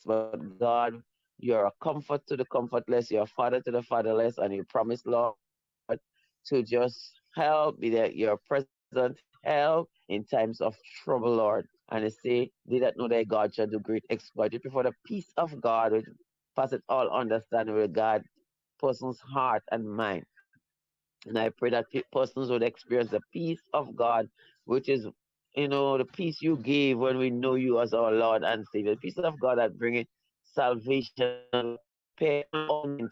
But God, you're a comfort to the comfortless, you're a father to the fatherless, and you promise, Lord, to just help, be there, your present help in times of trouble, Lord. And they say, they that know their God shall do great exploit. We pray for the peace of God, which passes all understanding with God, person's heart and mind. And I pray that persons would experience the peace of God, which is, the peace you gave when we know you as our Lord and Savior. The peace of God that bringeth salvation, and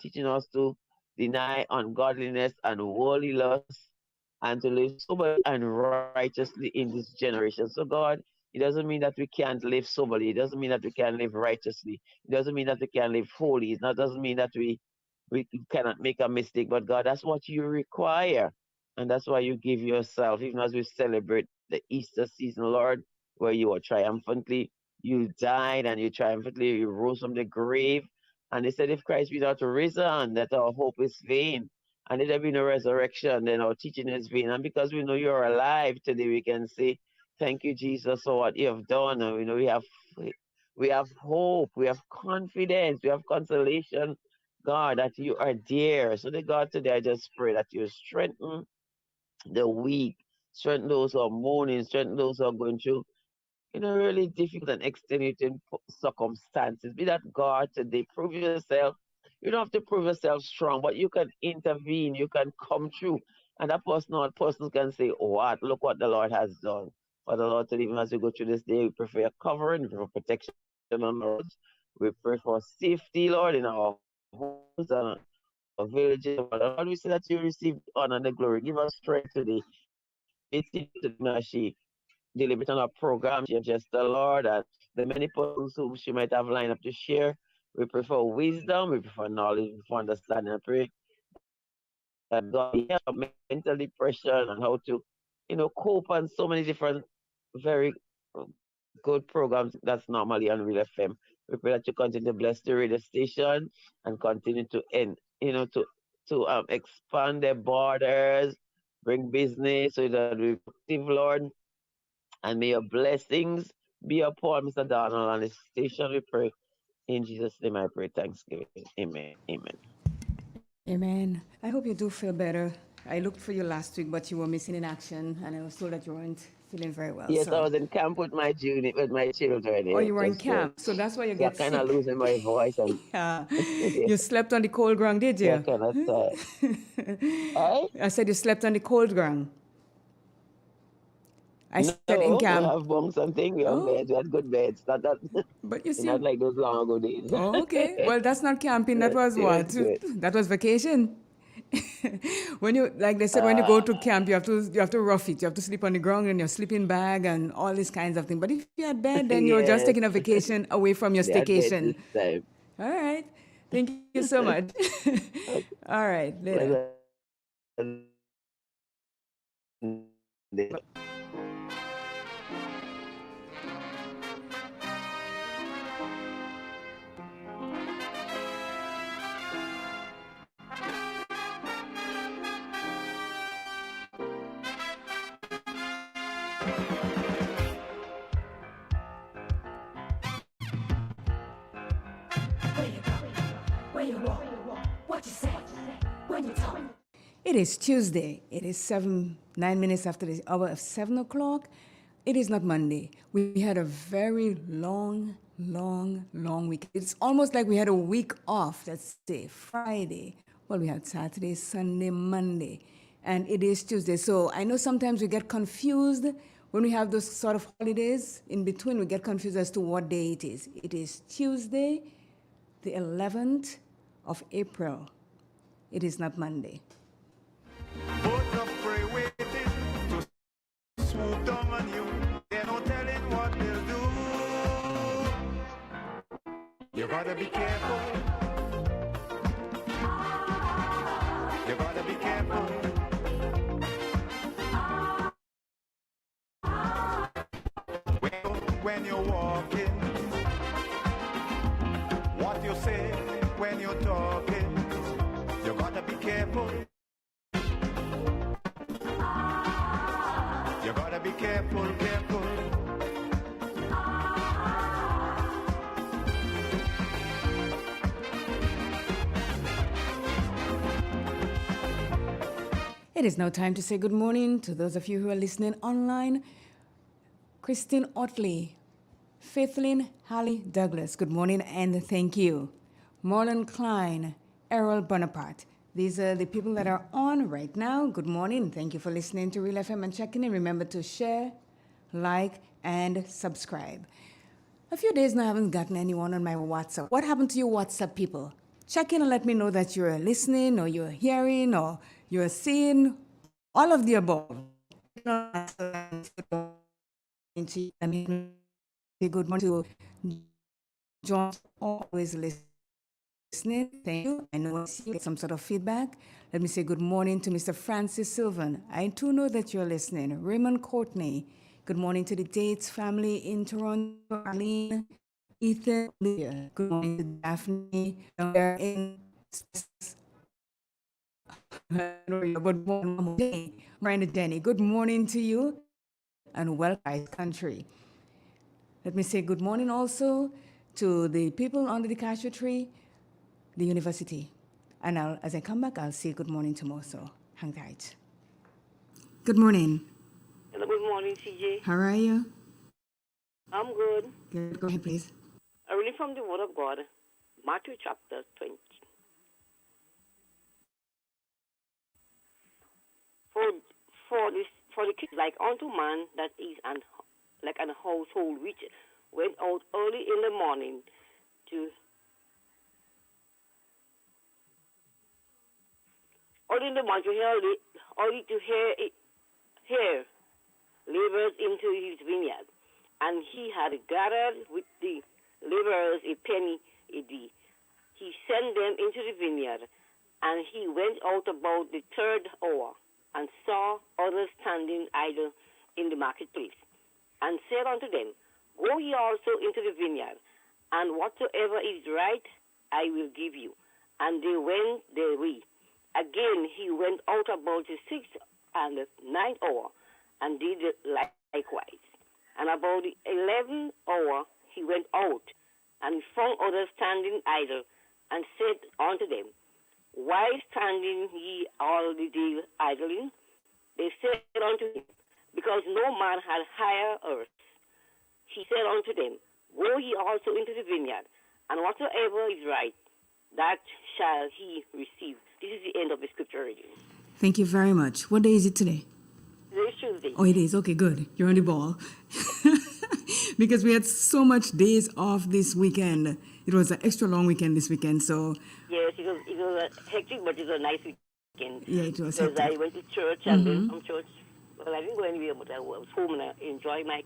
teaching us to deny ungodliness and worldly lust and to live soberly and righteously in this generation. So, God, it doesn't mean that we can't live soberly. It doesn't mean that we can't live righteously. It doesn't mean that we can't live holy. It doesn't mean that we cannot make a mistake, but God, that's what you require. And that's why you give yourself, even as we celebrate the Easter season, Lord, where you are triumphantly, you died and you triumphantly you rose from the grave. And they said, if Christ be not risen, that our hope is vain. And if there be no resurrection, then our teaching is vain. And because we know you're alive today, we can say, thank you, Jesus, for what you have done. And we know we have hope, we have confidence, we have consolation, God, that you are there. So, the God, today I just pray that you strengthen the weak, strengthen those who are mourning, strengthen those who are going through, really difficult and extenuating circumstances. Be that God today, prove yourself. You don't have to prove yourself strong, but you can intervene, you can come through. And that person or person can say, oh, what? Look what the Lord has done. For the Lord, today, even as we go through this day, we pray for your covering, we pray for protection on the roads. We pray for safety, Lord, in our homes and our villages. Lord, we say that you receive the honor and the glory. Give us strength today. It's to she deliberate on our program. She just the Lord and the many persons whom she might have lined up to share. We pray for wisdom, we pray for knowledge, we pray for understanding. I pray that God will help mental depression and how to, cope on so many different very good programs that's normally on Real FM. We pray that you continue to bless the radio station and continue to expand their borders, bring business so that we productive, Lord. And may your blessings be upon Mr. Donald and his station. We pray in Jesus' name. I pray thanksgiving. Amen. Amen. Amen. I hope you do feel better. I looked for you last week, but you were missing in action, and I was told that you weren't feeling very well. Yes, I So, was in camp with my unit with my children. oh, Yeah, you it were in was good. camp, so that's why you So I get kind of sick. losing my voice and Yeah. yeah, You slept on the cold ground, did yeah, you? kind of tired. Hey? I said you slept on the cold ground. I said in No, we camp. have bunks and things. We have Oh, beds. We had good beds. Not that, but you not see, like those long ago days. oh, okay. Well, that's not camping. That was It was what? good. That was vacation. When you, like they said, when you Uh, go to camp, you have to rough it. You have to sleep on the ground in your sleeping bag and all these kinds of things. But if you had bed, then you're just yes, taking a vacation away from your they had beds staycation. this time. All right. Thank you so much. Okay. All right. Later. Pleasant day. Where you walk, what you say, when you talk. It is Tuesday. It is 9 minutes after the hour of 7 o'clock. It is not Monday. We had a very long week. It's almost like we had a week off. Let's say Friday. Well, we had Saturday, Sunday, Monday, and it is Tuesday. So I know sometimes we get confused when we have those sort of holidays in between. We get confused as to what day it is. It is Tuesday, the 11th of April. It is not Monday. Boats of prey waiting to swoop down on you. They're no telling what they'll do. You gotta be careful. You gotta be careful. When you're walking, what you say when you're talking, you gotta be careful. You gotta be careful, careful. It is now time to say good morning to those of you who are listening online. Christine Otley, Faithlyn Hallie Douglas, good morning and thank you. Marlon Klein, Errol Bonaparte. These are the people that are on right now. Good morning. Thank you for listening to Real FM and checking in. Remember to share, like, and subscribe. A few days now I haven't gotten anyone on my WhatsApp. What happened to you WhatsApp people? Check in and let me know that you're listening or you're hearing or you're seeing all of the above. Good morning to John, always listening. Thank you. I know you get some sort of feedback. Let me say good morning to Mr. Francis Sylvan. I too know that you're listening. Raymond Courtney. Good morning to the Dates family in Toronto. Arlene, Ethan, Lydia. Good morning to Daphne. We're in good morning, Miranda Denny. Good morning to you and welcome to country. Let me say good morning also to the people under the cashew tree, the university. And as I come back, I'll say good morning to more, so hang tight. Good morning. Hello, good morning, CJ. How are you? I'm good. Good. Go ahead, please. I read from the Word of God, Matthew chapter 20. For the king like unto man that is like an household which went out early in the morning to hear laborers into his vineyard, and he had gathered with the laborers a penny a day. He sent them into the vineyard, and he went out about the third hour, and saw others standing idle in the marketplace, and said unto them, Go ye also into the vineyard, and whatsoever is right I will give you. And they went their way. Again he went out about the sixth and the ninth hour, and did likewise. And about the 11th hour he went out, and he found others standing idle, and said unto them, Why standing ye all the day idling? They said unto him, Because no man had hired us. He said unto them, Go ye also into the vineyard, and whatsoever is right, that shall he receive. This is the end of the scripture reading. Thank you very much. What day is it today? Today is Tuesday. Oh, it is. Okay, good. You're on the ball. Because we had so much days off this weekend. It was an extra long weekend this weekend, so... Yes, it was hectic, but it was a nice weekend. Yeah, it was because hectic. I went to church and then from church. Well, I didn't go anywhere, but I was home and I enjoyed my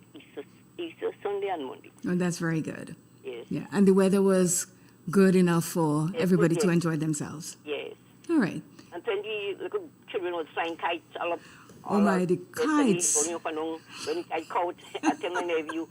Easter Sunday and Monday. Oh, that's very good. Yes. Yeah, and the weather was good enough for everybody good, to yes. enjoy themselves. Yes. All right. And 20 little children was flying kites all up. Oh my, the kites. When I caught, I tell my nephew,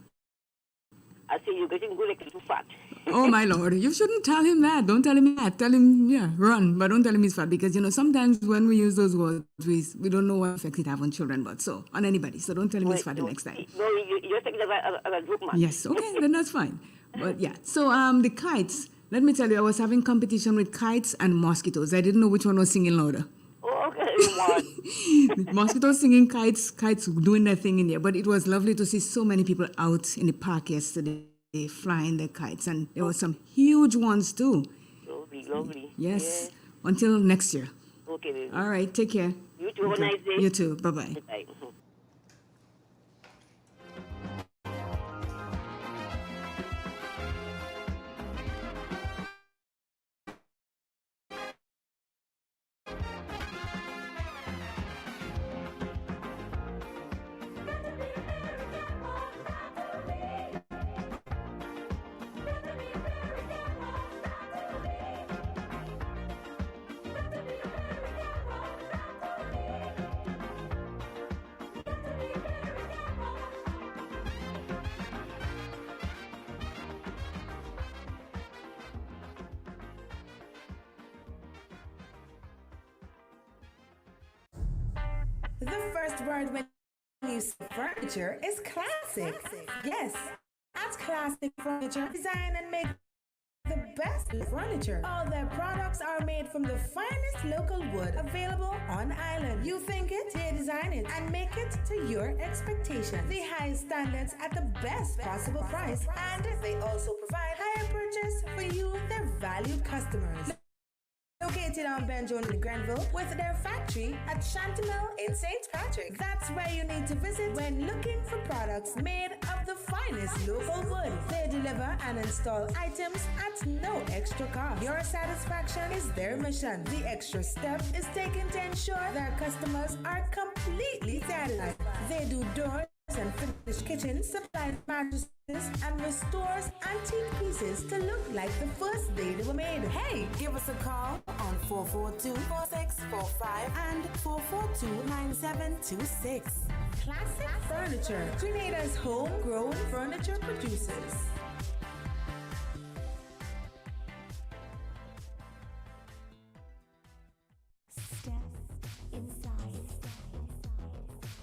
I say, you're getting good, like too fat. Oh my Lord, you shouldn't tell him that. Don't tell him that. Tell him, yeah, run, but don't tell him he's fat, because, sometimes when we use those words, we don't know what effect it have on children, but so, on anybody. So don't tell him he's fat the next time. No, you just take it as a joke, man. Yes, okay, then that's fine. But yeah, so the kites, let me tell you, I was having competition with kites and mosquitoes. I didn't know which one was singing louder. Oh, okay, Mosquitoes singing, kites doing their thing in there. But it was lovely to see so many people out in the park yesterday flying their kites, and there were some huge ones too. Lovely. Yes. Until next year. Okay, baby. All right, take care. You too, have a nice day. You too, bye-bye. Bye. The first word when you see furniture is classic. Yes, at Classic Furniture, design and make the best Furniture. All their products are made from the finest local wood available on island. You think it, they design it, and make it to your expectations. The highest standards at the best possible price, and they also provide higher purchase for you, their valued customers. Located on Benjamin in Grenville with their factory at Chantimel in St. Patrick. That's where you need to visit when looking for products made of the finest local wood. They deliver and install items at no extra cost. Your satisfaction is their mission. The extra step is taken to ensure their customers are completely satisfied. They do doors and finished kitchens, supplies mattresses, and restores antique pieces to look like the first day they were made. Hey, give us a call on 442-4645 and 442-9726. Classic Furniture, Grenada's homegrown furniture producers. Step inside.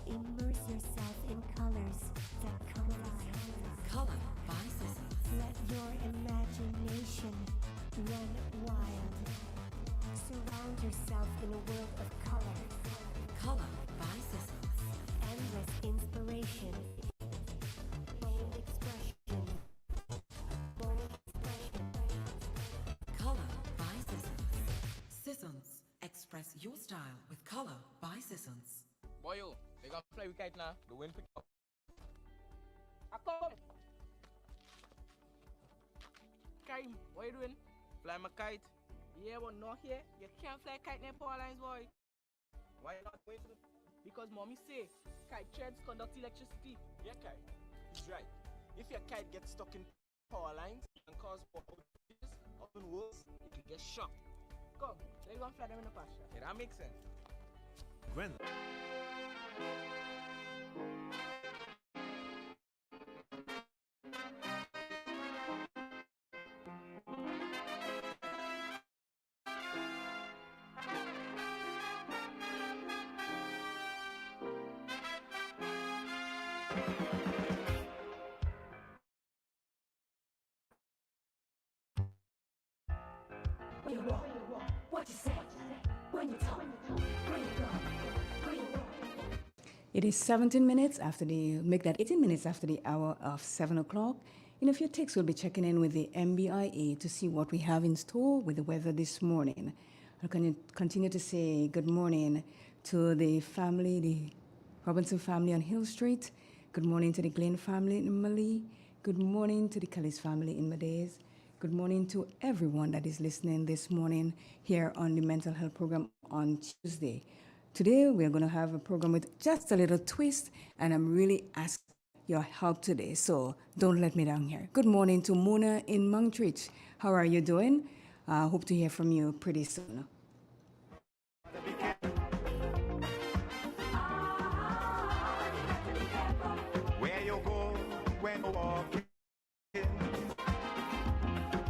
Immerse yourself in colors that come alive. Color by Sissons. Let your imagination run wild. Surround yourself in a world of color. Color by Sissons. Endless inspiration. Bold expression. Bold expression. Color by Sissons. Sissons. Express your style with Color by Sissons. Boy, yo, they gonna play with kite now. The wind pick up. I come. Karim, what you doing? Fly my kite. Yeah, but not here. You can't fly kite near power lines, boy. Why you not going to? Because mommy say kite threads conduct electricity. Yeah, kite. He's right. If your kite gets stuck in power lines and cause power outages, or even worse, it could get shocked. Come, let's go and fly them in the pasture. Yeah, that makes sense. Gwen. Where you walk, what you say, when you talk, where you go, where you walk. It is 17 minutes after make that 18 minutes after the hour of 7 o'clock. In a few ticks, we'll be checking in with the MBIA to see what we have in store with the weather this morning. I'll continue to say good morning to the family, the Robinson family on Hill Street. Good morning to the Glenn family in Mali. Good morning to the Callis family in Madays. Good morning to everyone that is listening this morning here on the Mental Health Program on Tuesday. Today, we're going to have a program with just a little twist, and I'm really asking your help today, so don't let me down here. Good morning to Mona in Monkridge. How are you doing? I hope to hear from you pretty soon. Where you go when you walk in,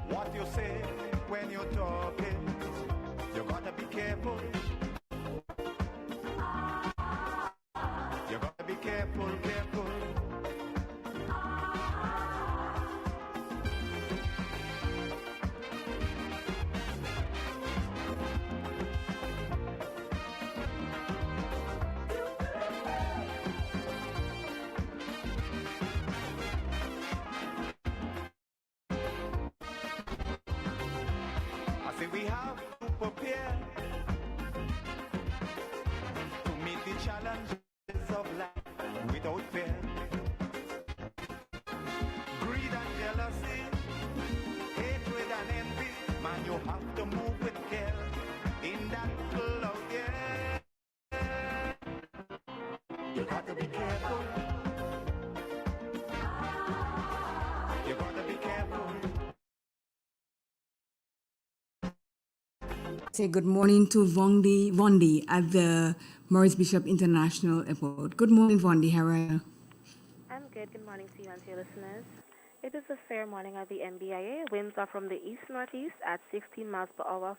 what you say when you're talking, you gotta be careful. You gotta be careful, careful. I say we have to prepare to meet the challenges of life without fear. Greed and jealousy, hatred and envy, man, you have to move with care in that cloud, yeah. You got to be careful. You got to be careful. Say good morning to Vondi at the Maurice Bishop International Airport. Good morning, Vondi. How are you? I'm good. Good morning to you and to your listeners. It is a fair morning at the MBIA. Winds are from the east-northeast at 16 miles per hour.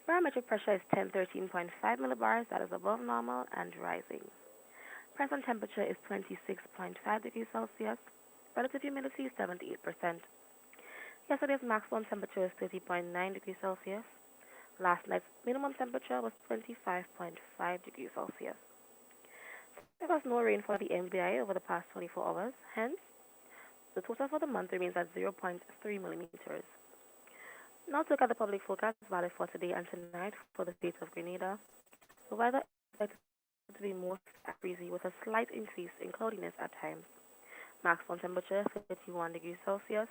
Barometric pressure is 1013.5 millibars. That is above normal and rising. Present temperature is 26.5 degrees Celsius. Relative humidity is 78%. Yesterday's maximum temperature was 30.9 degrees Celsius. Last night's minimum temperature was 25.5 degrees Celsius. There was no rain for the MBI over the past 24 hours. Hence, the total for the month remains at 0.3 millimeters. Now to look at the public forecast valid for today and tonight for the state of Grenada. The weather is expected to be mostly breezy with a slight increase in cloudiness at times. Maximum temperature 31 degrees Celsius.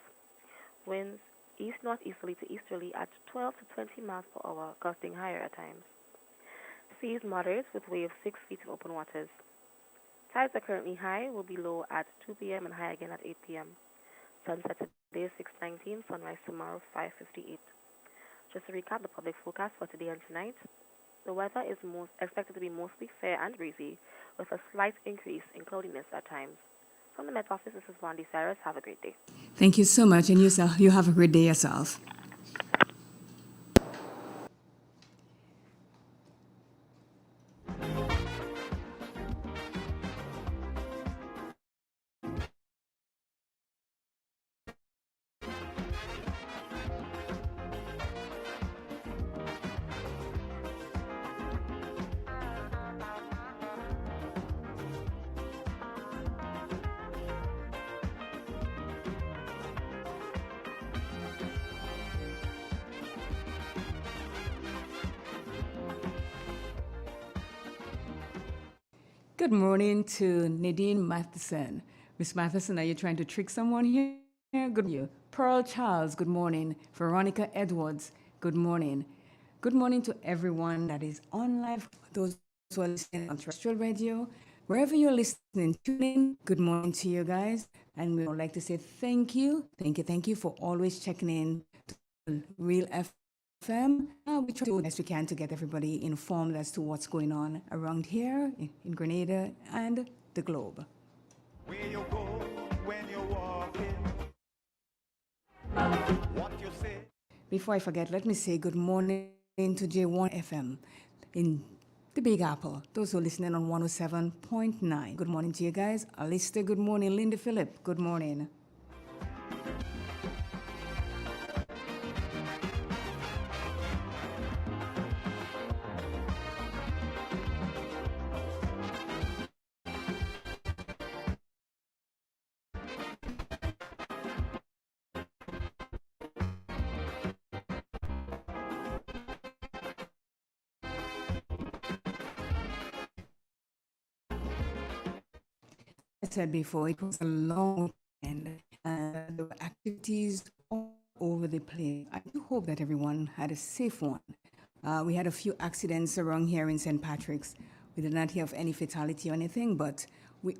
Winds east-northeasterly to easterly at 12 to 20 miles per hour, gusting higher at times. Seas moderate with waves 6 feet in open waters. Tides are currently high, will be low at 2 p.m. and high again at 8 p.m. Sunset today is 6:19, sunrise tomorrow 5:58. Just to recap the public forecast for today and tonight, the weather is expected to be mostly fair and breezy, with a slight increase in cloudiness at times. From the Met Office, this is Wandy Cyrus. Have a great day. Thank you so much, and you have a great day yourself. Good morning to Nadine Matheson. Miss Matheson, are you trying to trick someone here? Good morning. Pearl Charles, good morning. Veronica Edwards, good morning. Good morning to everyone that is on live, those who are listening on terrestrial radio. Wherever you're listening, tune in. Good morning to you guys. And we would like to say thank you for always checking in to Real FM. We try to do the best we can to get everybody informed as to what's going on around here in Grenada and the globe. Where you go when you're walking, what you say. Before I forget, let me say good morning to J1 FM in the Big Apple. Those who are listening on 107.9. Good morning to you guys. Alistair, good morning. Linda Phillip, good morning. I said before, it was a long weekend and there were activities all over the place. I do hope that everyone had a safe one. We had a few accidents around here in St. Patrick's. We did not hear of any fatality or anything, but we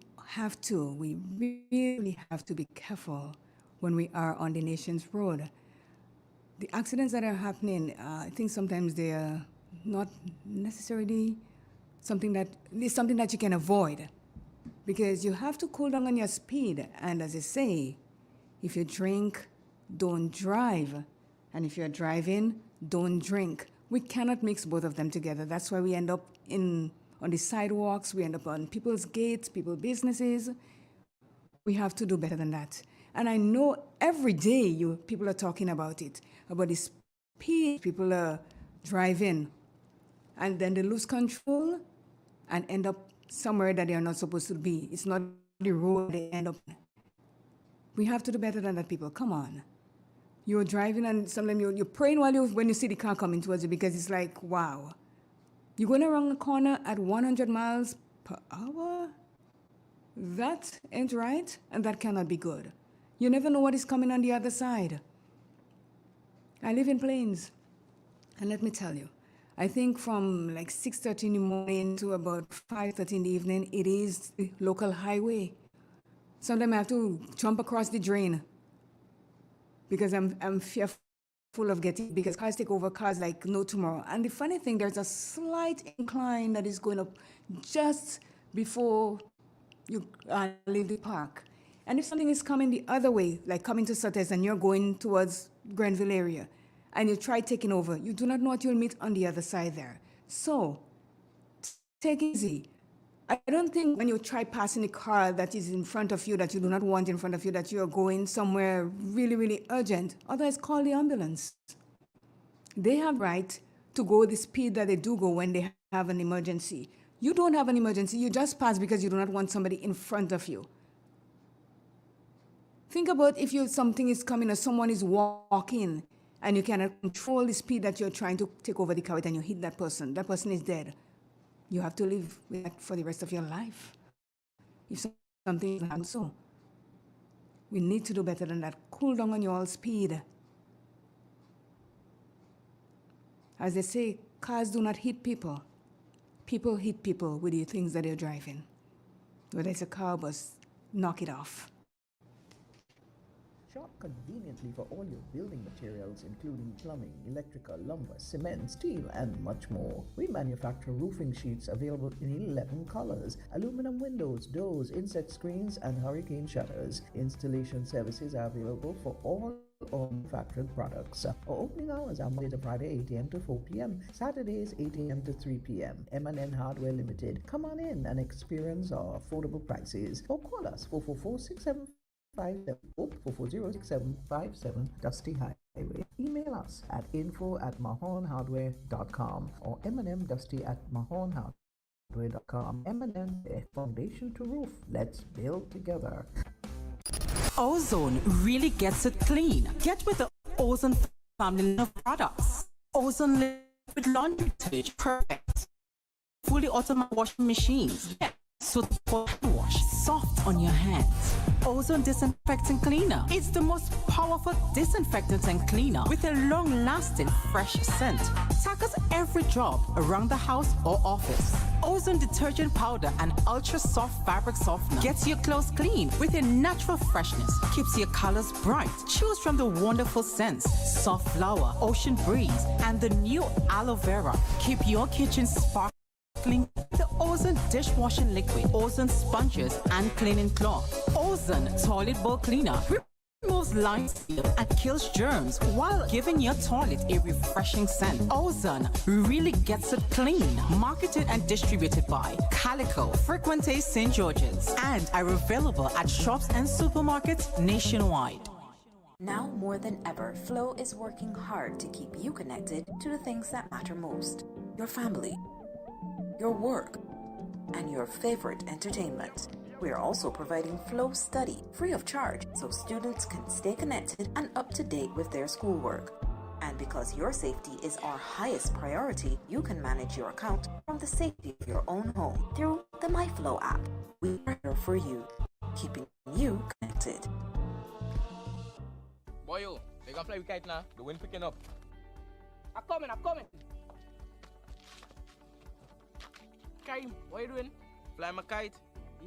really have to be careful when we are on the nation's road. The accidents that are happening, I think sometimes they are not necessarily something that you can avoid. Because you have to cool down on your speed. And as I say, if you drink, don't drive. And if you're driving, don't drink. We cannot mix both of them together. That's why we end up on the sidewalks. We end up on people's gates, people's businesses. We have to do better than that. And I know every day people are talking about it, about the speed people are driving. And then they lose control and end up somewhere that they are not supposed to be. It's not the road they end up in. We have to do better than that, people. Come on. You're driving and sometimes you're praying when you see the car coming towards you because it's like, wow. You're going around the corner at 100 miles per hour? That ain't right, and that cannot be good. You never know what is coming on the other side. I live in Plains, and let me tell you, I think from like 6:30 in the morning to about 5:30 in the evening, it is the local highway. Sometimes I have to jump across the drain because I'm fearful of getting, because cars take over cars like no tomorrow. And the funny thing, there's a slight incline that is going up just before you leave the park. And if something is coming the other way, like coming to Sutter's and you're going towards Grenville area, and you try taking over, you do not know what you'll meet on the other side there. So, take it easy. I don't think when you try passing a car that is in front of you, that you do not want in front of you, that you are going somewhere really, really urgent. Otherwise, call the ambulance. They have right to go the speed that they do go when they have an emergency. You don't have an emergency. You just pass because you do not want somebody in front of you. Think about if something is coming or someone is walking and you cannot control the speed that you're trying to take over the car with and you hit that person is dead. You have to live with that for the rest of your life. If something happens, so we need to do better than that. Cool down on your speed. As they say, cars do not hit people. People hit people with the things that they're driving. Whether it's a car or bus, knock it off. Shop conveniently for all your building materials, including plumbing, electrical, lumber, cement, steel, and much more. We manufacture roofing sheets available in 11 colors, aluminum windows, doors, insect screens, and hurricane shutters. Installation services are available for all manufactured products. Our opening hours are Monday to Friday, 8 a.m. to 4 p.m. Saturdays, 8 a.m. to 3 p.m. M&N Hardware Limited. Come on in and experience our affordable prices. Or call us 444-675. 440-6757 Dusty Highway. Email us at info@mahonhardware.com or mnmdusty@mahonhardware.com. M&M, a foundation to roof. Let's build together. Ozone really gets it clean. Get with the Ozone family of products. Ozone liquid laundry detergent, perfect. Fully automatic washing machines. Yeah. So for wash, soft on your hands. Ozone disinfectant cleaner. It's the most powerful disinfectant and cleaner with a long-lasting fresh scent. Tackles every job around the house or office. Ozone detergent powder and ultra soft fabric softener gets your clothes clean with a natural freshness. Keeps your colors bright. Choose from the wonderful scents: soft flower, ocean breeze, and the new aloe vera. Keep your kitchen sparkling. The Ozone dishwashing liquid, Ozone sponges and cleaning cloth, Ozone toilet bowl cleaner removes lime seal and kills germs while giving your toilet a refreshing scent. Ozone really gets it clean. Marketed and distributed by Calico, Frequente St. George's, and are available at shops and supermarkets nationwide. Now more than ever, Flow is working hard to keep you connected to the things that matter most: your family, your work, and your favorite entertainment. We are also providing Flow Study free of charge so students can stay connected and up to date with their schoolwork. And because your safety is our highest priority, you can manage your account from the safety of your own home through the MyFlow app. We are here for you, keeping you connected. Boy, yo, they gonna fly with kite now. The wind picking up. I'm coming. Karim, what you doing? Fly my kite.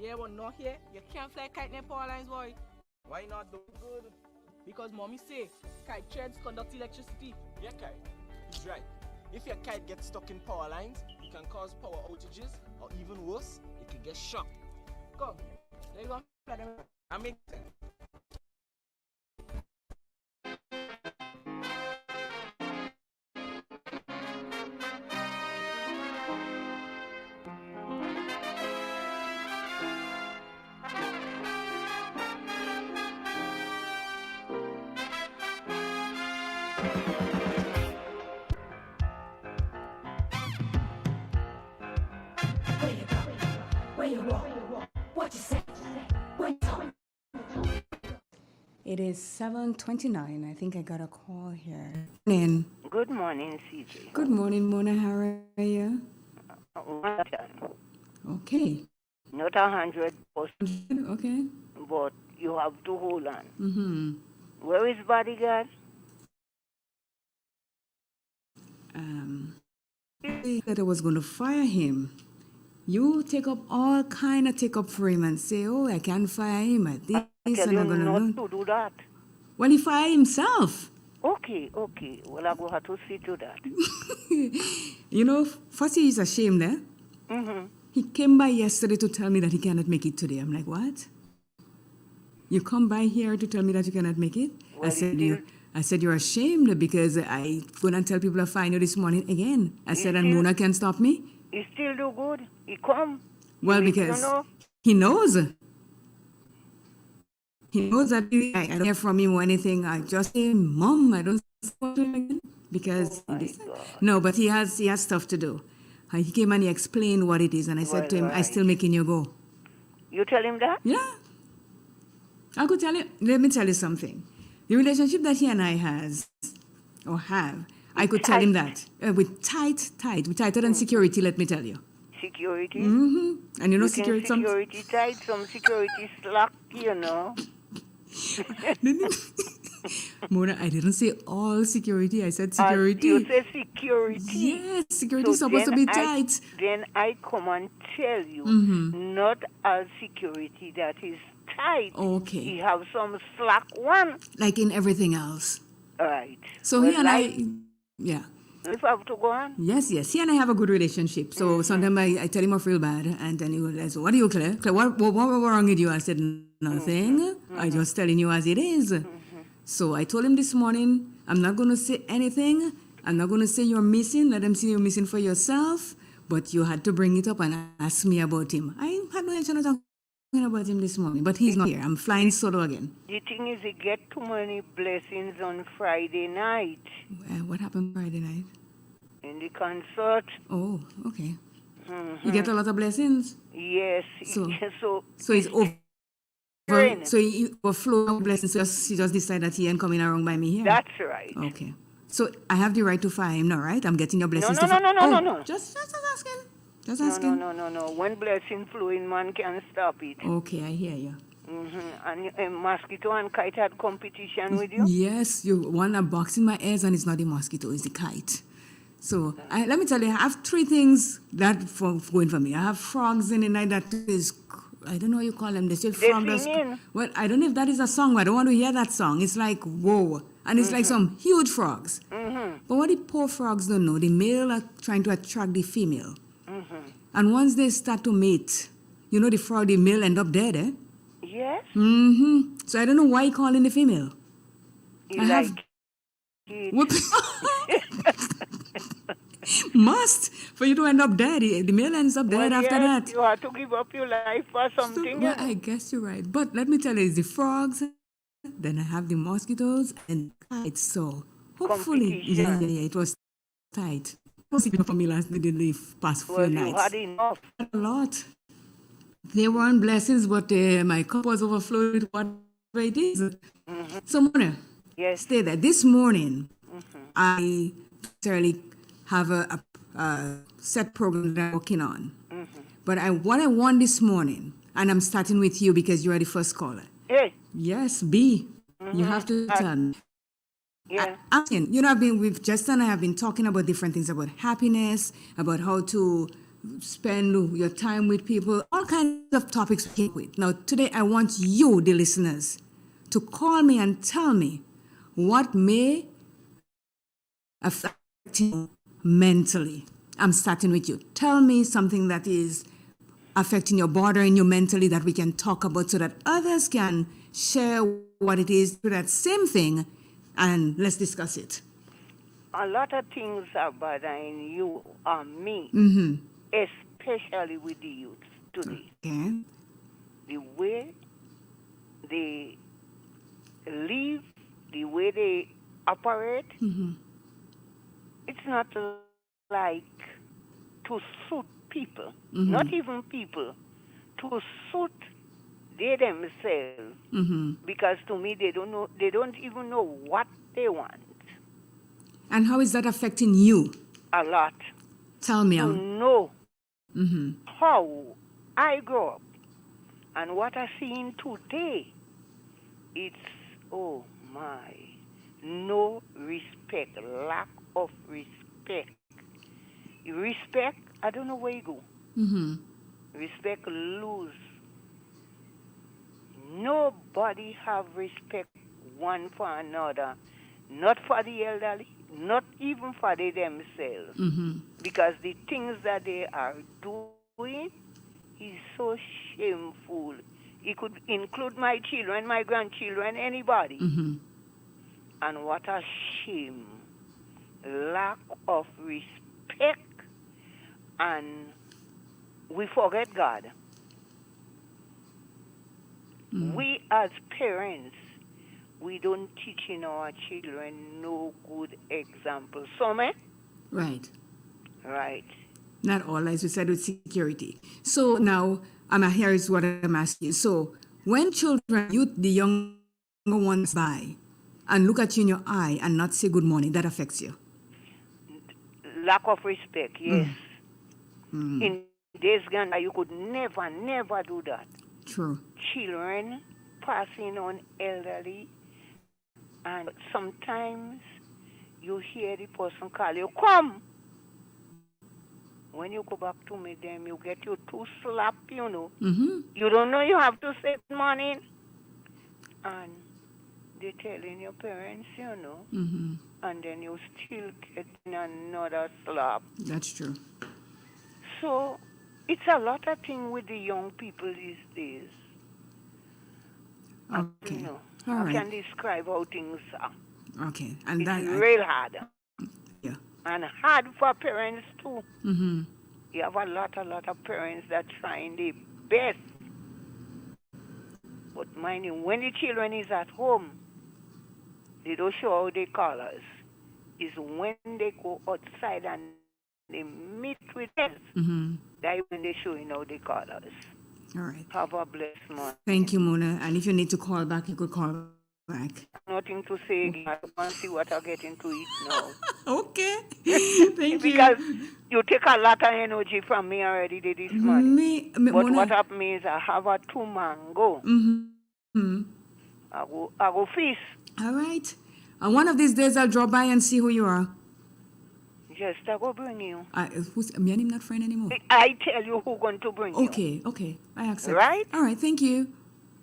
Yeah, but not here. You can't fly kite near power lines, boy. Why not? Do good. Because mommy say kite threads conduct electricity. Yeah, kite. He's right. If your kite gets stuck in power lines, it can cause power outages, or even worse, it can get shocked. Come, there you go. Fly them. I make sense. It is 7:29. I think I got a call here. Morning. Good morning, CJ. Good morning, Mona. How are you? Okay. Not 100%, Okay. but you have to hold on. Mm-hmm. Where is bodyguard? That I was going to fire him. You take up all kind of take up for him and say, "Oh, I can't fire him at this." I tell and I'm you gonna not know. to do that. Well, he fired himself. Okay. Well, I will have to see to that. You know, first he's ashamed, eh? Mm-hmm. He came by yesterday to tell me that he cannot make it today. I'm like, what? You come by here to tell me that you cannot make it? Well, I said you're ashamed because I go and tell people I find you this morning again. I said, and Mona can stop me? He still do good. He come. Well, need to because know. he knows. He knows that I don't hear from him or anything. I just say, Mom, I don't support him again because Oh he my decided. God. No, but he has stuff to do. He came and he explained what it is, and I said Well, to him, I right. still making you go. You tell him that? Yeah. I could tell you, let me tell you something. The relationship that he and I have, I could tell him that. We're tighter than security, let me tell you. Security? Mm-hmm. And you know You think security, security tight? Some security slack, you know. Mona, I didn't say all security. I said security. You say security. Yes, security is So supposed to be tight. Then I come and tell you, not all security that is tight. Okay. He have some slack one. Like in everything else. Right. So well, he and I, yeah. If I have to go on? Yes. He and I have a good relationship. So sometimes I tell him I feel bad, and then he will say, "What are you, Claire? What wrong with you?" I said, "Nothing. I just telling you as it is." So I told him this morning, I'm not going to say anything. I'm not going to say you're missing. Let them see you're missing for yourself. But you had to bring it up and ask me about him. I had no intention of talking about him this morning, but he's not here. I'm flying solo again. The thing is, he get too many blessings on Friday night. What happened Friday night? In the concert. Oh, okay. You get a lot of blessings? Yes. So he's over. So he overflow with blessings. So he just decided that he ain't coming around by me here. That's right. Okay. So I have the right to fire him now, right? I'm getting your blessings. No. Just asking. Just asking. No. When blessing flowing, man can stop it. Okay, I hear you. And mosquito and kite had competition with you? Yes, you want a box in my ears, and it's not the mosquito, it's the kite. So let me tell you, I have three things that for going for me. I have frogs in the night that is, I don't know what you call them. They say frog. Well, I don't know if that is a song, but I don't want to hear that song. It's like, whoa. And it's like some huge frogs. But what the poor frogs don't know, the male are trying to attract the female. And once they start to mate, you know the male end up dead, eh? Yes. So I don't know why you calling the female. Must for you to end up dead. The male ends up dead after that. You have to give up your life for something. Well, I guess you're right. But let me tell you, it's the frogs, then I have the mosquitoes and kites. So hopefully, it was tight. It was for me the past few nights. You had enough. A lot. They weren't blessings, but my cup was overflowing with whatever it is. So, Mona, stay there. This morning, I literally have a set program that I'm working on. But what I want this morning, and I'm starting with you because you are the first caller. Hey. Yes, B. You have to tell me. Yeah. We've Jess and I have been talking about different things, about happiness, about how to spend your time with people, all kinds of topics we came with. Now, today I want you, the listeners, to call me and tell me what may affect you mentally. I'm starting with you. Tell me something that is affecting you, bothering you mentally, that we can talk about so that others can share what it is to that same thing, and let's discuss it. A lot of things are bothering you or me, especially with the youth today. Okay. The way they live, the way they operate, it's not like to suit people, not even people, to suit they themselves, because to me they don't even know what they want. And how is that affecting you? A lot. Tell me. To know how I grew up and what I seen today, it's, oh my, no respect, lack of respect. Respect, I don't know where you go. Respect lose. Nobody have respect one for another, not for the elderly, not even for they themselves. Because the things that they are doing is so shameful. It could include my children, my grandchildren, anybody. And what a shame. Lack of respect and we forget God. We as parents, we don't teach in our children no good example. Some, Right. Right. Not all, as we said, with security. So now, here is what I'm asking. So when children, youth, the younger ones by and look at you in your eye and not say good morning, that affects you. Lack of respect, yes. In days gone by, you could never do that. True. Children passing on elderly, and sometimes you hear the person call you, come. When you go back to meet them, you get your two slap, you know. You don't know you have to say good morning. And they're telling your parents, you know. And then you still getting another slap. That's true. So it's a lot of things with the young people these days. Okay. You know, All I right. can describe how things are. Okay. And It's that real hard. Yeah. And hard for parents too. Mm-hmm. You have a lot of parents that trying their best. But mind you, when the children is at home, they don't show how they colors. It's when they go outside and they meet with us, that when they show how they colors. All right. Have a blessed month. Thank you, Mona. And if you need to call back, you could call back. Nothing to say again. I want to see what I get into it now. Okay. Thank you. Because you take a lot of energy from me already this morning. But Mona. what happened is I have a 2 mango. I go feast. All right. And one of these days I'll drop by and see who you are. Yes, I go bring you. Me and him not friend anymore. I tell you who going to bring you. Okay. I accept. Right? All right, thank you.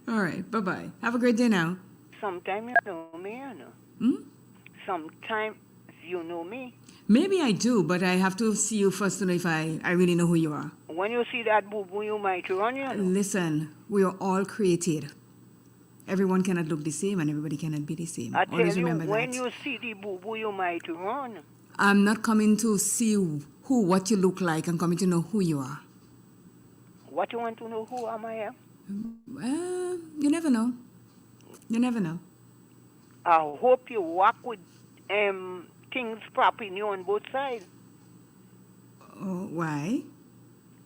All right, bye-bye. Have a great day now. Sometimes you know me, you know. Sometimes you know me. Maybe I do, but I have to see you first to know if I really know who you are. When you see that boo-boo, you might run, you know. Listen, we are all created. Everyone cannot look the same and everybody cannot be the same. I tell Always you, remember when that. you see the boo-boo, you might run. I'm not coming to see what you look like. I'm coming to know who you are. What you want to know? Who am I? You never know. You never know. I hope you walk with things propping you on both sides. Oh, why?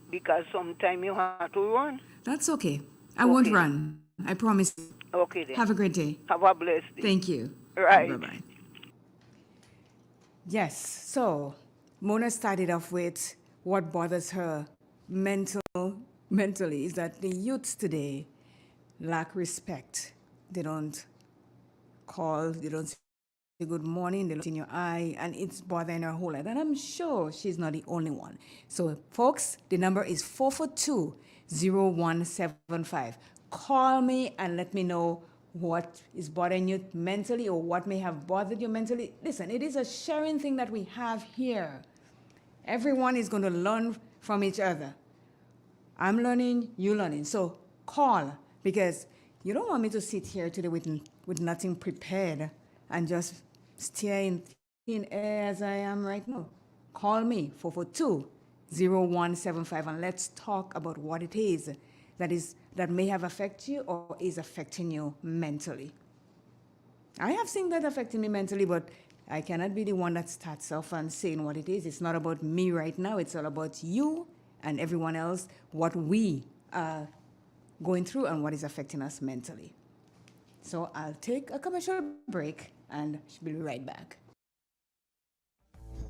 Because sometimes you have to run. That's okay. I won't run. I promise. Okay then. Have a great day. Have a blessed day. Thank you. Right. Bye-bye. Yes, so Mona started off with what bothers her mentally is that the youths today lack respect. They don't call, they don't say good morning, they look in your eye, and it's bothering her whole life. And I'm sure she's not the only one. So, folks, the number is 442-0175. Call me and let me know what is bothering you mentally or what may have bothered you mentally. Listen, it is a sharing thing that we have here. Everyone is going to learn from each other. I'm learning, you're learning. So call, because you don't want me to sit here today with nothing prepared and just stare in thin air as I am right now. Call me, 442-0175, and let's talk about what it is that may have affected you or is affecting you mentally. I have seen that affecting me mentally, but I cannot be the one that starts off and saying what it is. It's not about me right now. It's all about you and everyone else, what we are going through and what is affecting us mentally. So I'll take a commercial break and we'll be right back.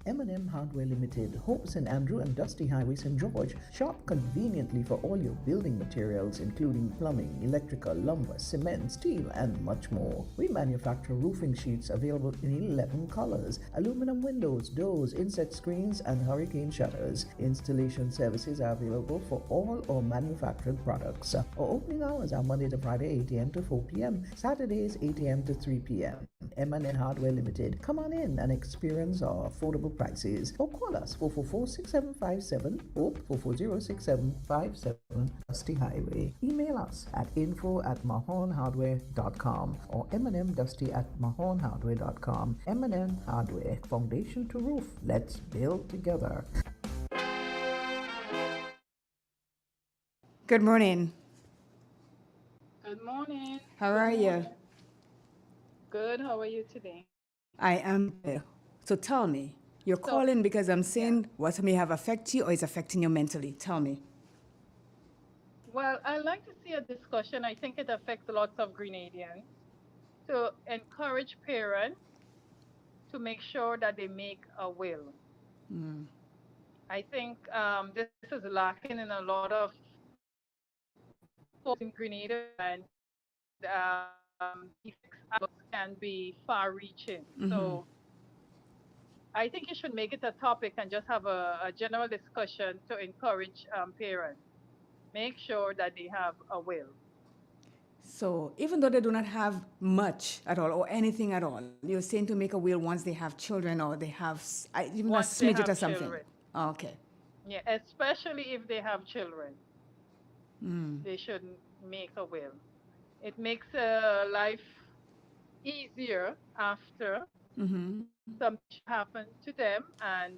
M&M Hardware Limited, Hope St. Andrew and Dusty Highway St. George. Shop conveniently for all your building materials including plumbing, electrical, lumber, cement, steel and much more. We manufacture roofing sheets available in 11 colors, aluminum windows, doors, insect screens and hurricane shutters. Installation services are available for all our manufactured products. Our opening hours are Monday to Friday 8 a.m. to 4 p.m., Saturdays 8 a.m. to 3 p.m. M&M Hardware Limited. Come on in and experience our affordable prices, or call us 444-6757 or 440-6757 Dusty Highway. Email us at info@mahonhardware.com or mnmdusty@mahonhardware.com. M&M Hardware, foundation to roof. Let's build together. Good morning. Good morning. How Good are you? morning. Good. How are you today? I am good. So tell me, you're So, calling because I'm yeah. saying what may have affected you or is affecting you mentally. Tell me. Well, I like to see a discussion. I think it affects lots of Grenadians to encourage parents to make sure that they make a will. Mm. I think this is lacking in a lot of homes in Grenada, and the effects can be far-reaching. Mm-hmm. So I think you should make it a topic and just have a general discussion to encourage parents. Make sure that they have a will. So even though they do not have much at all or anything at all, you're saying to make a will once they have children or they have even a Once they smidget or have something. children. Oh, okay. Yeah, especially if they have children, Mm. they should make a will. It makes life easier after Mm-hmm. something happens to them. And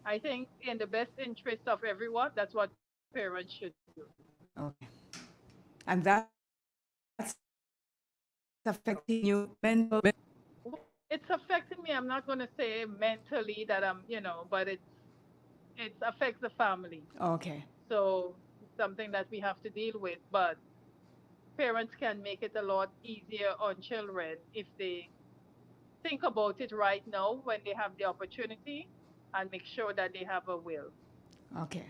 I think, in the best interest of everyone, that's what parents should do. Okay. And that's affecting you mentally. It's affecting me. I'm not going to say mentally that but it affects the family. Okay. So it's something that we have to deal with. But parents can make it a lot easier on children if they think about it right now when they have the opportunity and make sure that they have a will. Okay.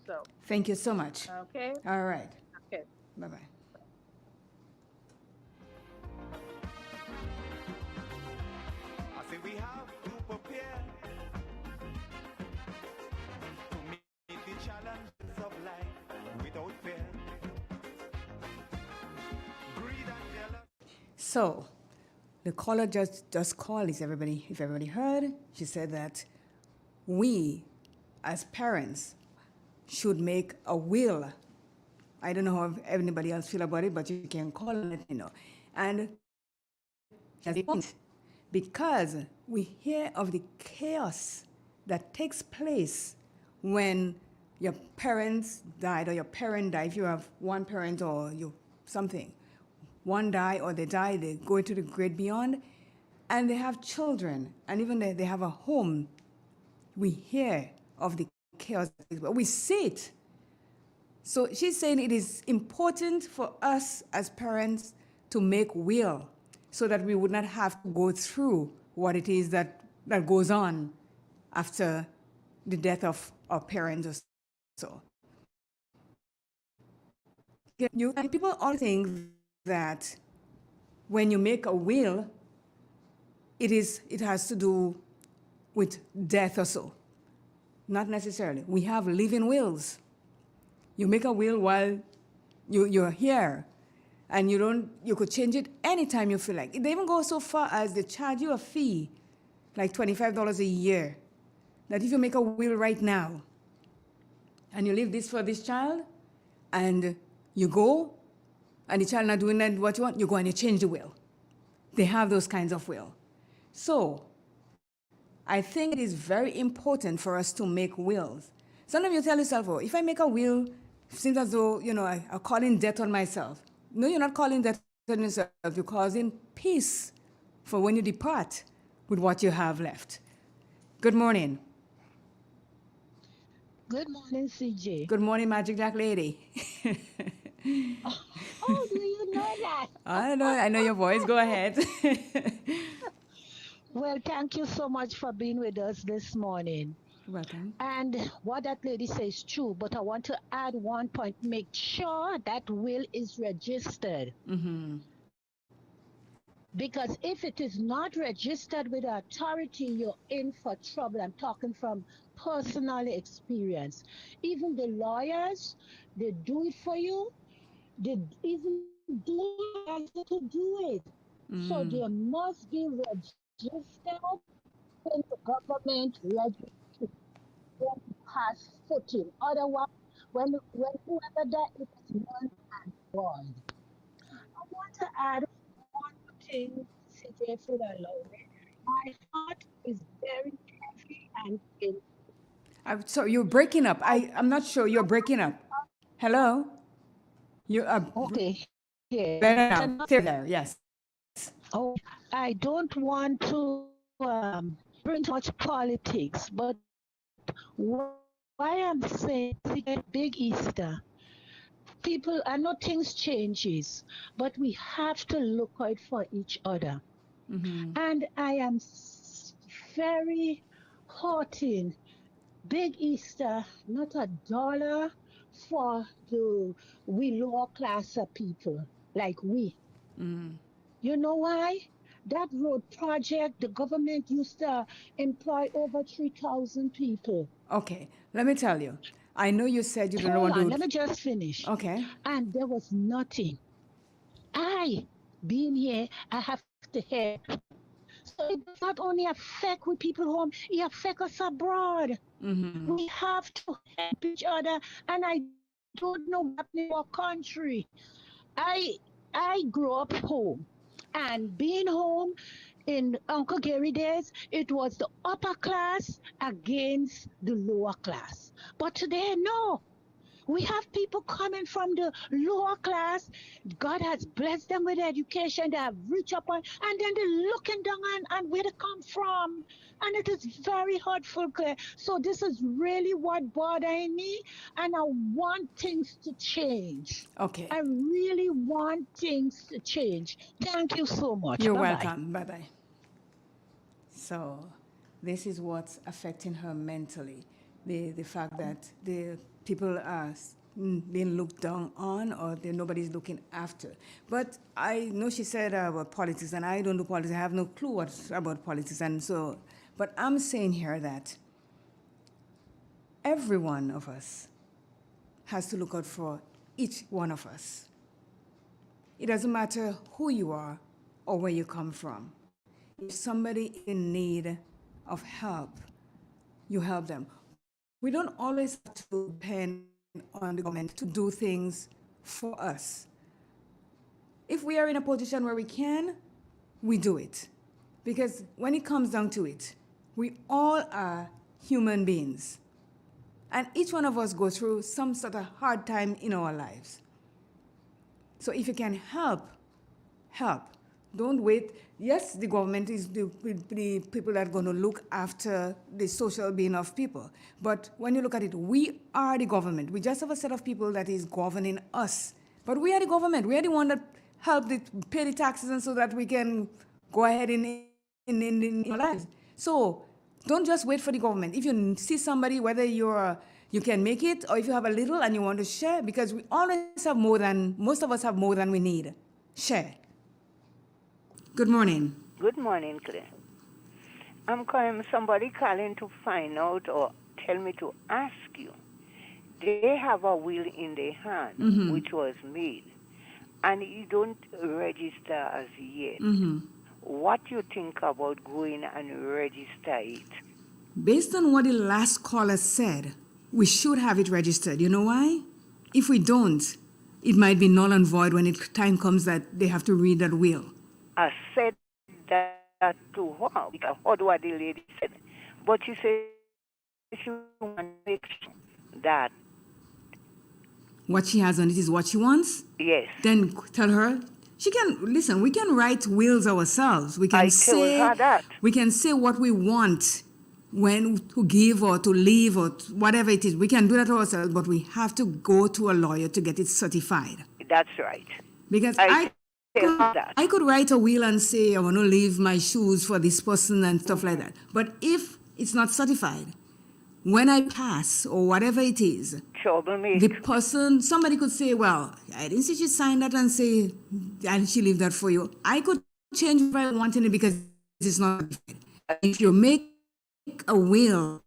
So, Thank you so much. okay, All right. okay. Bye-bye. I say we have to prepare to meet the challenges of life without fear. Greed and jealousy. So, the caller just called. If everybody heard, she said that we, as parents, should make a will. I don't know how anybody else feel about it, but you can call and let me know. And that's the point, because we hear of the chaos that takes place when your parents died or your parent died. If you have one parent or you something, one die or they die, they go into the great beyond, and they have children, and even they have a home. We hear of the chaos, but we see it. So she's saying it is important for us as parents to make will so that we would not have to go through what it is that goes on after the death of our parents or so. And people all think that when you make a will, it has to do with death or so. Not necessarily. We have living wills. You make a will while you're here, and you could change it anytime you feel like. They even go so far as they charge you a fee, like $25 a year, that if you make a will right now, and you leave this for this child, and you go, and the child not doing that what you want, you go and you change the will. They have those kinds of will. So, I think it is very important for us to make wills. Sometimes you tell yourself, oh, if I make a will, it seems as though, I'm calling death on myself. No, you're not calling death on yourself. You're causing peace for when you depart with what you have left. Good morning. Good morning, CJ. Good morning, Magic Jack Lady. Oh, do you know that? I know your voice. Go ahead. Well, thank you so much for being with us this morning. Welcome. And what that lady says is true, but I want to add one point. Make sure that will is registered. Mm-hmm. Because if it is not registered with authority, you're in for trouble. I'm talking from personal experience. Even the lawyers, they do it for you. They even do it to do it. So there must be registered in the government registry when you pass footing. Otherwise, when whoever that it is null and void. I want to add one more thing, CJ, if you allow me. My heart is very heavy and painful. So you're breaking up. I'm not sure. You're breaking up. Hello? You are Okay. Yeah. better now. Stay there. Yes. Oh, I don't want to bring too much politics, but why I'm saying to get big Easter, people, I know things changes, but we have to look out for each other. And I am very hurting. Big Easter, not a dollar for the we lower class of people like we. You know why? That road project, the government used to employ over 3,000 people. Okay. Let me tell you. I know you said you don't Hold want on, to. let me just finish. Okay. And there was nothing. I, being here, I have to help. So it does not only affect we people home, it affects us abroad. We have to help each other, and I don't know what happened in our country. I I grew up home, and being home in Uncle Gary days, it was the upper class against the lower class. But today, no. We have people coming from the lower class. God has blessed them with education. They have reached up on, and then they're looking down on where they come from. And it is very hurtful, Claire. So this is really what bothering me. And I want things to change. Okay. I really want things to change. Thank you so much. You're Bye-bye. welcome. Bye bye. So, this is what's affecting her mentally. The fact that the people are being looked down on or nobody's looking after. But I know she said about politics, and I don't do politics. I have no clue what's about politics. And so, but I'm saying here that every one of us has to look out for each one of us. It doesn't matter who you are or where you come from. If somebody in need of help, you help them. We don't always have to depend on the government to do things for us. If we are in a position where we can, we do it. Because when it comes down to it, we all are human beings. And each one of us goes through some sort of hard time in our lives. So if you can help, help. Don't wait. Yes, the government is the people that are going to look after the social being of people. But when you look at it, we are the government. We just have a set of people that is governing us. But we are the government. We are the one that help pay the taxes and so that we can go ahead in our lives. So don't just wait for the government. If you see somebody, whether you can make it or if you have a little and you want to share, because we always have more than, most of us have more than we need. Share. Good morning. Good morning, Claire. I'm calling somebody calling to find out or tell me to ask you. They have a will in their hand, which was made, and you don't register as yet. What you think about going and register it? Based on what the last caller said, we should have it registered. You know why? If we don't, it might be null and void when time comes that they have to read that will. I said that to her because I heard what the lady said. But she said she wants to make sure that what she has on it is what she wants? Yes. Then tell her she can listen, we can write wills ourselves. We can we can say what we want when to give or to leave or whatever it is. We can do that ourselves, but we have to go to a lawyer to get it certified. That's right. Because I could write a will and say I want to leave my shoes for this person and stuff like that. But if it's not certified, when I pass or whatever it is, the person, somebody could say, well, I didn't see she signed that and say, and she leave that for you. I could change if I wanted it because it's not certified. If you make a will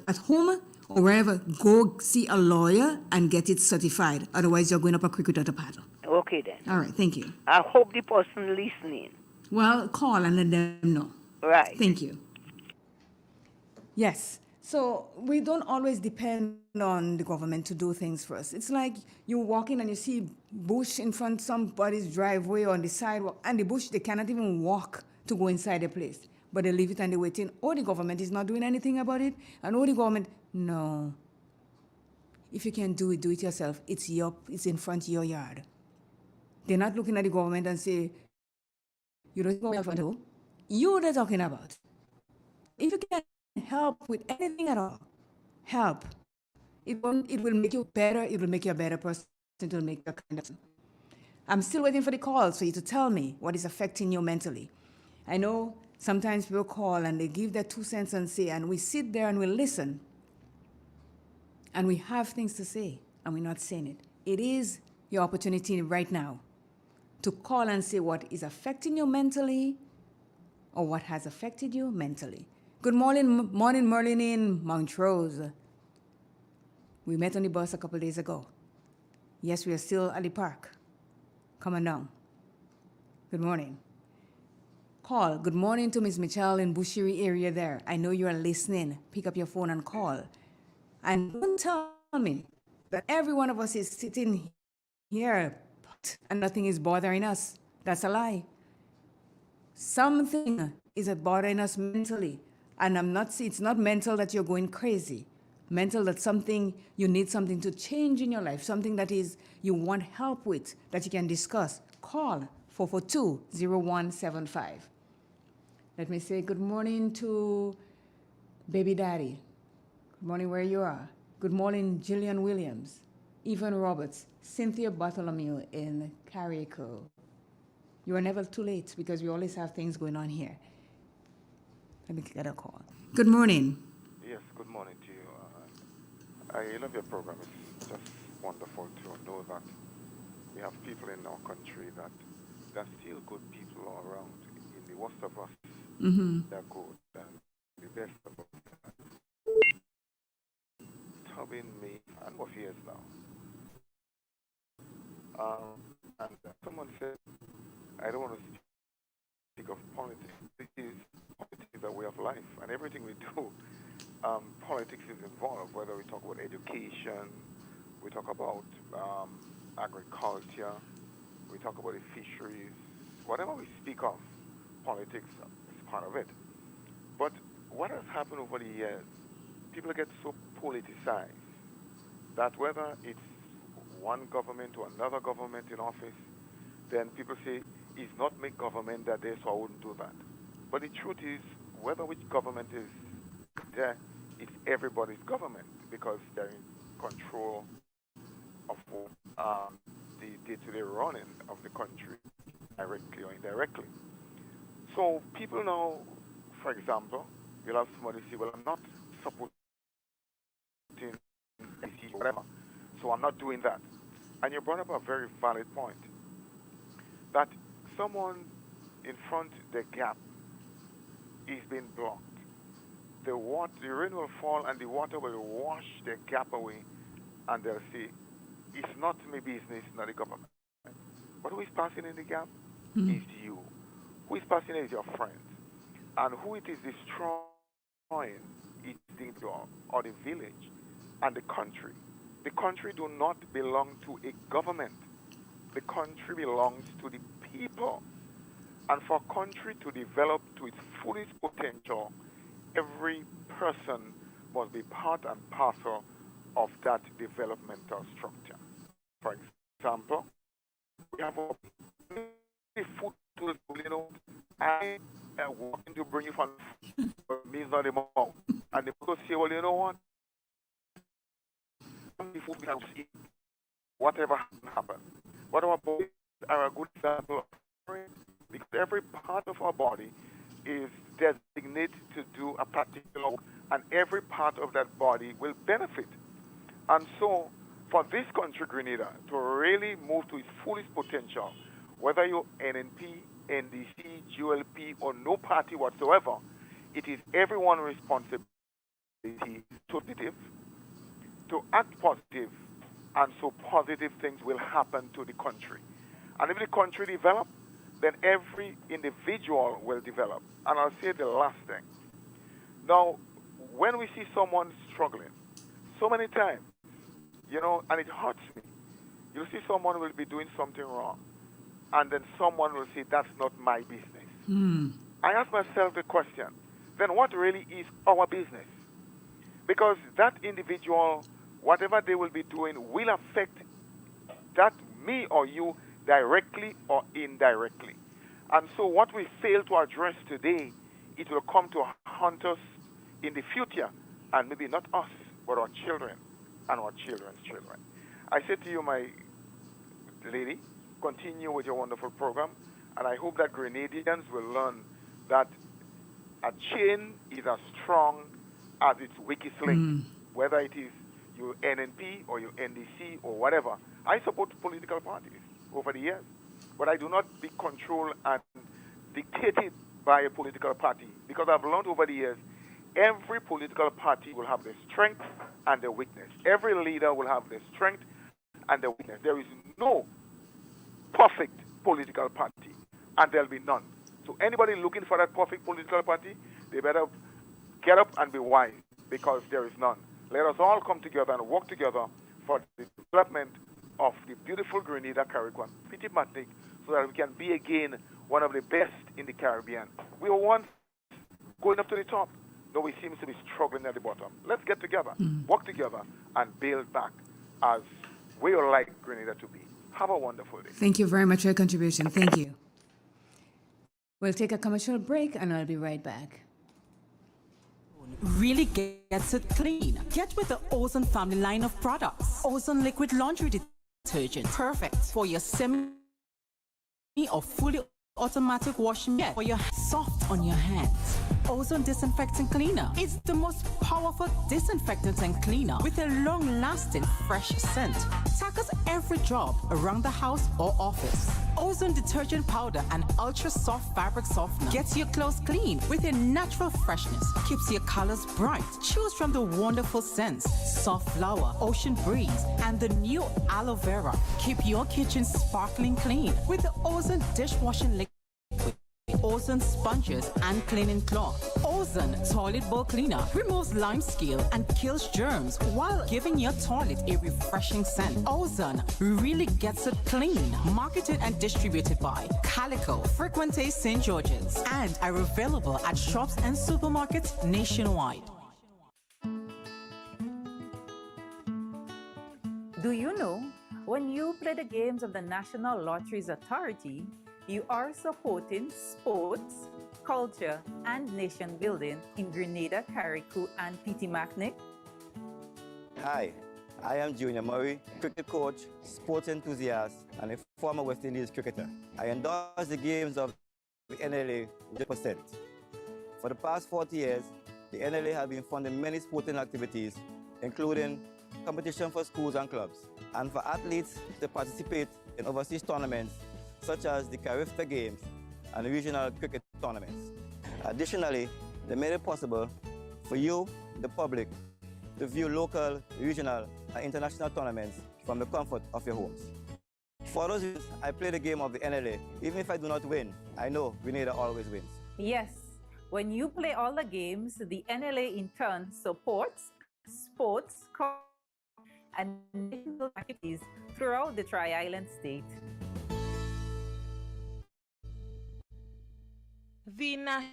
at home or wherever, go see a lawyer and get it certified. Otherwise, you're going up a creek without a paddle. Okay, then. All right, thank you. I hope the person listening. Well, call and let them know. Right. Thank you. Yes. So we don't always depend on the government to do things for us. It's like you're walking and you see bush in front of somebody's driveway or on the sidewalk, and the bush, they cannot even walk to go inside the place. But they leave it and they're waiting. Or the government is not doing anything about it. And or the government, no. If you can do it yourself. It's in front of your yard. They're not looking at the government and say, you don't go in front of you they're talking about. If you can help with anything at all, help. It will make you better. It will make you a better person. It will make you a kind of person. I'm still waiting for the calls for you to tell me what is affecting you mentally. I know sometimes people call and they give their 2 cents and say, and we sit there and we listen, and we have things to say, and we're not saying it. It is your opportunity right now to call and say what is affecting you mentally or what has affected you mentally. Good morning, Merlin in Montrose. We met on the bus a couple of days ago. Yes, we are still at the park. Come on down. Good morning. Call. Good morning to Miss Michelle in Bushiri area there. I know you are listening. Pick up your phone and call. And don't tell me that every one of us is sitting here and nothing is bothering us. That's a lie. Something is bothering us mentally. And it's not mental that you're going crazy. Mental that you need something to change in your life, something that you want help with, that you can discuss. Call 442-0175. Let me say good morning to Baby Daddy. Good morning where you are. Good morning, Jillian Williams, Evan Roberts, Cynthia Bartholomew in Carriacou. You are never too late because we always have things going on here. Let me get a call. Good morning. Yes, good morning to you. I love your program. It's just wonderful to know that we have people in our country that there are still good people all around. In the worst of us, they're good. And the best of us, Tobin, me, and what years now. And someone said, I don't want to speak of politics. Politics is a way of life, and everything we do, politics is involved, whether we talk about education, we talk about agriculture, we talk about the fisheries, whatever we speak of, politics is part of it. But what has happened over the years, people get so politicized that whether it's one government or another government in office, then people say, it's not my government that day, so I wouldn't do that. But the truth is, whether which government is there, it's everybody's government because they're in control of the day-to-day running of the country, directly or indirectly. So people now, for example, you'll have somebody say, well, I'm not supporting whatever, so I'm not doing that. And you brought up a very valid point, that someone in front of the gap is being blocked. The rain will fall and the water will wash the gap away, and they'll say, it's not my business, not the government. But who is passing in the gap? Is you. Who is passing in is your friends. And who it is destroying is the individual or the village and the country. The country do not belong to a government. The country belongs to the people. And for a country to develop to its fullest potential, every person must be part and parcel of that developmental structure. For example, we have a food tools, I am working to bring you from means not the amount. And the people say, well, you know what? The food we have to eat, whatever happens. What our bodies are a good example of, because every part of our body is designated to do a particular work, and every part of that body will benefit. And so, for this country, Grenada, to really move to its fullest potential, whether you're NNP, NDC, GLP, or no party whatsoever, it is everyone's responsibility to act positive, and so positive things will happen to the country. And if the country develops, then every individual will develop. And I'll say the last thing. Now, when we see someone struggling, so many times, and it hurts me, you'll see someone will be doing something wrong, and then someone will say, that's not my business. I ask myself the question, then what really is our business? Because that individual whatever they will be doing will affect that me or you directly or indirectly. And so what we fail to address today, it will come to haunt us in the future, and maybe not us, but our children and our children's children. I say to you, my lady, continue with your wonderful program, and I hope that Grenadians will learn that a chain is as strong as its weakest link, whether it is your NNP or your NDC or whatever. I support political parties over the years, but I do not be controlled and dictated by a political party, because I've learned over the years every political party will have their strength and their weakness. Every leader will have their strength and their weakness. There is no perfect political party, and there'll be none. So anybody looking for that perfect political party, they better get up and be wise, because there is none. Let us all come together and work together for the development of the beautiful Grenada, Carriacou, Petit Martinique, so that we can be again one of the best in the Caribbean. We were once going up to the top. Now we seem to be struggling at the bottom. Let's get together, work together, and build back as we would like Grenada to be. Have a wonderful day. Thank you very much for your contribution. Thank you. We'll take a commercial break, and I'll be right back. Really gets it clean. Get with the Ozone family line of products. Ozone liquid laundry detergent. Perfect for your semi or fully automatic washing machine, for your soft on your hands. Ozone disinfectant cleaner is the most powerful disinfectant and cleaner with a long-lasting fresh scent. Tackles every job around the house or office. Ozone detergent powder and ultra soft fabric softener gets your clothes clean with a natural freshness, keeps your colors bright. Choose from the wonderful scents: soft flower, ocean breeze, and the new aloe vera. Keep your kitchen sparkling clean with the Ozone dishwashing liquid, Ozone sponges and cleaning cloth. Ozone toilet bowl cleaner removes lime scale and kills germs while giving your toilet a refreshing scent. Ozone really gets it clean. Marketed and distributed by Calico, Frequente St. George's, and are available at shops and supermarkets nationwide. Do you know, when you play the games of the National Lotteries Authority, you are supporting sports, culture, and nation building in Grenada, Carriacou, and Petit Martinique? Hi, I am Junior Murray, cricket coach, sports enthusiast, and a former West Indies cricketer. I endorse the games of the NLA 100%. For the past 40 years, the NLA has been funding many sporting activities, including competition for schools and clubs, and for athletes to participate in overseas tournaments such as the Carifta Games and regional cricket tournaments. Additionally, they made it possible for you, the public, to view local, regional, and international tournaments from the comfort of your homes. For those reasons, I play the game of the NLA. Even if I do not win, I know Grenada always wins. Yes, when you play all the games, the NLA in turn supports sports, and national activities throughout the Tri-Island state. The National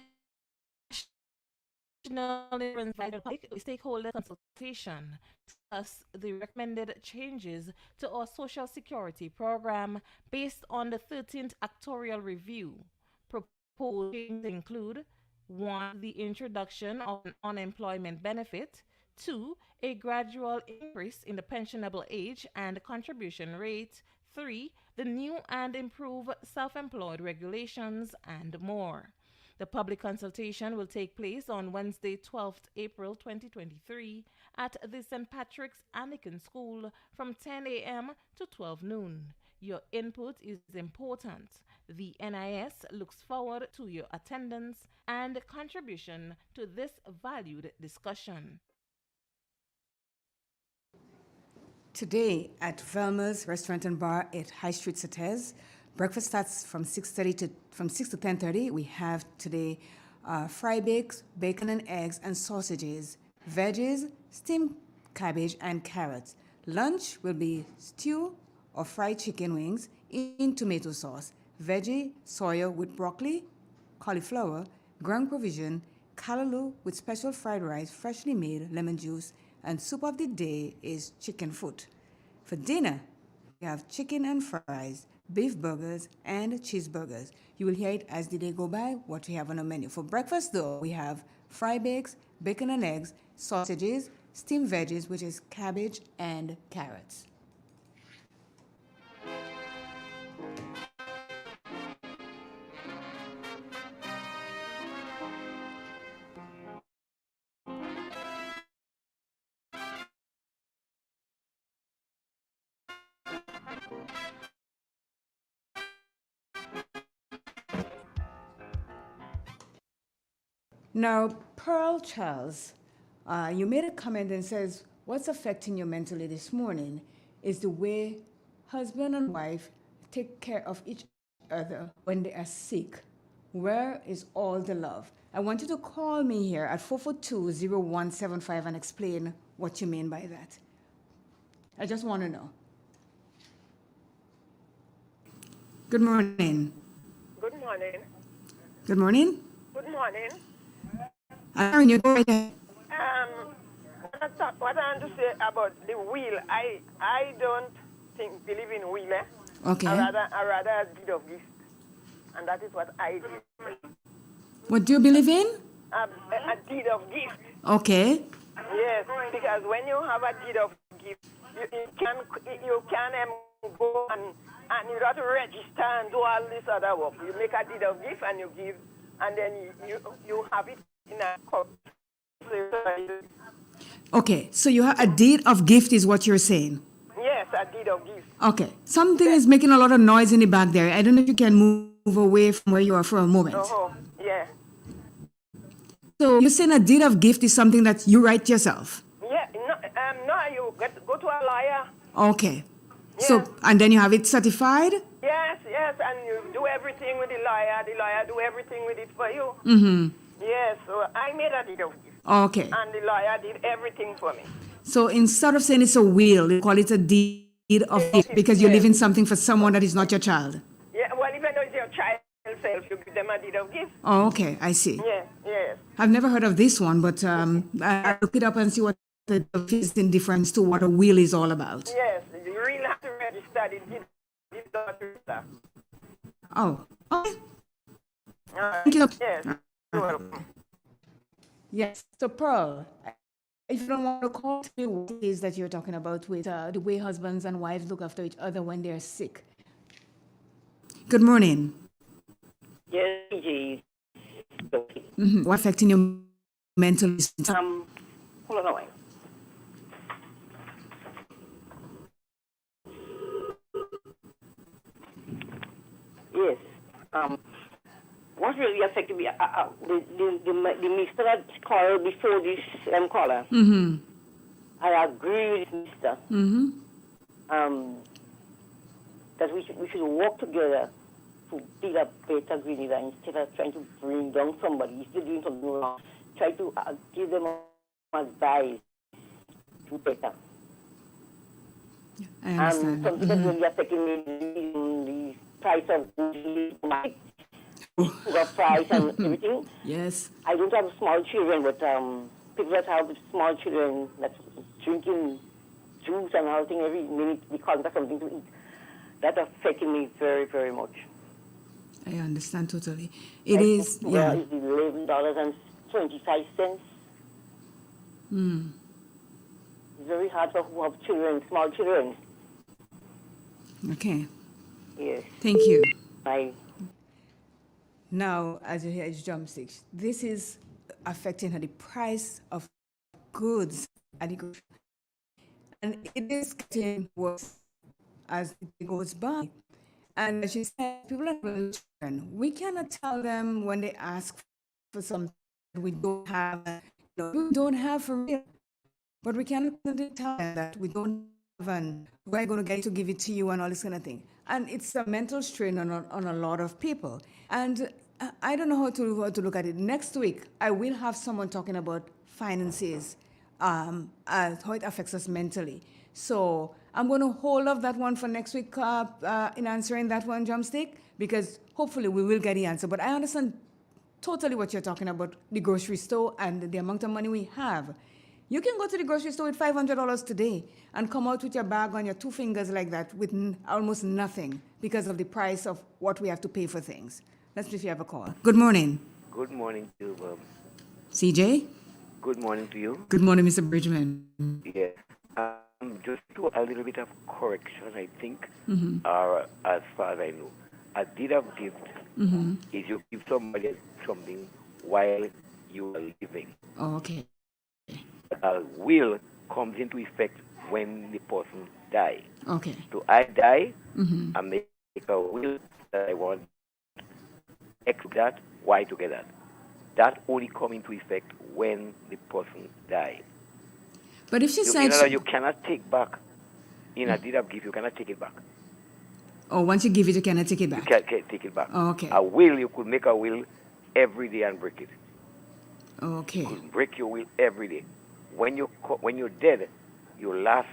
invited public stakeholder consultation to discuss the recommended changes to our Social Security program based on the 13th actuarial review. Proposed changes include: 1. The introduction of an unemployment benefit; 2. A gradual increase in the pensionable age and contribution rate; 3. The new and improved self-employed regulations, and more. The public consultation will take place on Wednesday, 12th April 2023 at the St. Patrick's Anglican School from 10 a.m. to 12 noon. Your input is important. The NIS looks forward to your attendance and contribution to this valued discussion. Today at Velma's Restaurant and Bar at High Street, Sates, breakfast starts from 6 to 10:30. We have today fry bakes, bacon and eggs and sausages, veggies, steamed cabbage and carrots. Lunch will be stew or fried chicken wings in tomato sauce, veggie soya with broccoli, cauliflower, ground provision, callaloo with special fried rice, freshly made, lemon juice, And soup of the day is chicken foot. For dinner, we have chicken and fries, beef burgers, and cheeseburgers. You will hear it as the day go by, what we have on our menu. For breakfast, though, we have fry bakes, bacon and eggs, sausages, steamed veggies, which is cabbage and carrots. Now, Pearl Charles, you made a comment and says, what's affecting you mentally this morning is the way husband and wife take care of each other when they are sick. Where is all the love? I want you to call me here at 442-0175 and explain what you mean by that. I just want to know. Good morning. Good morning. Good morning. Good morning. Aaron, you go right ahead. What I want to say about the will, I don't believe in will. Okay. I rather a deed of gift, and that is what I do. What do you believe in? A deed of gift. Okay. Yes, because when you have a deed of gift, you can go and you got to register and do all this other work. You make a deed of gift and you give, and then you have it in a cup. Okay, so you have a deed of gift is what you're saying. Yes, a deed of gift. Okay, something is making a lot of noise in the back there. I don't know if you can move away from where you are for a moment. Oh, yeah. So you're saying a deed of gift is something that you write yourself? Yeah, no, you go to a lawyer. Okay. So, and then you have it certified? Yes, and you do everything with the lawyer do everything with it for you. Mm-hmm. Yes, so I made a deed of gift. Okay. And the lawyer did everything for me. So instead of saying it's a will, they call it a deed of gift because you're leaving something for someone that is not your child. Yeah, well, even though it's your child self, you give them a deed of gift. Oh, okay, I see. Yes. I've never heard of this one, but I'll look it up and see what the difference in difference to what a will is all about. Yes, you really have to register the deed of register. Oh, okay. Thank you. Yes, you're welcome. Yes, so Pearl, if you don't want to call me, what it is that you're talking about with the way husbands and wives look after each other when they're sick? Good morning. Yes, PG. Mm-hmm. What affecting you mentally? Hold on a while. Yes. What really affected me, the mister that called before this caller. Mm-hmm. I agree with mister. Mm-hmm. That we should work together to build a better Grenada instead of trying to bring down somebody. If they're doing something wrong, try to give them advice to better. I understand. Something that really affecting me is the price of sugar price and everything. Yes. I don't have small children, but people that have small children that's drinking juice and all thing every minute because of something to eat. That affecting me very, very much. I understand totally. It is, yeah. It's $11.25. Mm. It's very hard for who have children, small children. Okay. Yes. Thank you. Bye. Now, as you hear, it's drumsticks. This is affecting her, the price of goods at the grocery. And it is getting worse as it goes by. And as she said, people are children. We cannot tell them when they ask for something we don't have. We don't have for real. But we cannot tell them that we don't have and we're going to get to give it to you and all this kind of thing. And it's a mental strain on a lot of people. And I don't know how to look at it. Next week, I will have someone talking about finances, how it affects us mentally. So I'm going to hold off that one for next week in answering that one, Drumstick, because hopefully we will get the answer. But I understand totally what you're talking about, the grocery store and the amount of money we have. You can go to the grocery store with $500 today and come out with your bag on your two fingers like that with almost nothing because of the price of what we have to pay for things. Let's see if you have a call. Good morning. Good morning to you, CJ? Good morning to you. Good morning, Mr. Bridgman. Yes. Just to a little bit of correction, I think, Mhm. or as far as I know. A deed of gift Mhm. is you give somebody something while you are living. Oh, okay. A will comes into effect when the person dies. Okay. So I die, Mhm. I make a will that I want X to that, Y to get that. That only come into effect when the person dies. But if she In said... other, you cannot take back in a deed of gift. You cannot take it back. Oh, once you give it, you cannot take it You back. can't take it back. Oh, okay. A will, you could make a will every day and break it. Okay. You could break your will every day. When you're dead, your last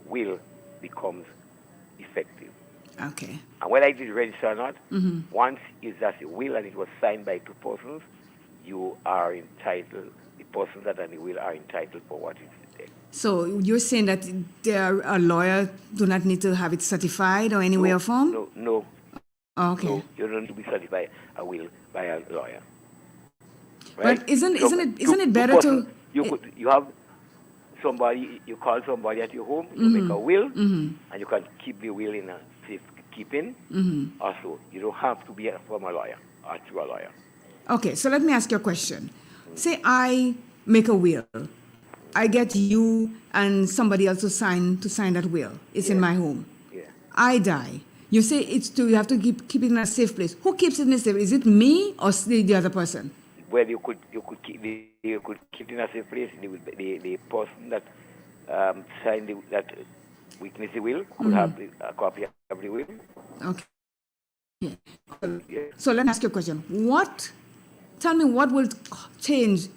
will becomes effective. Okay. And whether it is registered or not, Mhm. once it's just a will and it was signed by two persons, you are entitled. The persons that are in the will are entitled for what is there. So you're saying that a lawyer do not need to have it certified or any way or form? No. Okay. No, you don't need to be certified a will by a lawyer. Right? But isn't it better person, to... You have somebody, you call somebody at your home, you Mhm. make a will, Mhm. and you can keep the will in a safe keeping. Mhm. Also, you don't have to be from a lawyer or through a lawyer. Okay, so let me ask you a question. Say I make a will. I get you and somebody else to sign that will. It's in my home. Yeah. I die. You say you have to keep it in a safe place. Who keeps it in a safe place? Is it me or the other person? Well, you could keep it in a safe place. The person that signed that witness the will could have a copy of the will. Okay. Yeah. So let me ask you a question. Tell me what will change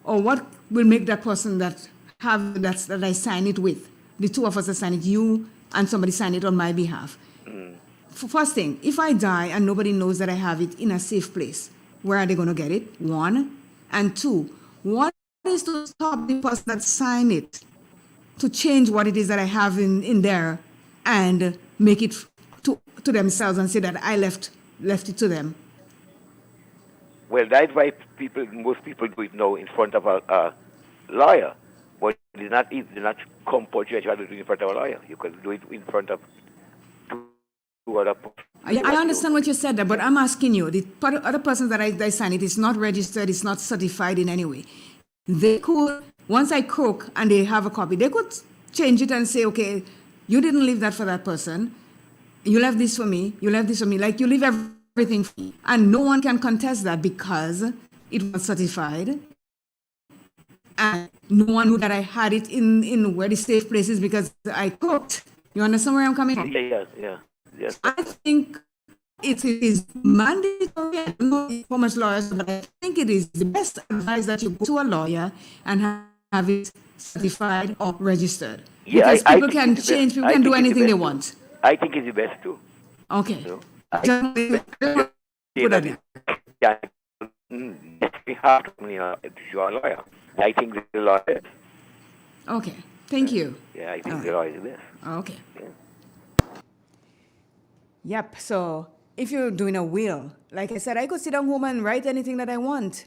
or what will make that person that I sign it with, the two of us that sign it, you and somebody sign it on my behalf. First thing, if I die and nobody knows that I have it in a safe place, where are they going to get it? One. And two, what is to stop the person that signed it to change what it is that I have in there and make it to themselves and say that I left it to them? Well, that's why most people do it now in front of a lawyer. But it's not compulsory that you have to do it in front of a lawyer. You can do it in front of two other persons. I understand what you said there, but I'm asking you, the other persons that I sign it is not registered, it's not certified in any way. They could, once I croak and they have a copy, they could change it and say, okay, you didn't leave that for that person. You left this for me. You left this for me. Like you leave everything for me. And no one can contest that because it was certified. And no one knew that I had it in where the safe places because I cooked. You understand where I'm coming from? Yeah. Yes. I think it is mandatory. I don't know how much lawyers, but I think it is the best advice that you go to a lawyer and have it certified or registered. Yeah, because people can change, people can do anything they want. I think it's the best too. Okay. You know? Put that in. We have to you're a lawyer. I think the lawyer. Okay. Thank you. Yeah, I think the lawyer is the best. Okay. Yeah. Yep. So if you're doing a will, like I said, I could sit down home and write anything that I want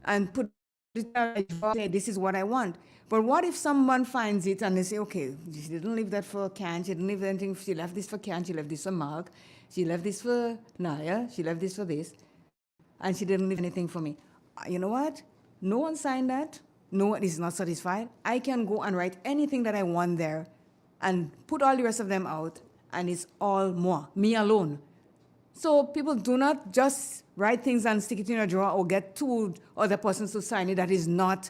and put it down, say, this is what I want. But what if someone finds it and they say, okay, she didn't leave that for Can, she didn't leave anything, she left this for Can, she left this for Mark, she left this for Naya, she left this for this, and she didn't leave anything for me. You know what? No one signed that. No one is not satisfied. I can go and write anything that I want there and put all the rest of them out, and it's all moi, me alone. So people do not just write things and stick it in a drawer or get two other persons to sign it that is not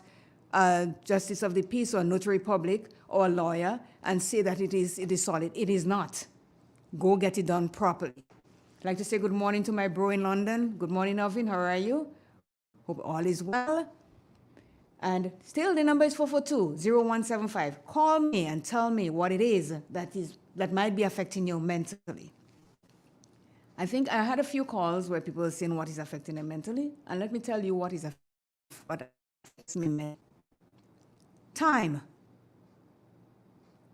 a justice of the peace or a notary public or a lawyer and say that it is solid. It is not. Go get it done properly. I'd like to say good morning to my bro in London. Good morning, Alvin. How are you? Hope all is well. And still the number is 442-0175. Call me and tell me what it is that might be affecting you mentally. I think I had a few calls where people were saying what is affecting them mentally. And let me tell you what affects me mentally. time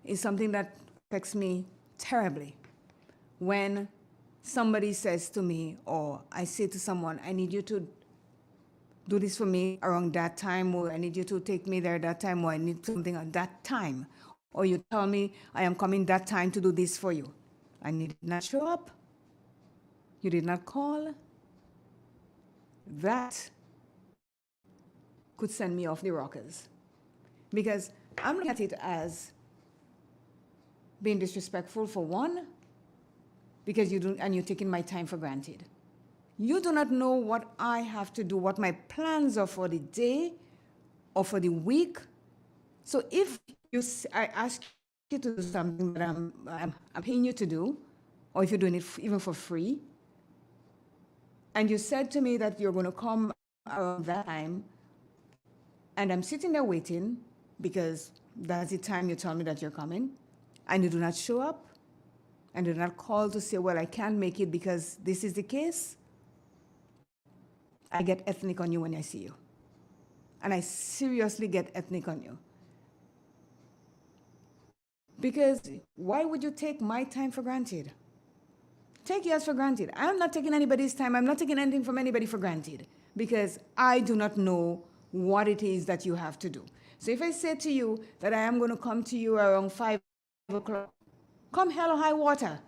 is something that affects me terribly. When somebody says to me, or I say to someone, I need you to do this for me around that time, or I need you to take me there that time, or I need something at that time. Or you tell me, I am coming that time to do this for you. And you did not show up. You did not call. That could send me off the rockers. Because I'm looking at it as being disrespectful for one, because you don't, and you're taking my time for granted. You do not know what I have to do, what my plans are for the day or for the week. So if I ask you to do something that I'm paying you to do, or if you're doing it even for free, and you said to me that you're going to come around that time, and I'm sitting there waiting because that's the time you tell me that you're coming, and you do not show up, and do not call to say, well, I can't make it because this is the case, I get ethnic on you when I see you. And I seriously get ethnic on you. Because why would you take my time for granted? Take yours for granted. I'm not taking anybody's time. I'm not taking anything from anybody for granted because I do not know what it is that you have to do. So if I say to you that I am going to come to you around 5 o'clock, come hell or high water,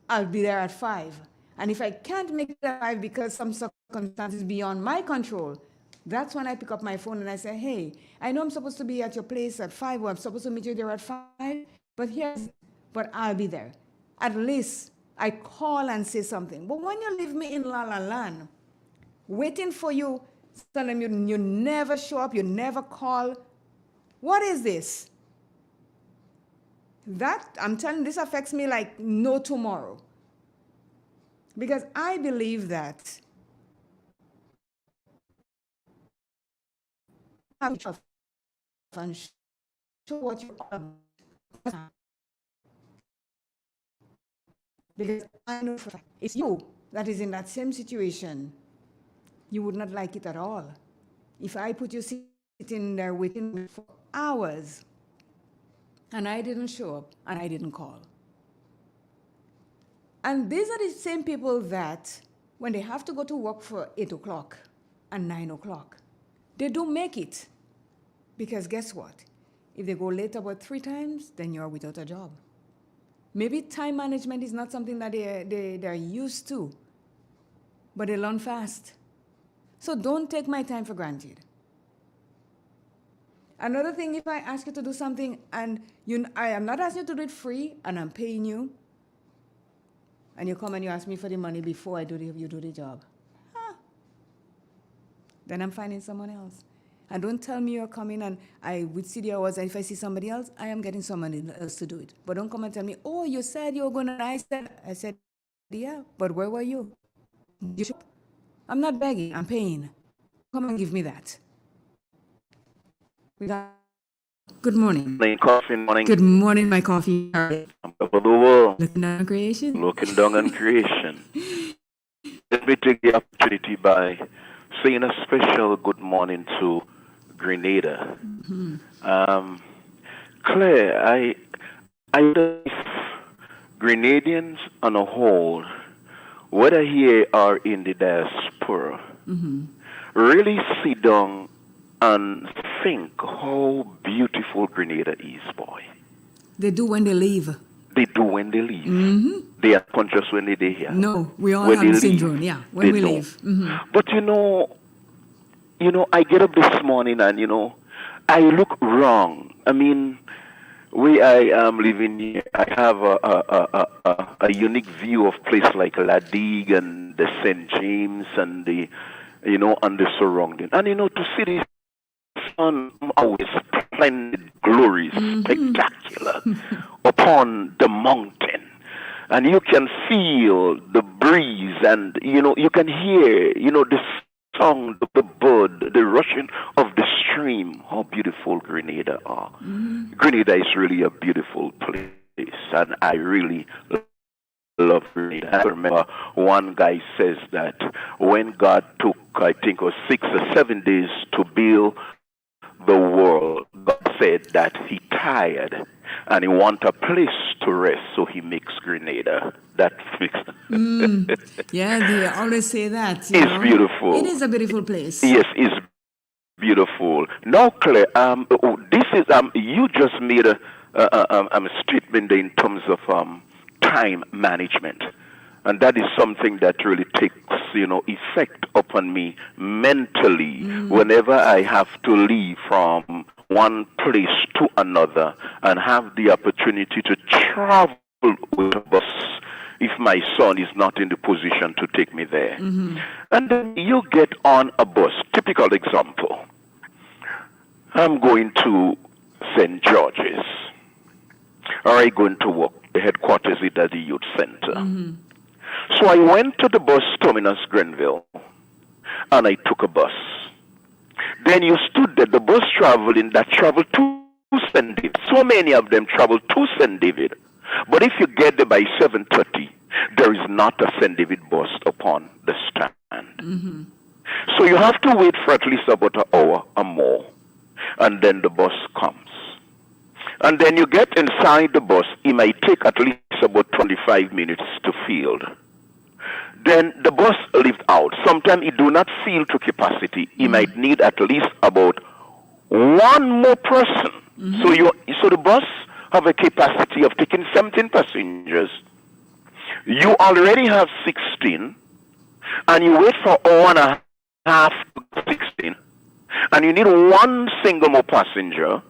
I'll be there at 5. And if I can't make it at 5 because some circumstances beyond my control, that's when I pick up my phone and I say, hey, I know I'm supposed to be at your place at 5, or I'm supposed to meet you there at 5, but I'll be there. At least I call and say something. But when you leave me in La La Land, waiting for you, telling you never show up, you never call, what is this? That, I'm telling you, this affects me like no tomorrow. Because I believe that and show what you are. Because I know for a fact it's you that is in that same situation. You would not like it at all. If I put you sitting there waiting for hours and I didn't show up and I didn't call. And these are the same people that when they have to go to work for 8 o'clock and 9 o'clock, they do make it. Because guess what? If they go late about 3 times, then you're without a job. Maybe time management is not something that they're used to, but they learn fast. So don't take my time for granted. Another thing, if I ask you to do something and I am not asking you to do it free and I'm paying you, and you come and you ask me for the money before you do the job, then I'm finding someone else. And don't tell me you're coming and I would see the hours, and if I see somebody else, I am getting somebody else to do it. But don't come and tell me, oh, you said you were going to, I said, yeah, but where were you? I'm not begging, I'm paying. Come and give me that. Good morning. Morning. Good morning, my coffee. I'm up of the world. Looking down on creation. Looking down on creation. Let me take the opportunity by saying a special good morning to Grenada. Mm-hmm. Claire, I if Grenadians on a whole, whether here or in the diaspora, really sit down and think how beautiful Grenada is, boy. They do when they leave. They do when they leave. Mm-hmm. They are conscious when they're here. No, we all when have the syndrome, yeah, when we leave. Mm-hmm. But I get up this morning and, I look wrong. I mean, where I am living here, I have a unique view of places like La Digue and the St. James and the, and the surrounding. And, to see the sun always splendid, glorious, spectacular upon the mountain. And you can feel the breeze and, you can hear, the song of the bird, the rushing of the stream. How beautiful Grenada are. Grenada is really a beautiful place, and I really love Grenada. I remember one guy says that when God took, I think, 6 or 7 days to build the world, God said that he tired and he want a place to rest, so he makes Grenada. That fixed. Yeah, they always say that. It's beautiful. It is a beautiful place. Yes, it's beautiful. Now, Claire, this is you just made a statement in terms of time management, and that is something that really takes effect upon me mentally whenever I have to leave from one place to another and have the opportunity to travel with a bus if my son is not in the position to take me there. And then you get on a bus. Typical example. I'm going to St. George's. Or I'm going to work. The headquarters is at the youth center. So I went to the bus terminus, Grenville, and I took a bus. Then you stood there, the bus traveling that traveled to St. David. So many of them travel to St. David. But if you get there by 7:30, there is not a St. David bus upon the stand. So you have to wait for at least about an hour or more, and then the bus comes. And then you get inside the bus, it might take at least about 25 minutes to fill. Then the bus leaves out. Sometimes it do not fill to capacity. It might need at least about one more person. So the bus have a capacity of taking 17 passengers. You already have 16, and you wait for an hour and a half to 16, and you need one single more passenger.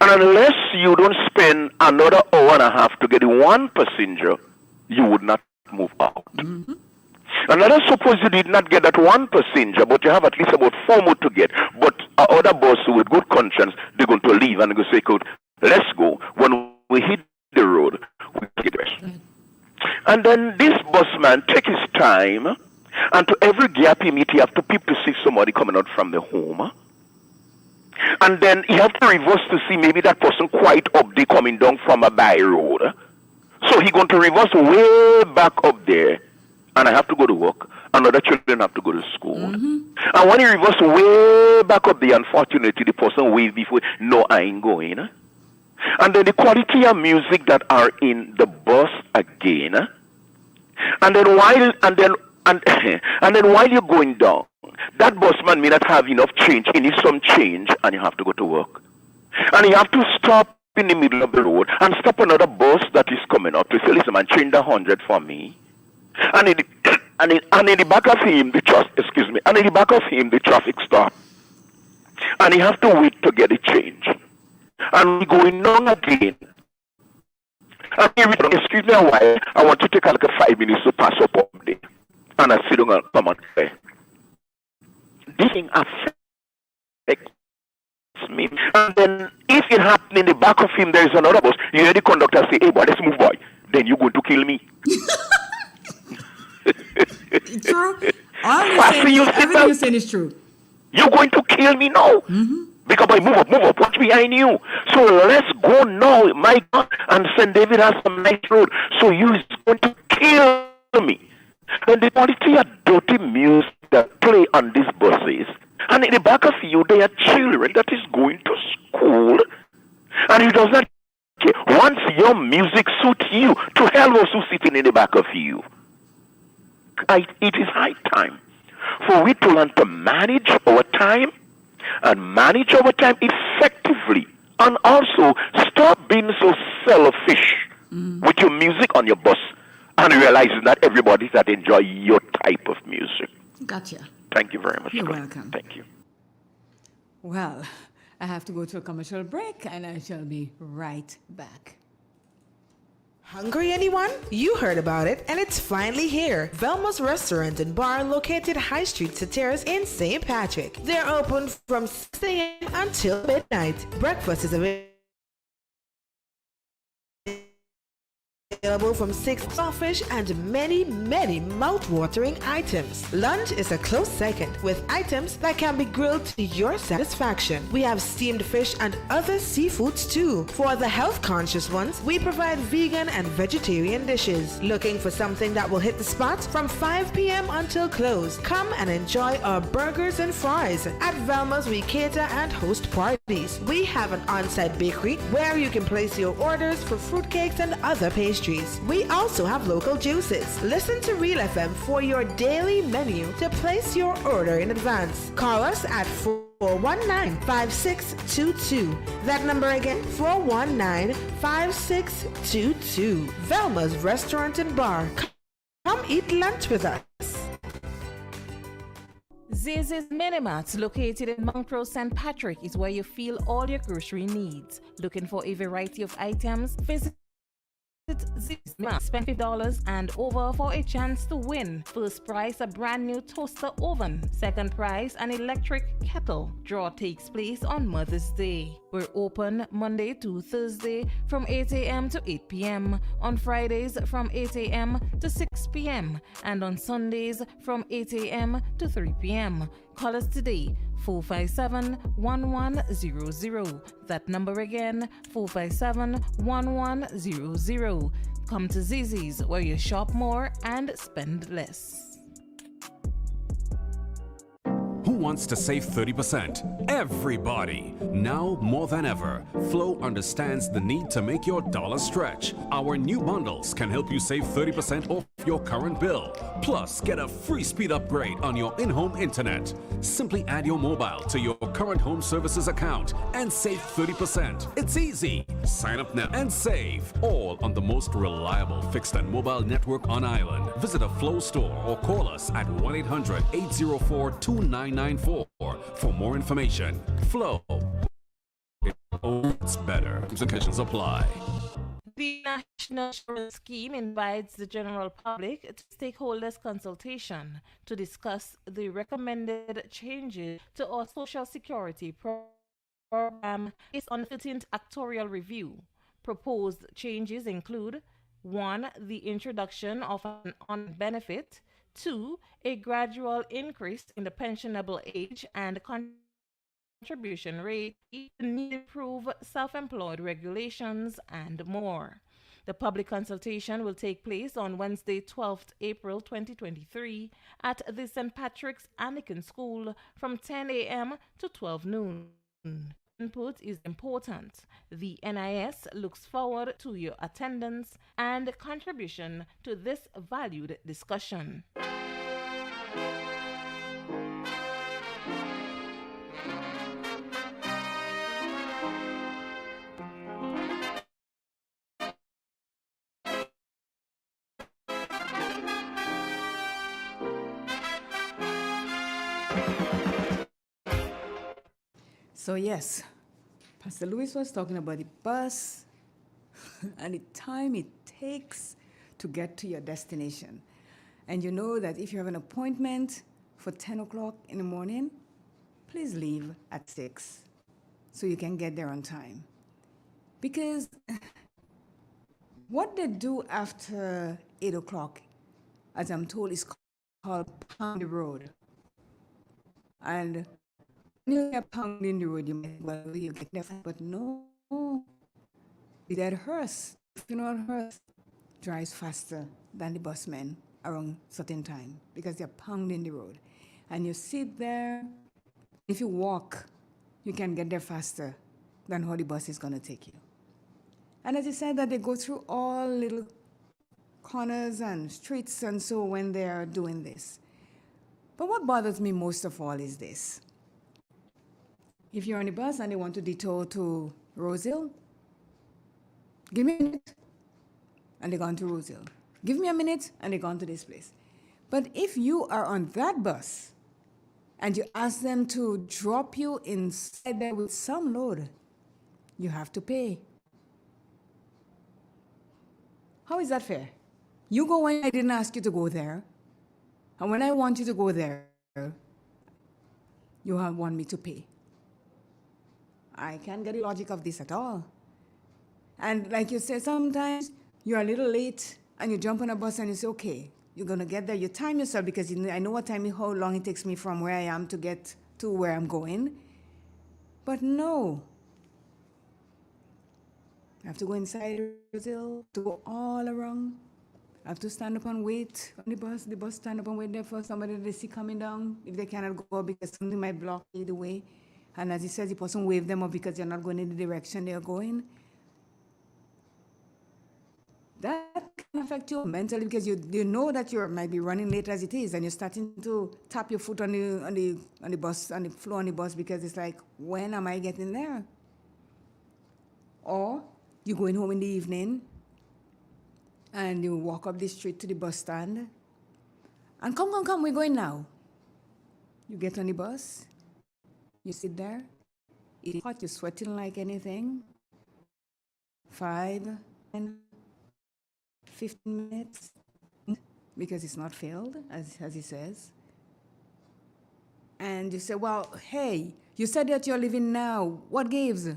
And unless you don't spend another hour and a half to get one passenger, you would not move out. And let us suppose you did not get that one passenger, but you have at least about 4 more to get. But other bus with good conscience, they're going to leave and go say, let's go. When we hit the road, we get rest. And then this busman take his time, and to every gap he meet, he have to peep to see somebody coming out from the home. And then he have to reverse to see maybe that person quite up there coming down from a by road. So he going to reverse way back up there, and I have to go to work. And other children have to go to school. And when he reverse way back up there, unfortunately, the person wave before, no, I ain't going. And then the quality of music that are in the bus again. And then while you're going down, that busman may not have enough change. He needs some change, and you have to go to work. And you have to stop in the middle of the road and stop another bus that is coming up to say, listen, man, change the 100 for me. And in the back of him, the traffic stop. And you have to wait to get a change. And we going on again. And he read, excuse me a while, I want to take like a 5 minutes to pass up there. And I sit down and come on there. This thing affects me. And then if it happens in the back of him, there is another bus, you hear the conductor say, hey boy, let's move boy. Then you're going to kill me. True. Everything you're saying is true. You're going to kill me now. Because boy, move up, watch behind you. So let's go now, my God. And St. David has some nice road. So you is going to kill me. And the quality of dirty music that play on these buses, and in the back of you, there are children that is going to school, and it does not care. Once your music suits you, to hell was who's sitting in the back of you. It is high time for we to learn to manage our time and manage our time effectively, and also stop being so selfish with your music on your bus and realizing that everybody that enjoy your type of music. Gotcha. Thank you very much. You're welcome. Thank you. Well, I have to go to a commercial break, and I shall be right back. Hungry, anyone? You heard about it, and it's finally here. Velma's Restaurant and Bar, located High Street Terrace in St. Patrick. They're open from 6 a.m. until midnight. Breakfast is available available from 6 fish and many mouth-watering items. Lunch is a close second with items that can be grilled to your satisfaction. We have steamed fish and other seafoods too. For the health-conscious ones, we provide vegan and vegetarian dishes. Looking for something that will hit the spot? From 5 p.m. until close, come and enjoy our burgers and fries. At Velma's, we cater and host parties. We have an on-site bakery where you can place your orders for fruitcakes and other pastries. We also have local juices. Listen to Real FM for your daily menu to place your order in advance. Call us at 419-5622. That number again, 419-5622. Velma's Restaurant and Bar. Come eat lunch with us. Ziz's Minimarts, located in Montrose St. Patrick, is where you feel all your grocery needs. Looking for a variety of items? Visit Ziz's Minimarts. Spend $50 and over for a chance to win. First prize, a brand new toaster oven. Second prize, an electric kettle. Draw takes place on Mother's Day. We're open Monday to Thursday from 8 a.m. to 8 p.m. On Fridays from 8 a.m. to 6 p.m. and on Sundays from 8 a.m. to 3 p.m. Call us today, 457-1100. That number again, 457-1100. Come to Zizi's, where you shop more and spend less. Who wants to save 30%? Everybody! Now more than ever, Flow understands the need to make your dollar stretch. Our new bundles can help you save 30% off your current bill. Plus, get a free speed upgrade on your in-home internet. Simply add your mobile to your current home services account and save 30%. It's easy. Sign up now and save. All on the most reliable fixed and mobile network on island. Visit a Flow store or call us at 1-800-804-2994 for more information. Flow. It's better. Conditions apply. The National Insurance Scheme invites the general public to stakeholders consultation to discuss the recommended changes to our Social Security program based on the 13th actuarial review. Proposed changes include 1. The introduction of an on benefit. 2. A gradual increase in the pensionable age and contribution rate, need to improve self-employed regulations, and more. The public consultation will take place on Wednesday, 12th April 2023 at the St. Patrick's Anglican School from 10 a.m. to 12 noon. Input is important. The NIS looks forward to your attendance and contribution to this valued discussion. So yes, Pastor Lewis was talking about the bus and the time it takes to get to your destination. And you know that if you have an appointment for 10 o'clock in the morning, please leave at 6 so you can get there on time. Because what they do after 8 o'clock, as I'm told, is called pound the road. And when you get pounding the road, you might well you get there, but no. That hearse, if you know hearse, drives faster than the busmen around certain time because they're pounding the road. And you sit there, if you walk, you can get there faster than how the bus is going to take you. And as you said, that they go through all little corners and streets and so when they're doing this. But what bothers me most of all is this. If you're on the bus and they want to detour to Rosehill, give me a minute, and they're gone to Rosehill. Give me a minute, and they're gone to this place. But if you are on that bus, and you ask them to drop you inside there with some load, you have to pay. How is that fair? You go when I didn't ask you to go there, and when I want you to go there, you want me to pay. I can't get the logic of this at all. And like you said, sometimes you're a little late and you jump on a bus and you say, okay, you're going to get there. You time yourself because I know how long it takes me from where I am to get to where I'm going. But no. I have to go inside Brazil, to go all around. I have to stand up and wait on the bus. The bus stand up and wait there for somebody they see coming down if they cannot go because something might block the way. And as he says, the person wave them up because you're not going in the direction they're going. That can affect you mentally because you know that you might be running late as it is, and you're starting to tap your foot on the bus, on the floor on the bus, because it's like, when am I getting there? Or you're going home in the evening and you walk up the street to the bus stand and come, we're going now. You get on the bus, you sit there, it's hot, you're sweating like anything. 5, 10, 15 minutes, because it's not filled, as he says. And you say, well, hey, you said that you're leaving now. What gives?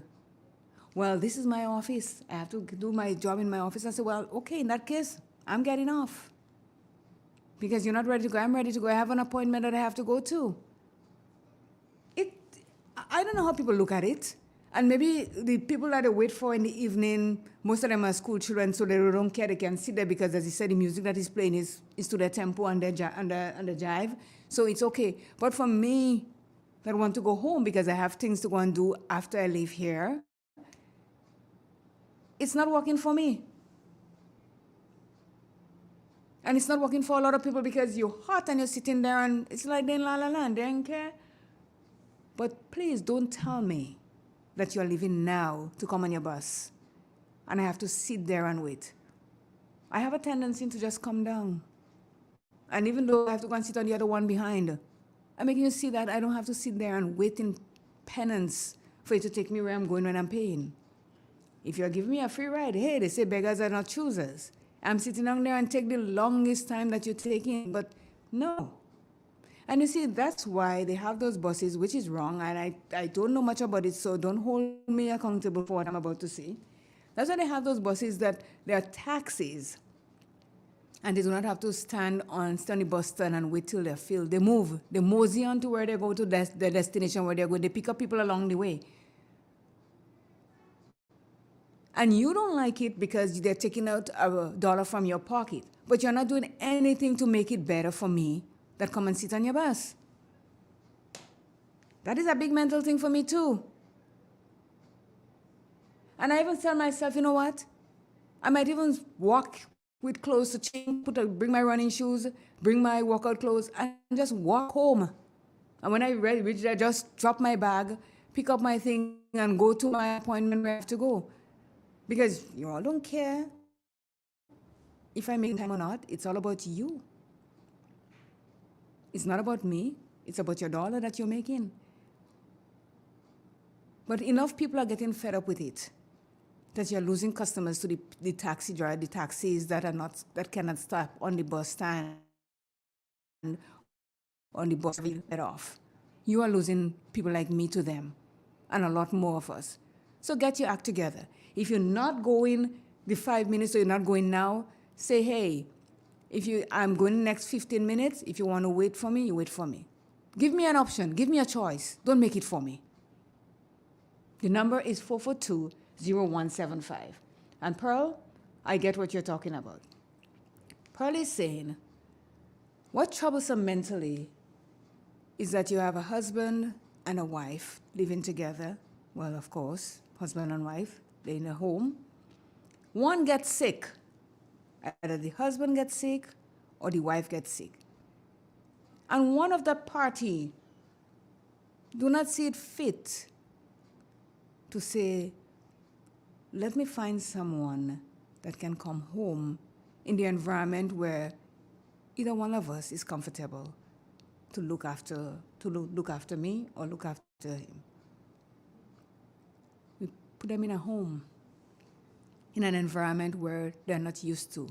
Well, this is my office. I have to do my job in my office. I say, well, okay, in that case, I'm getting off. Because you're not ready to go. I'm ready to go. I have an appointment that I have to go to. I don't know how people look at it. And maybe the people that they wait for in the evening, most of them are school children, so they don't care. They can sit there because, as he said, the music that he's playing is to their tempo and their jive. So it's okay. But for me, that want to go home because I have things to go and do after I leave here, it's not working for me. And it's not working for a lot of people because you're hot and you're sitting there and it's like they're in la la land. They don't care. But please don't tell me that you're leaving now to come on your bus and I have to sit there and wait. I have a tendency to just come down. And even though I have to go and sit on the other one behind, I'm making you see that I don't have to sit there and wait in penance for you to take me where I'm going when I'm paying. If you're giving me a free ride, hey, they say beggars are not choosers. I'm sitting down there and take the longest time that you're taking, but no. And you see, that's why they have those buses, which is wrong, and I don't know much about it, so don't hold me accountable for what I'm about to say. That's why they have those buses that they are taxis, and they do not have to stand on the bus stand and wait till they're filled. They move. They mosey on to where they go to their destination, where they're going. They pick up people along the way. And you don't like it because they're taking out $1 from your pocket, but you're not doing anything to make it better for me that come and sit on your bus. That is a big mental thing for me too. And I even tell myself, you know what? I might even walk with clothes to change, bring my running shoes, bring my workout clothes, and just walk home. And when I reach there, just drop my bag, pick up my thing, and go to my appointment where I have to go. Because you all don't care if I make time or not. It's all about you. It's not about me. It's about your dollar that you're making. But enough people are getting fed up with it that you're losing customers to the taxi driver, the taxis that cannot stop on the bus stand, on the bus get off. You are losing people like me to them, and a lot more of us. So get your act together. If you're not going the 5 minutes or you're not going now, say, hey, I'm going the next 15 minutes. If you want to wait for me, you wait for me. Give me an option. Give me a choice. Don't make it for me. The number is 442-0175. And Pearl, I get what you're talking about. Pearl is saying, what troublesome mentally is that you have a husband and a wife living together. Well, of course, husband and wife, they're in a home. One gets sick. Either the husband gets sick or the wife gets sick. And one of the party do not see it fit to say, let me find someone that can come home in the environment where either one of us is comfortable to look after me or look after him. We put them in a home, in an environment where they're not used to,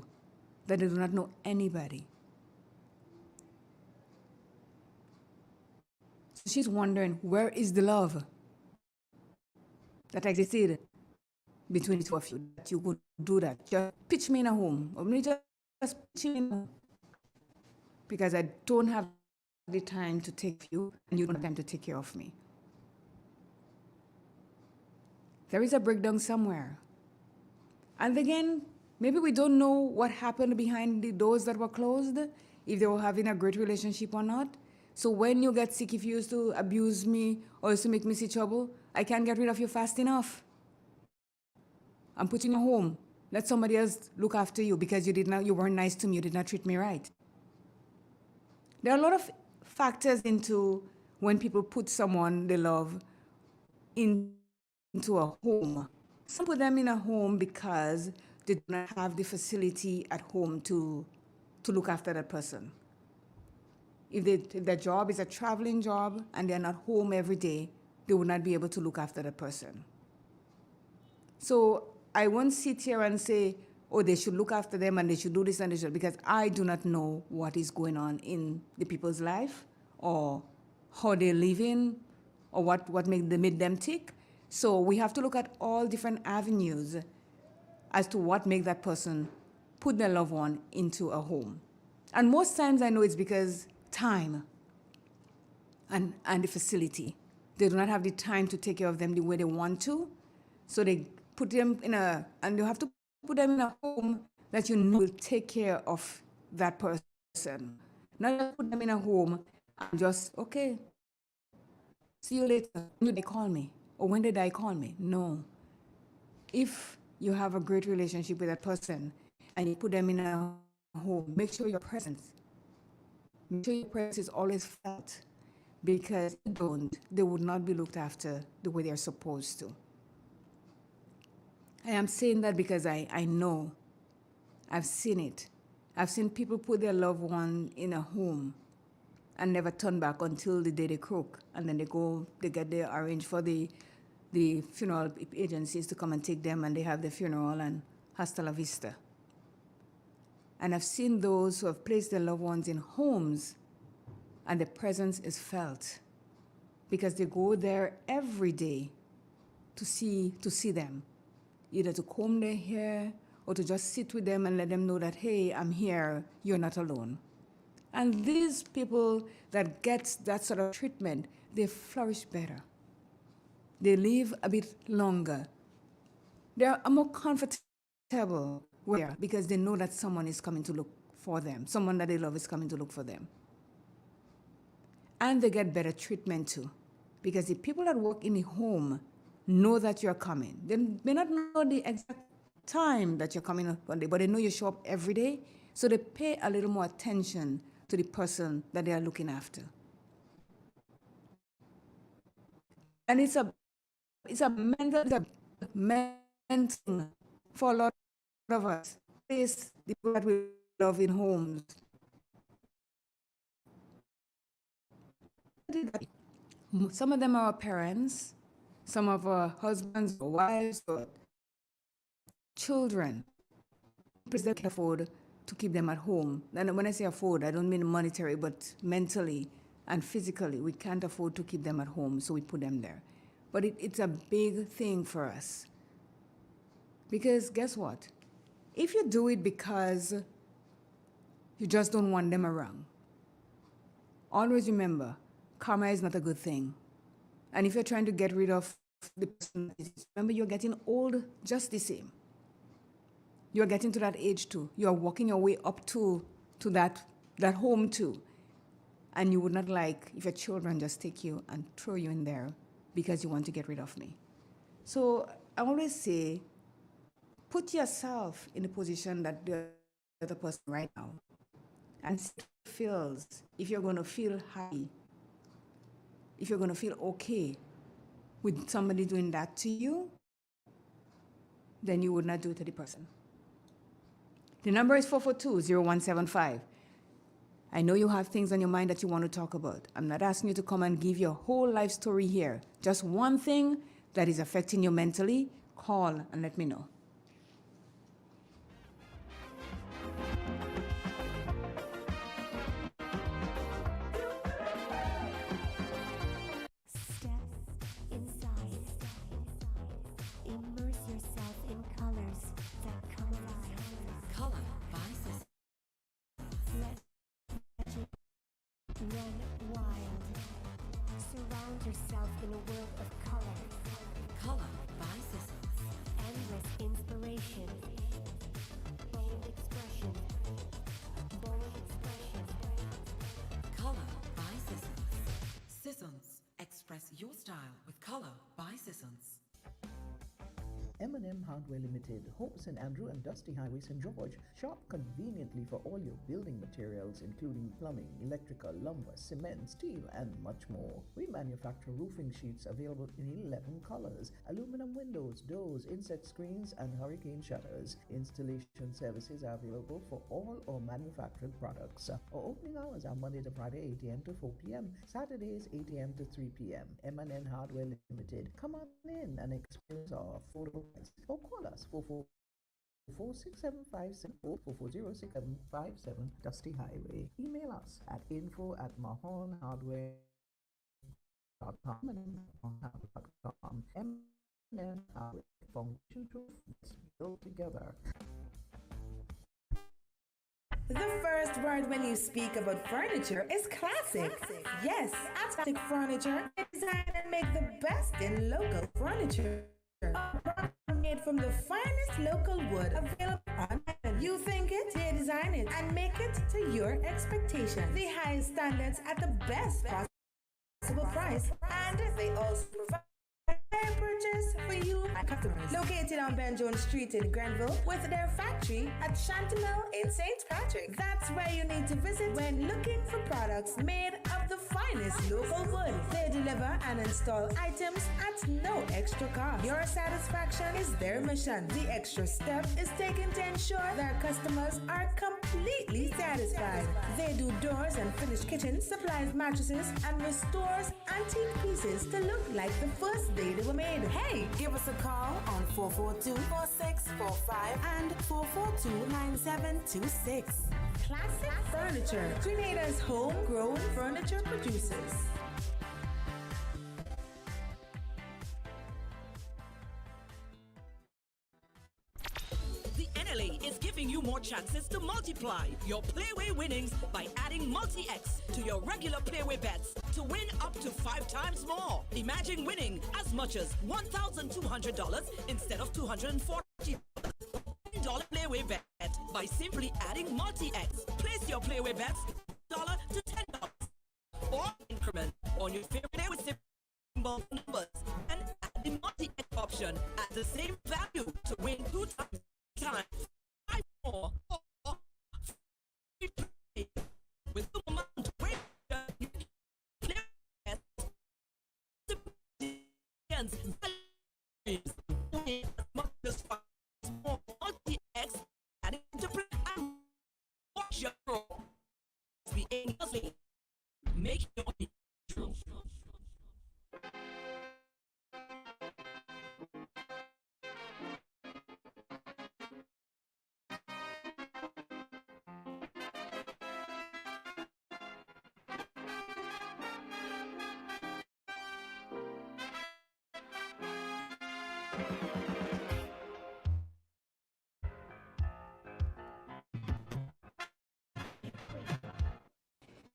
that they do not know anybody. So she's wondering, where is the love that existed between the two of you that you could do that. Just pitch me in a home. Or me just pitch me in a home. Because I don't have the time to take care of you, and you don't have time to take care of me. There is a breakdown somewhere. And again, maybe we don't know what happened behind the doors that were closed, if they were having a great relationship or not. So when you get sick, if you used to abuse me or used to make me see trouble, I can't get rid of you fast enough. I'm putting you home. Let somebody else look after you because you weren't nice to me, you did not treat me right. There are a lot of factors into when people put someone they love into a home. Some put them in a home because they do not have the facility at home to look after that person. If their job is a traveling job and they're not home every day, they would not be able to look after that person. So I won't sit here and say, oh, they should look after them and they should do this and they should, because I do not know what is going on in the people's life or how they're living or what made them tick. So we have to look at all different avenues as to what makes that person put their loved one into a home. And most times I know it's because time and the facility. They do not have the time to take care of them the way they want to. So they put them and you have to put them in a home that you know will take care of that person. Not just put them in a home and just, okay, see you later. When did they call me? Or when did I call me? No. If you have a great relationship with that person and you put them in a home, make sure your presence is always felt, because if you don't, they would not be looked after the way they're supposed to. I am saying that because I know, I've seen it. I've seen people put their loved one in a home and never turn back until the day they croak, and then they get their arrange for the funeral agencies to come and take them, and they have the funeral and hasta la vista. And I've seen those who have placed their loved ones in homes and the presence is felt because they go there every day to see them, either to comb their hair or to just sit with them and let them know that, hey, I'm here, you're not alone. And these people that get that sort of treatment, they flourish better. They live a bit longer. They're more comfortable because they know that someone is coming to look for them. Someone that they love is coming to look for them. And they get better treatment too, because the people that work in the home know that you're coming. They may not know the exact time that you're coming one day, but they know you show up every day, so they pay a little more attention to the person that they are looking after. And it's a mental thing for a lot of us. It's the people that we love in homes. Some of them are our parents, some of our husbands or wives or children. Because they can afford to keep them at home. And when I say afford, I don't mean monetary, but mentally and physically. We can't afford to keep them at home, so we put them there. But it's a big thing for us. Because guess what? If you do it because you just don't want them around, always remember, karma is not a good thing. And if you're trying to get rid of the person, remember you're getting old just the same. You're getting to that age too. You're walking your way up to that home too. And you would not like if your children just take you and throw you in there because you want to get rid of me. So I always say, put yourself in the position that the other person right now and see how it feels. If you're going to feel happy, if you're going to feel okay with somebody doing that to you, then you would not do it to the person. The number is 442-0175. I know you have things on your mind that you want to talk about. I'm not asking you to come and give your whole life story here. Just one thing that is affecting you mentally, call and let me know. Step inside. Immerse yourself Run wild. Surround yourself in a world of color. Color by Sissons. Endless inspiration. Bold expression. Bold expression. Color by Sissons. Sissons. Express your style with Color by Sissons. M&M Hardware Limited, Hope St. Andrew and Dusty Highway St. George. Shop conveniently for all your building materials including plumbing, electrical, lumber, cement, steel and much more. We manufacture roofing sheets available in 11 colors, aluminum windows, doors, insect screens and hurricane shutters. Installation services are available for all our manufactured products. Our opening hours are Monday to Friday 8 a.m. to 4 p.m., Saturdays 8 a.m. to 3 p.m. M&M Hardware Limited. Come on in and experience our photo or call us 440-6757 Dusty Highway. Email us at info@mahonhardware.com and mahonhardware.com. M&M Hardware, foundation truth built together. The first word when you speak about furniture is classic. Yes, at Classic Furniture, they design and make the best in local furniture. Made from the finest local wood available on island. You think it, they design it, and make it to your expectations. The highest standards at the best possible price, and they also provide purchase for you and customers. Located on Ben Jones Street in Grenville with their factory at Chantimel in St. Patrick. That's where you need to visit when looking for products made of the finest local wood. They deliver and install items at no extra cost. Your satisfaction is their mission. The extra step is taken to ensure their customers are completely satisfied. They do doors and finished kitchens, supplies mattresses, and restores antique pieces to look like the first day they were made. Hey, give us a call on 442-4645 and 442-9726. Classic Furniture, Grenada's homegrown furniture producers. The NLA is giving you more chances to multiply your Playway winnings by adding multi-X to your regular Playway bets to win up to 5 times more. Imagine winning as much as $1,200 instead of $240. $10 Playway bet by simply adding multi-X. Place your Playway bets $1 to $10 or increment on your favorite Playway symbol numbers and add the multi-X option at the same value to win 2 times 5 more or free play with the amount to win. Multi-X adding to play and watch your pro. Be aimlessly make your true.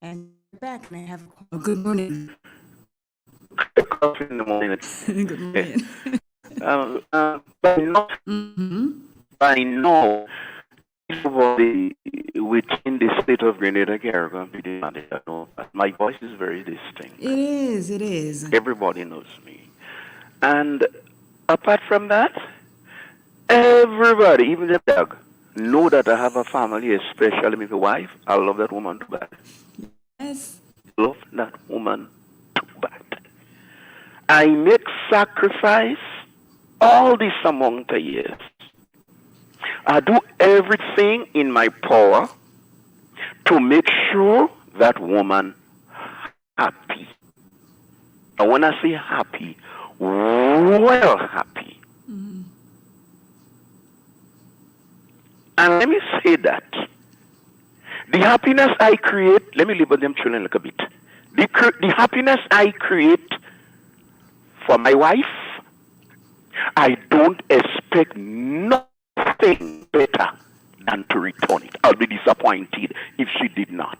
And back, and I have a good morning. Coffee in the morning. Good morning. I know everybody within the state of Grenada care going to be demanded. I know my voice is very distinct. It is, it is. Everybody knows me. And apart from that, everybody, even the dog, know that I have a family, especially with a wife. I love that woman too bad. Yes. Love that woman too bad. I make sacrifice all this among the years. I do everything in my power to make sure that woman happy. And when I say happy, well happy. Mm-hmm. And let me say that the happiness I create, let me label them children a little bit. The happiness I create for my wife, I don't expect nothing better than to return it. I'll be disappointed if she did not.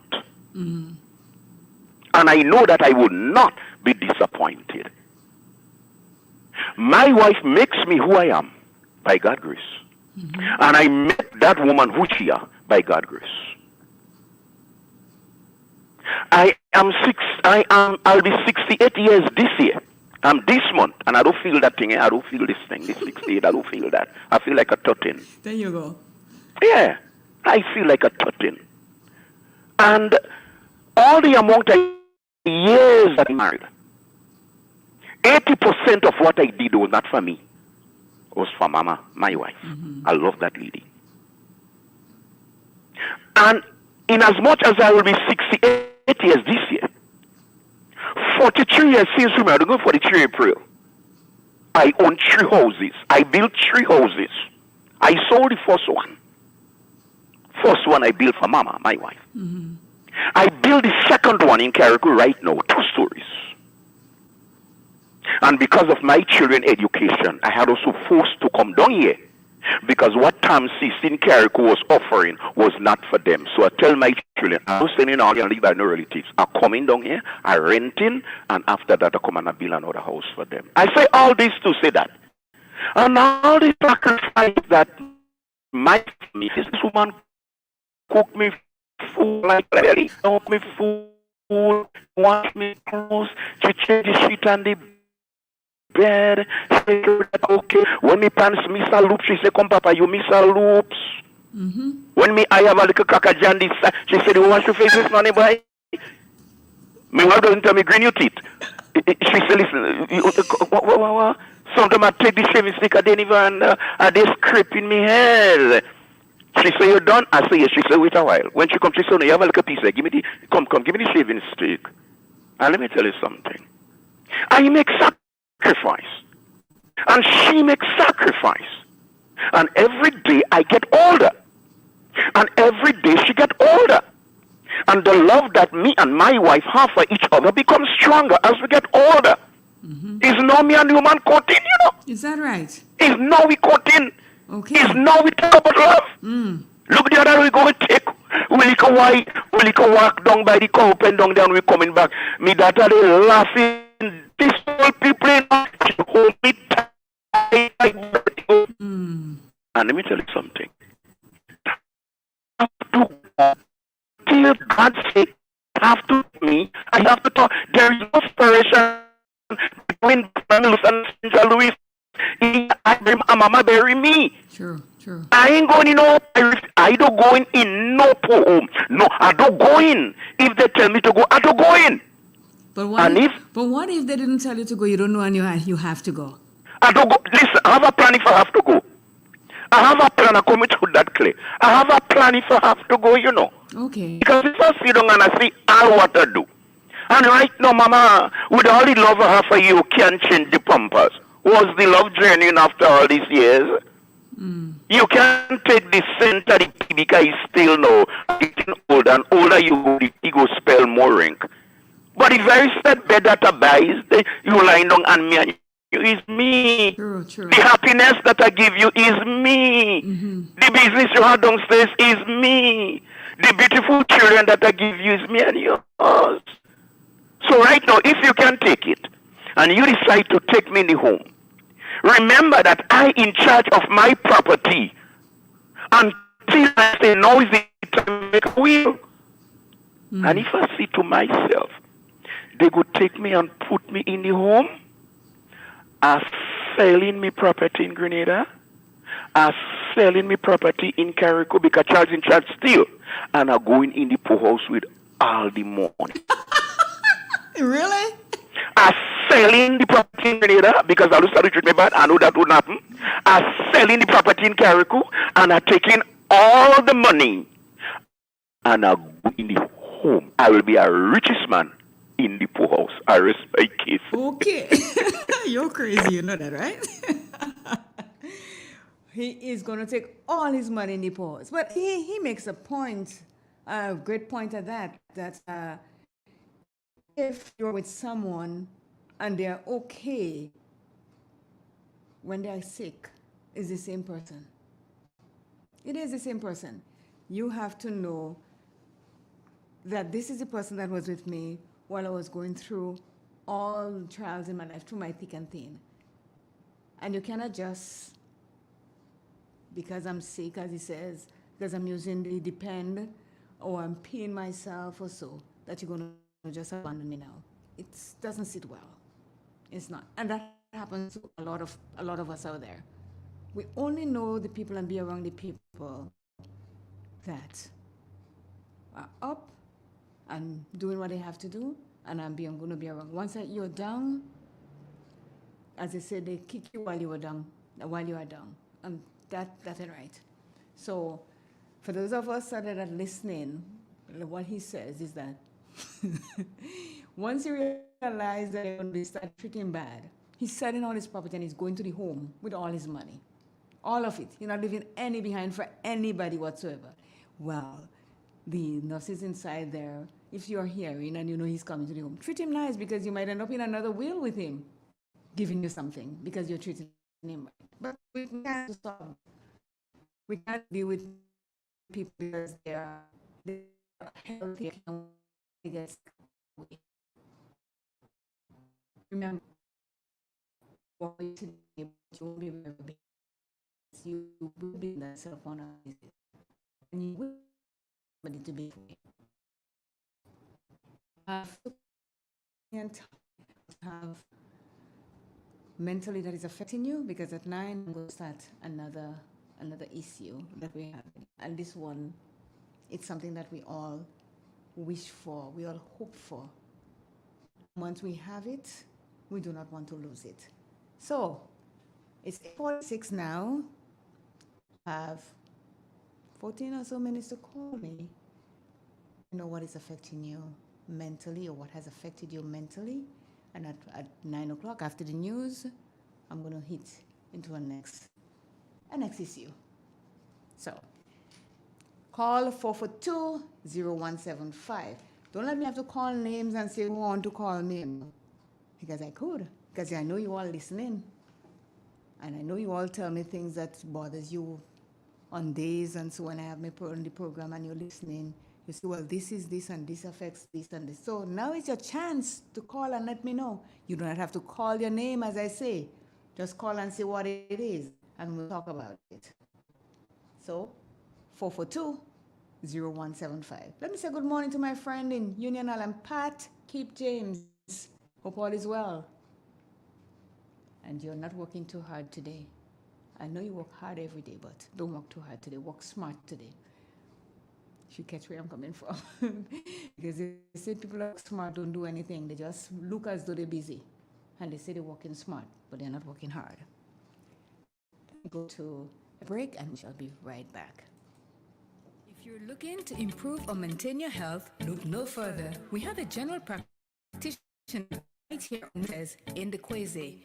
Mm-hmm. And I know that I will not be disappointed. My wife makes me who I am by God's grace. And I met that woman who she is by God's grace. I'll be 68 years this year. This month, and I don't feel that thing. I don't feel this thing. This 68, I don't feel that. I feel like a 13. There you go. Yeah, I feel like a 13. And all the amount of years that I married, 80% of what I did was not for me. It was for Mama, my wife. I love that lady. And in as much as I will be 68 years this year, 43 years since we married, going 43 April, I own 3 houses. I built 3 houses. I sold the first one. First one I built for Mama, my wife. I built the second one in Carriacou right now, 2 stories. And because of my children's education, I had also forced to come down here. Because what Tamsis in Carriacou was offering was not for them. So I tell my children, I'm sending all your leave by no relatives. I'm coming down here, I'm renting, and after that I come and I build another house for them. I say all this to say that. And all the sacrifice that my family, this woman cook me food like really, cook me food, wash me clothes, she change the sheet and the bed. Say, okay. When me pants miss a loop, she say, come papa, you miss a loops. When me I have a little cracker this she said, you wash your face this morning, boy? Me wife doesn't tell me green your teeth. She said, listen, sometimes I take the shaving stick, I didn't even, they scrape in me head. She say, you done? I say, yes. She say, wait a while. When she comes, she say, no, you have a little piece there. Give me the, come, give me the shaving stick. And let me tell you something. I make sacrifice. And she makes sacrifice. And every day I get older. And every day she get older. And the love that me and my wife have for each other becomes stronger as we get older. It's now me and human cutting, you know. Is that right? It's now we cutting. Okay. It's now we talk about love. Look the other way we go and take. We can walk down by the cow pen down there and we coming back. Me daughter they laughing. These old people she hold me tight. And let me tell you something. I have to till God say have to me. I have to talk. There is no separation between Louis and St. Louis. Mama bury me. True. I ain't going in no. I don't go in no poor home. No, I don't go in. If they tell me to go, I don't go in. But what if they didn't tell you to go? You don't know, and you have to go. I don't go. Listen, I have a plan if I have to go. I have a plan. I commit to that clay. I have a plan if I have to go. You know. Okay. Because if I sit down and I see all what I do, and right now, Mama, with all the love I have for you, can't change the pampers. Was the love journeying after all these years? You can't take the scent of the tea because it's still now getting older and older you go, the go spell more ink. But the very set bed that I buy is you lying down and me and you is me. True. The happiness that I give you is me. The business you have downstairs is me. The beautiful children that I give you is me and yours. So right now, if you can take it and you decide to take me in the home, remember that I in charge of my property until I say now is the time to make a will. And if I see to myself, they could take me and put me in the home, I selling me property in Grenada, I selling me property in Carriacou because Charles in charge still, and I going in the poorhouse with all the money. Really? I selling the property in Grenada because I started to treat me bad. I know that wouldn't happen. I selling the property in Carriacou and I taking all the money and I go in the home. I will be a richest man in the poorhouse. I rest my case. Okay. You're crazy, you know that, right? He is going to take all his money in the poorhouse. But he makes a point, a great point at that if you're with someone and they're okay when they're sick, it's the same person. It is the same person. You have to know that this is the person that was with me while I was going through all the trials in my life, through my thick and thin. And you cannot just, because I'm sick, as he says, because I'm using the depend, or I'm peeing myself or so, that you're going to just abandon me now. It doesn't sit well. It's not. And that happens to a lot of us out there. We only know the people and be around the people that are up and doing what they have to do, and I'm going to be around. Once you're down, as I said, they kick you while you are down, and that ain't right. So, for those of us that are listening, what he says is that once you realize that you're going to start treating him bad, he's selling all his property and he's going to the home with all his money. All of it. You're not leaving any behind for anybody whatsoever. Well, the nurses inside there, if you're hearing and you know he's coming to the home, treat him nice, because you might end up in another will with him, giving you something because you're treating him right. But we can't stop. We can't deal with people because they're healthy. Remember, what you today, you won't be very big. You will be in that cell phone, and you will be to be free. Have mentally that is affecting you, because at 9 I'm going to start another issue that we have, and this one, it's something that we all wish for, we all hope for. Once we have it, we do not want to lose it. So it's 8:46 now. I have 14 or so minutes to call me. You know what is affecting you mentally, or what has affected you mentally. And at 9 o'clock after the news, I'm going to hit into a next issue. So call 442-0175. Don't let me have to call names and say who want to call me, because I could, because I know you all listening. And I know you all tell me things that bothers you on days, and so when I have me on the program and you're listening, you say, well, this is this, and this affects this and this. So now is your chance to call and let me know. You do not have to call your name, as I say. Just call and say what it is, and we'll talk about it. So, 442-0175. Let me say good morning to my friend in Union Island, Pat Keep James. Hope all is well. And you're not working too hard today. I know you work hard every day, but don't work too hard today. Work smart today. If you catch where I'm coming from. Because they say people are smart, don't do anything. They just look as though they're busy. And they say they're working smart, but they're not working hard. Go to a break, and we shall be right back. If you're looking to improve or maintain your health, look no further. We have a general practitioner right here in the Kweze.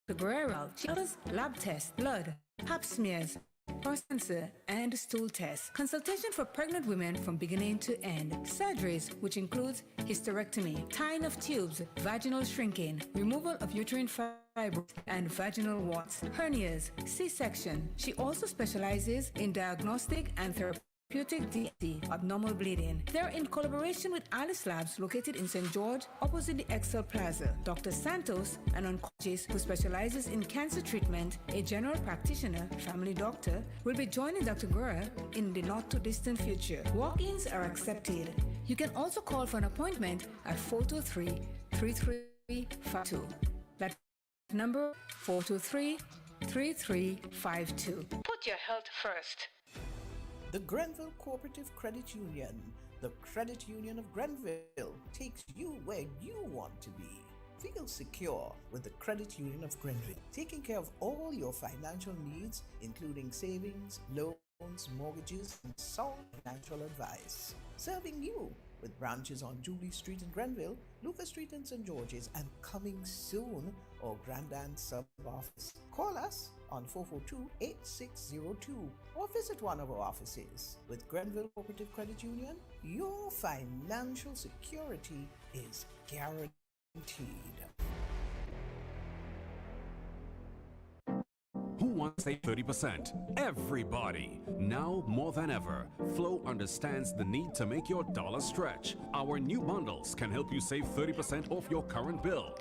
The Guerrero, she does lab tests, blood, pap smears, prostate cancer, and stool tests. Consultation for pregnant women from beginning to end. Surgeries, which includes hysterectomy, tying of tubes, vaginal shrinking, removal of uterine fibroids and vaginal warts, hernias, C-section. She also specializes in diagnostic and therapeutic DST, abnormal bleeding. They're in collaboration with Alice Labs, located in St. George, opposite the Excel Plaza. Dr. Santos, an oncologist who specializes in cancer treatment, a general practitioner, family doctor, will be joining Dr. Guerra in the not-too-distant future. Walk-ins are accepted. You can also call for an appointment at 423-3352. That number, 423-3352. Put your health first. The Grenville Cooperative Credit Union, the credit union of Grenville, takes you where you want to be. Feel secure with the Credit Union of Grenville, taking care of all your financial needs, including savings, loans, mortgages, and sound financial advice. Serving you with branches on Jubilee Street in Grenville, Lucas Street in St. George's, and coming soon, our Grandand sub-office. Call us on 442-8602 or visit one of our offices. With Grenville Cooperative Credit Union, your financial security is guaranteed. Who wants wants to save 30%? Everybody. Now more than ever, Flow understands the need to make your dollar stretch. Our new bundles can help you save 30% off your current bill.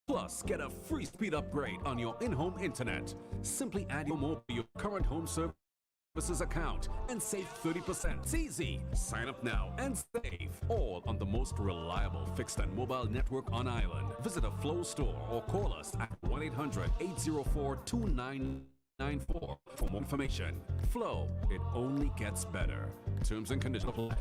Plus, get a free speed upgrade on your in-home internet. Simply add your mobile to your current home services account and save 30%. It's easy. Sign up now and save. All on the most reliable fixed and mobile network on island. Visit a Flow store or call us at 1-800-804-2994 for more information. Flow, it only gets better. Terms and conditions apply.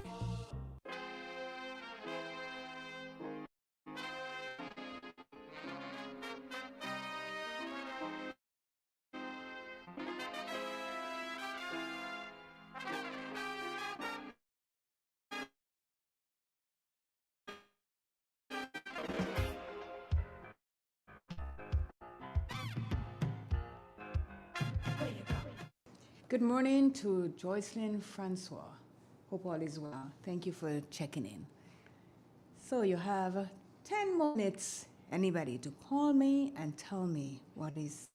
Good morning to Joycelyn Francois. Hope all is well. Thank you for checking in. So you have 10 more minutes, anybody, to call me and tell me what is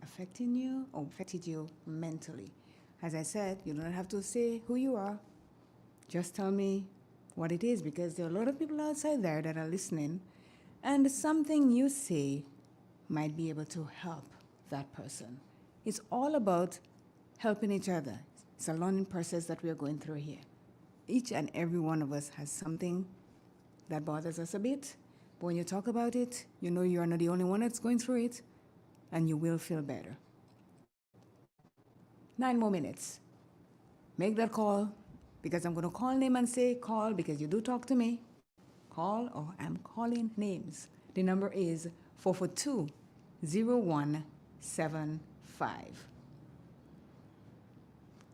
affecting you or affected you mentally. As I said, you don't have to say who you are. Just tell me what it is, because there are a lot of people outside there that are listening, and something you say might be able to help that person. It's all about helping each other. It's a learning process that we are going through here. Each and every one of us has something that bothers us a bit, but when you talk about it, you know you are not the only one that's going through it, and you will feel better. 9 more minutes. Make that call, because I'm going to call name and say call, because you do talk to me. Call, or I'm calling names. The number is 442-0175.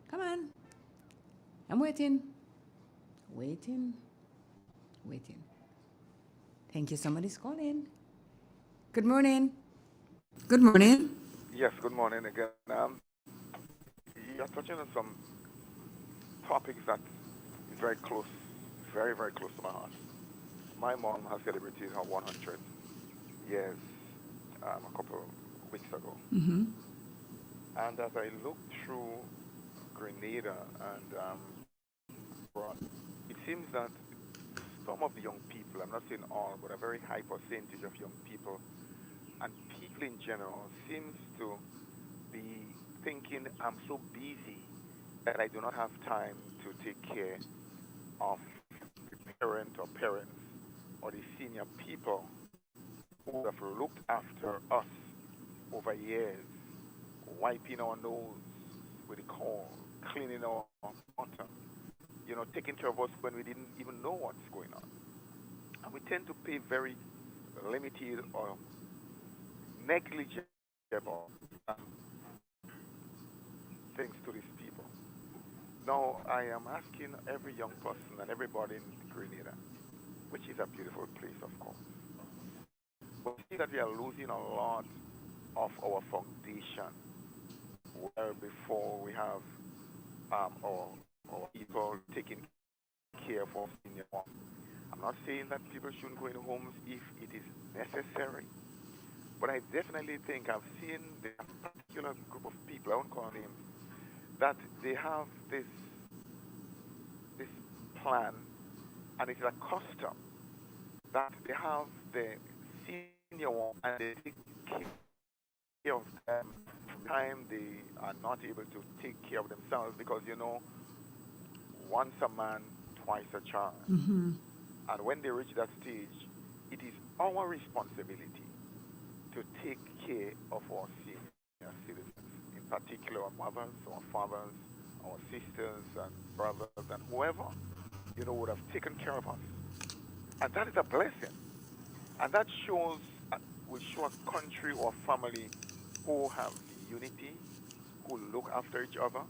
Come on. I'm waiting. Waiting. Thank you. Somebody's calling. Good morning. Good morning. Yes, good morning again. You're touching on some topics that is very close, very, very close to my heart. My mom has celebrated her 100 years a couple of weeks ago. Mm-hmm. And as I looked through Grenada and abroad, it seems that some of the young people, I'm not saying all, but a very high percentage of young people and people in general seems to be thinking, I'm so busy that I do not have time to take care of the parent or parents or the senior people who have looked after us over years, wiping our nose with a coal, cleaning our bottom, taking care of us when we didn't even know what's going on. And we tend to pay very limited or negligible things to these people. Now, I am asking every young person and everybody in Grenada, which is a beautiful place, of course, but we see that we are losing a lot of our foundation, where before we have our people taking care of our senior ones. I'm not saying that people shouldn't go in homes if it is necessary, but I definitely think I've seen this particular group of people, I won't call names, that they have this plan, and it's a custom that they have the senior one and they take care of them from the time they are not able to take care of themselves, because once a man, twice a child. Mm-hmm. And when they reach that stage, it is our responsibility to take care of our senior citizens, in particular our mothers, our fathers, our sisters and brothers, and whoever would have taken care of us. And that is a blessing. And that shows, will show a country or family who have unity, who look after each other.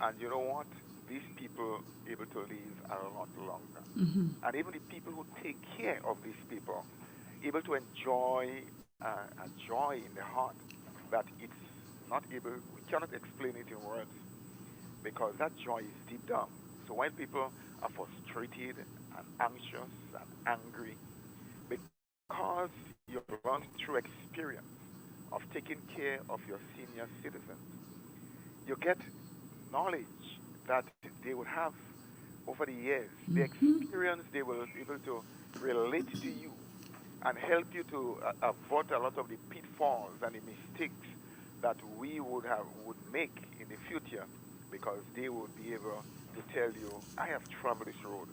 And you know what? These people able to live a lot longer. Mm-hmm. And even the people who take care of these people, able to enjoy a joy in the heart that it's not able, we cannot explain it in words, because that joy is deep down. So when people are frustrated and anxious and angry, because you've run through experience of taking care of your senior citizens. You get knowledge that they will have over the years, the experience they will be able to relate to you and help you to avoid a lot of the pitfalls and the mistakes that we would make in the future, because they would be able to tell you, I have traveled this road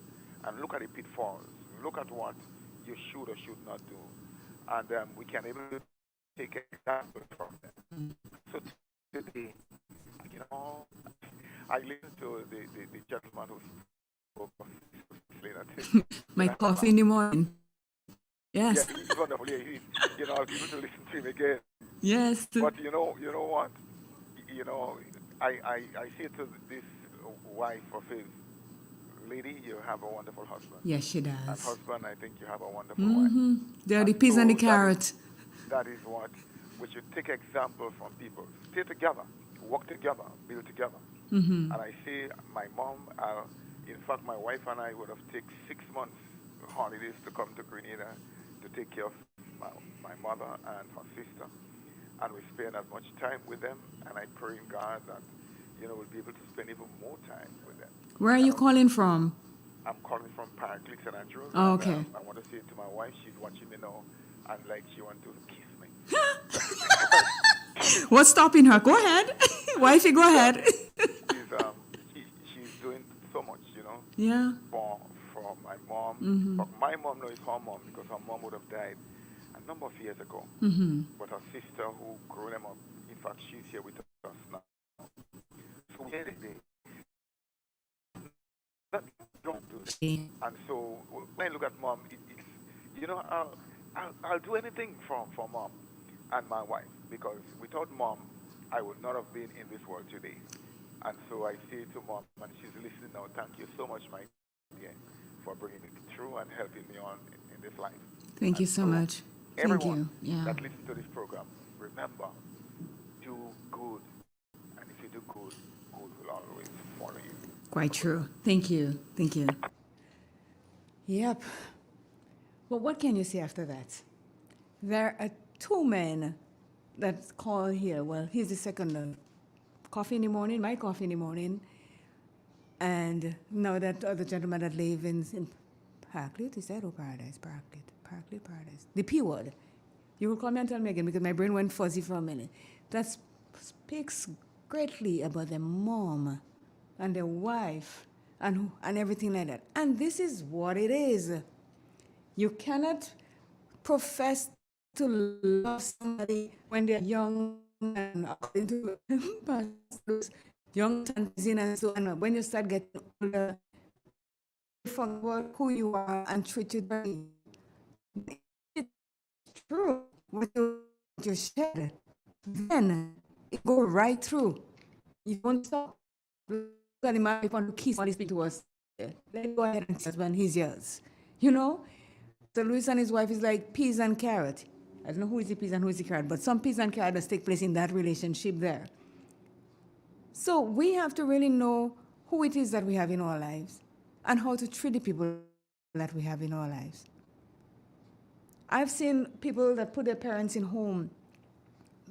and look at the pitfalls, look at what you should or should not do, and we can able to take examples from them. So today, you know, I listened to the gentleman who spoke of later. My coffee in the morning. Yes. Yeah, he's wonderful. Yeah, you know, I'll be able to listen to him again. Yes. But you know what? You know, I say to this wife of his, lady, you have a wonderful husband. Yes, she does. And husband, I think you have a wonderful wife. They're the peas and the carrot. That is what we should take example from people. Stay together, work together, build together. And I say, my mom, in fact, my wife and I would have taken 6 months holidays to come to Grenada to take care of my mother and her sister, and we spend as much time with them, and I pray in God that, you know, we'll be able to spend even more time with them. Where are you calling from? I'm calling from Paraclete, St. Andrews. Oh, okay. And, I want to say to my wife, she's watching me now, and like she wants to kiss me. What's stopping her? Go ahead. Wifey, go ahead. She's doing so much, you know. Yeah. For my mom. But my mom knows her mom, because her mom would have died a number of years ago. But her sister, who grew them up, in fact, she's here with us now. So we had a day. And so when I look at mom, it's, you know, I'll do anything for mom and my wife, because without mom, I would not have been in this world today. And so I say to mom, and she's listening now, thank you so much, my dear, for bringing it through and helping me on in this life. Thank you so much. Thank Everyone you. Yeah. that listens to this program, remember, do good. And if you do good, good will always follow you. Quite true. Thank you. Thank you. Yep. Well, what can you say after that? There are 2 men that call here. Well, here's the second coffee in the morning, my coffee in the morning. And now that other gentleman that lives in Paraclete, is that or Paradise? Paraclete, Paradise. The P word. You will call me and tell me again, because my brain went fuzzy for a minute. That speaks greatly about their mom and their wife and everything like that. And this is what it is. You cannot profess to love somebody when they're young, and according to pastors, young and so on. When you start getting older, you forget who you are and treat you very. It's true what you said. Then it go right through. You don't stop. Look at the man who kiss when he speak to us. Let him go ahead and say when he's yours. You know? So Louis and his wife is like peas and carrot. I don't know who is the peas and who is the carrot, but some peas and carrots take place in that relationship there. So we have to really know who it is that we have in our lives and how to treat the people that we have in our lives. I've seen people that put their parents in home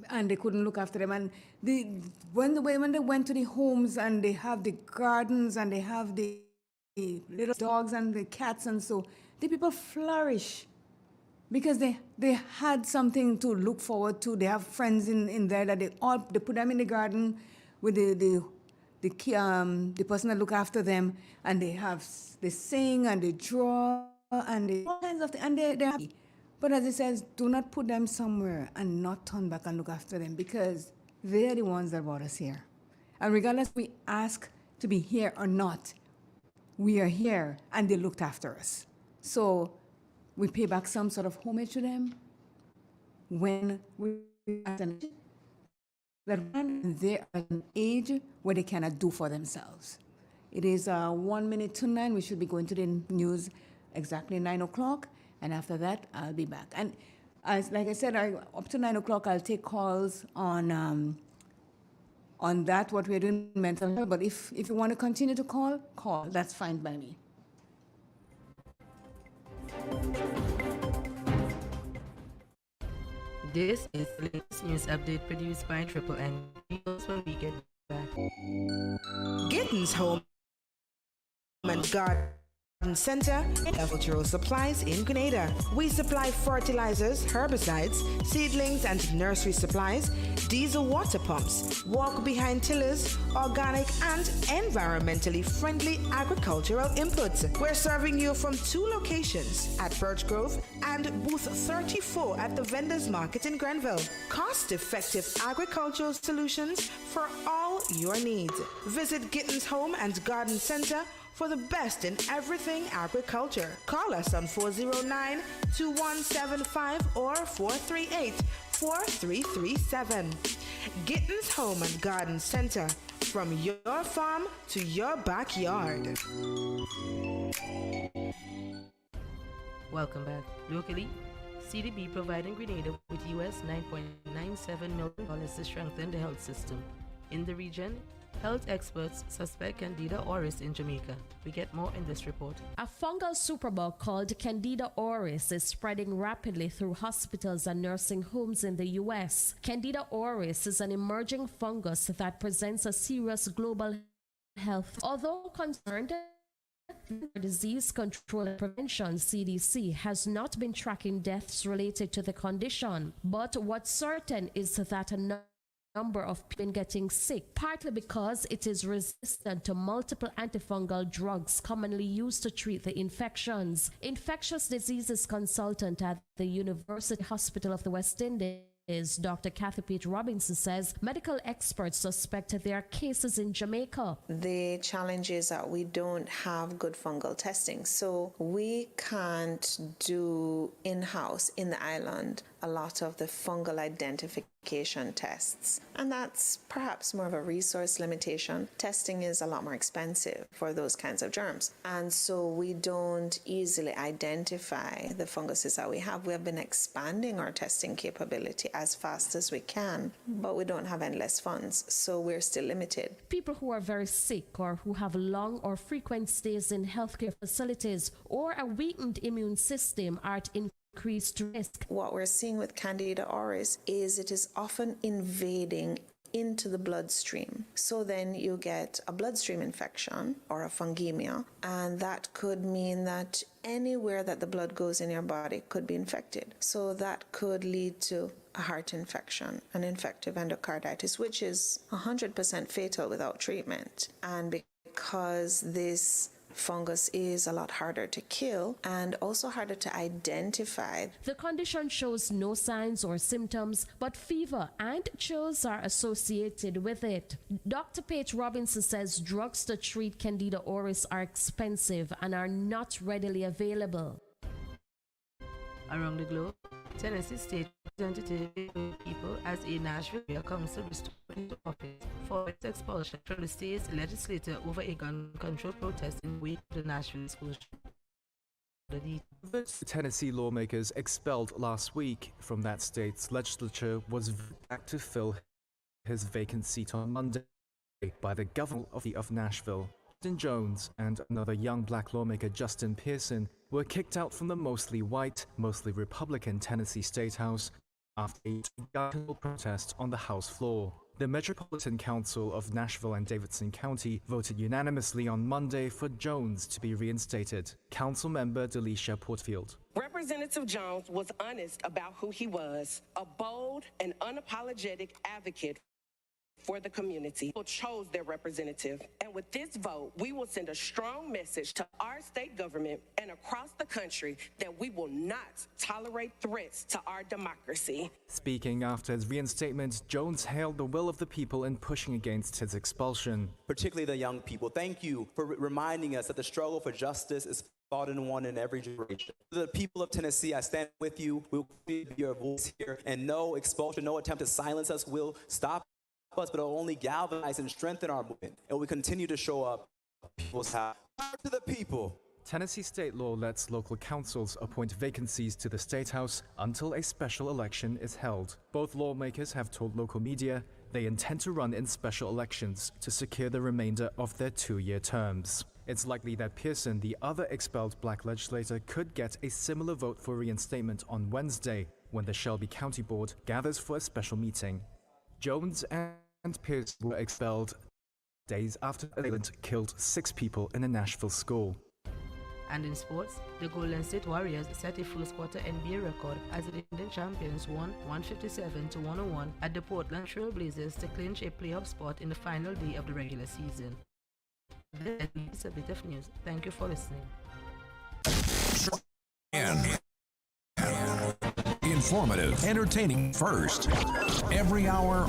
and they couldn't look after them. And when they went to the homes and they have the gardens and they have the little dogs and the cats and so, the people flourish because they had something to look forward to. They have friends in there that they put them in the garden with the person that look after them, and they sing and they draw and they all kinds of things, and they're happy. But as it says, do not put them somewhere and not turn back and look after them, because they're the ones that brought us here. And regardless if we ask to be here or not, we are here and they looked after us. So we pay back some sort of homage to them when we that when they're at an age where they cannot do for themselves. It is 1 minute to 9. We should be going to the news exactly 9 o'clock. And after that, I'll be back. And like I said, up to 9 o'clock, I'll take calls on that, what we're doing mental health. But if you want to continue to call. That's fine by me. This is the latest news update produced by Triple N. News when we get back. Gittins Home and Garden Center and Agricultural Supplies in Grenada. We supply fertilizers, herbicides, seedlings and nursery supplies, diesel water pumps, walk behind tillers, organic and environmentally friendly agricultural inputs. We're serving you from 2 locations at Birch Grove and booth 34 at the Vendors Market in Grenville. Cost-effective agricultural solutions for all your needs. Visit Gittins Home and Garden Center for the best in everything agriculture. Call us on 409-2175 or 438-4337. Gittins Home and Garden Center, from your farm to your backyard. Welcome back. Locally, CDB providing Grenada with US $9.97 million to strengthen the health system. In the region, health experts suspect Candida auris in Jamaica. We get more in this report. A fungal superbug called Candida auris is spreading rapidly through hospitals and nursing homes in the U.S. Candida auris is an emerging fungus that presents a serious global health. Although concerned, Disease Control and Prevention (CDC) has not been tracking deaths related to the condition, but what's certain is that a number of people getting sick, partly because it is resistant to multiple antifungal drugs commonly used to treat the infections. Infectious diseases consultant at the University Hospital of the West Indies, Dr. Kathy Pate Robinson, says medical experts suspect there are cases in Jamaica. The challenge is that we don't have good fungal testing, so we can't do in-house in the island a lot of the fungal identification tests, and that's perhaps more of a resource limitation. Testing is a lot more expensive for those kinds of germs, and so we don't easily identify the funguses that we have. We have been expanding our testing capability as fast as we can, but we don't have endless funds, so we're still limited. People who are very sick or who have long or frequent stays in healthcare facilities or a weakened immune system are at increased risk. What we're seeing with Candida auris is it is often invading into the bloodstream. So then you get a bloodstream infection or a fungemia, and that could mean that anywhere that the blood goes in your body could be infected. So that could lead to a heart infection, an infective endocarditis, which is 100% fatal without treatment. And because this fungus is a lot harder to kill and also harder to identify. The condition shows no signs or symptoms, but fever and chills are associated with it. Dr. Pate Robinson says drugs to treat Candida auris are expensive and are not readily available. Around the globe, Tennessee State Representative people as a Nashville area council restored into office for its expulsion from the state's legislature over a gun control protest in the wake of the Nashville school shooting. The Tennessee lawmakers expelled last week from that state's legislature was back to fill his vacant seat on Monday by the governor of Nashville. Justin Jones and another young black lawmaker, Justin Pearson, were kicked out from the mostly white, mostly Republican Tennessee State House after a gun protest on the House floor. The Metropolitan Council of Nashville and Davidson County voted unanimously on Monday for Jones to be reinstated. Council member Delisha Portfield. Representative Jones was honest about who he was, a bold and unapologetic advocate for the community. People chose their representative, and with this vote, we will send a strong message to our state government and across the country that we will not tolerate threats to our democracy. Speaking after his reinstatement, Jones hailed the will of the people in pushing against his expulsion. Particularly the young people. Thank you for reminding us that the struggle for justice is fought and won in every generation. To the people of Tennessee, I stand with you. We will be your voice here, and no expulsion, no attempt to silence us will stop us, but it will only galvanize and strengthen our movement. And we continue to show up people's house. To the people. Tennessee state law lets local councils appoint vacancies to the State House until a special election is held. Both lawmakers have told local media they intend to run in special elections to secure the remainder of their 2-year terms. It's likely that Pearson, the other expelled black legislator, could get a similar vote for reinstatement on Wednesday. when the Shelby County Board gathers for a special meeting. Jones and Pierce were expelled days after an assailant killed 6 people in a Nashville school. And in sports, the Golden State Warriors set a first quarter NBA record as the defending champions won 157-101 at the Portland Trail Blazers to clinch a playoff spot in the final day of the regular season. This is a bit of news. Thank you for listening. Informative, entertaining first. Every hour.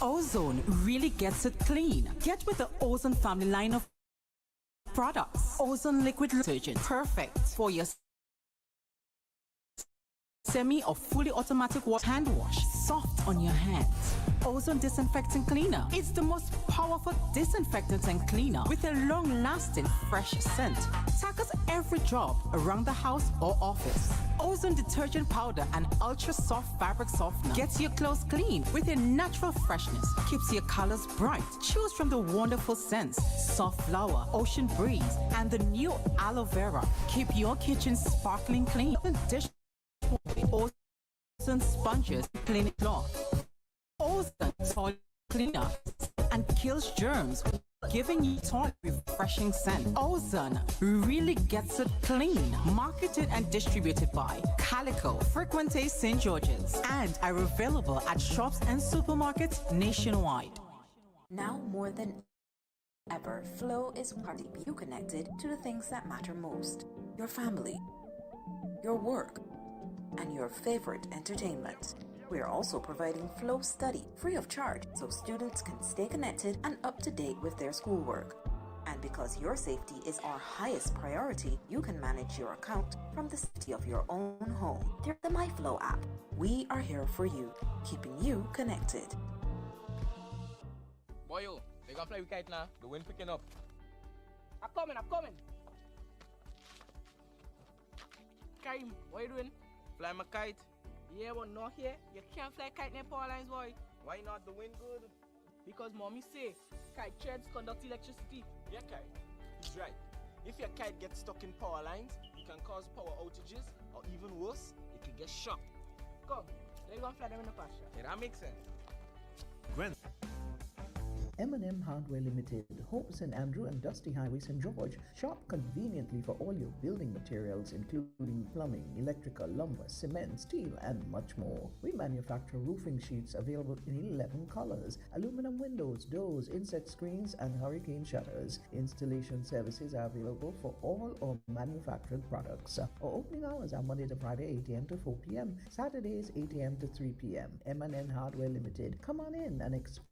Ozone really gets it clean. Get with the Ozone family line of products. Ozone liquid detergent, perfect for your semi or fully automatic hand wash, soft on your hands. Ozone disinfectant cleaner. It's the most powerful disinfectant and cleaner with a long-lasting fresh scent. Tackles every job around the house or office. Ozone detergent powder and ultra soft fabric softener gets your clothes clean with a natural freshness. Keeps your colors bright. Choose from the wonderful scents: soft flower, ocean breeze, and the new aloe vera. Keep your kitchen sparkling clean. Dish Ozone sponges, cleaning cloth. Ozone toilet cleaner and kills germs, giving you toilet refreshing scent. Ozone really gets it clean. Marketed and distributed by Calico, Frequente St. George's, and are available at shops and supermarkets nationwide. Now more than ever, Flow is part of you connected to the things that matter most: your family, your work, and your favorite entertainment. We are also providing Flow Study free of charge so students can stay connected and up to date with their schoolwork. And because your safety is our highest priority, you can manage your account from the safety of your own home through the MyFlow app. We are here for you, keeping you connected. Boy, yo, they gonna fly with kite now. The wind picking up. I'm coming. Karim, what you doing? Fly my kite. Yeah, but not here. You can't fly kite near power lines, boy. Why not? The wind good. Because mommy say kite threads conduct electricity. Yeah, kite. He's right. If your kite gets stuck in power lines, it can cause power outages, or even worse, it can get shocked. Come, let's go fly them in the pasture. Yeah, that makes sense. M&M Hardware Limited, Hope St. Andrew and Dusty Highway, St. George. Shop conveniently for all your building materials, including plumbing, electrical, lumber, cement, steel, and much more. We manufacture roofing sheets available in 11 colors, aluminum windows, doors, insect screens, and hurricane shutters. Installation services are available for all our manufactured products. Our opening hours are Monday to Friday, 8 a.m. to 4 p.m., Saturdays, 8 a.m. to 3 p.m. M&M Hardware Limited. Come on in and experience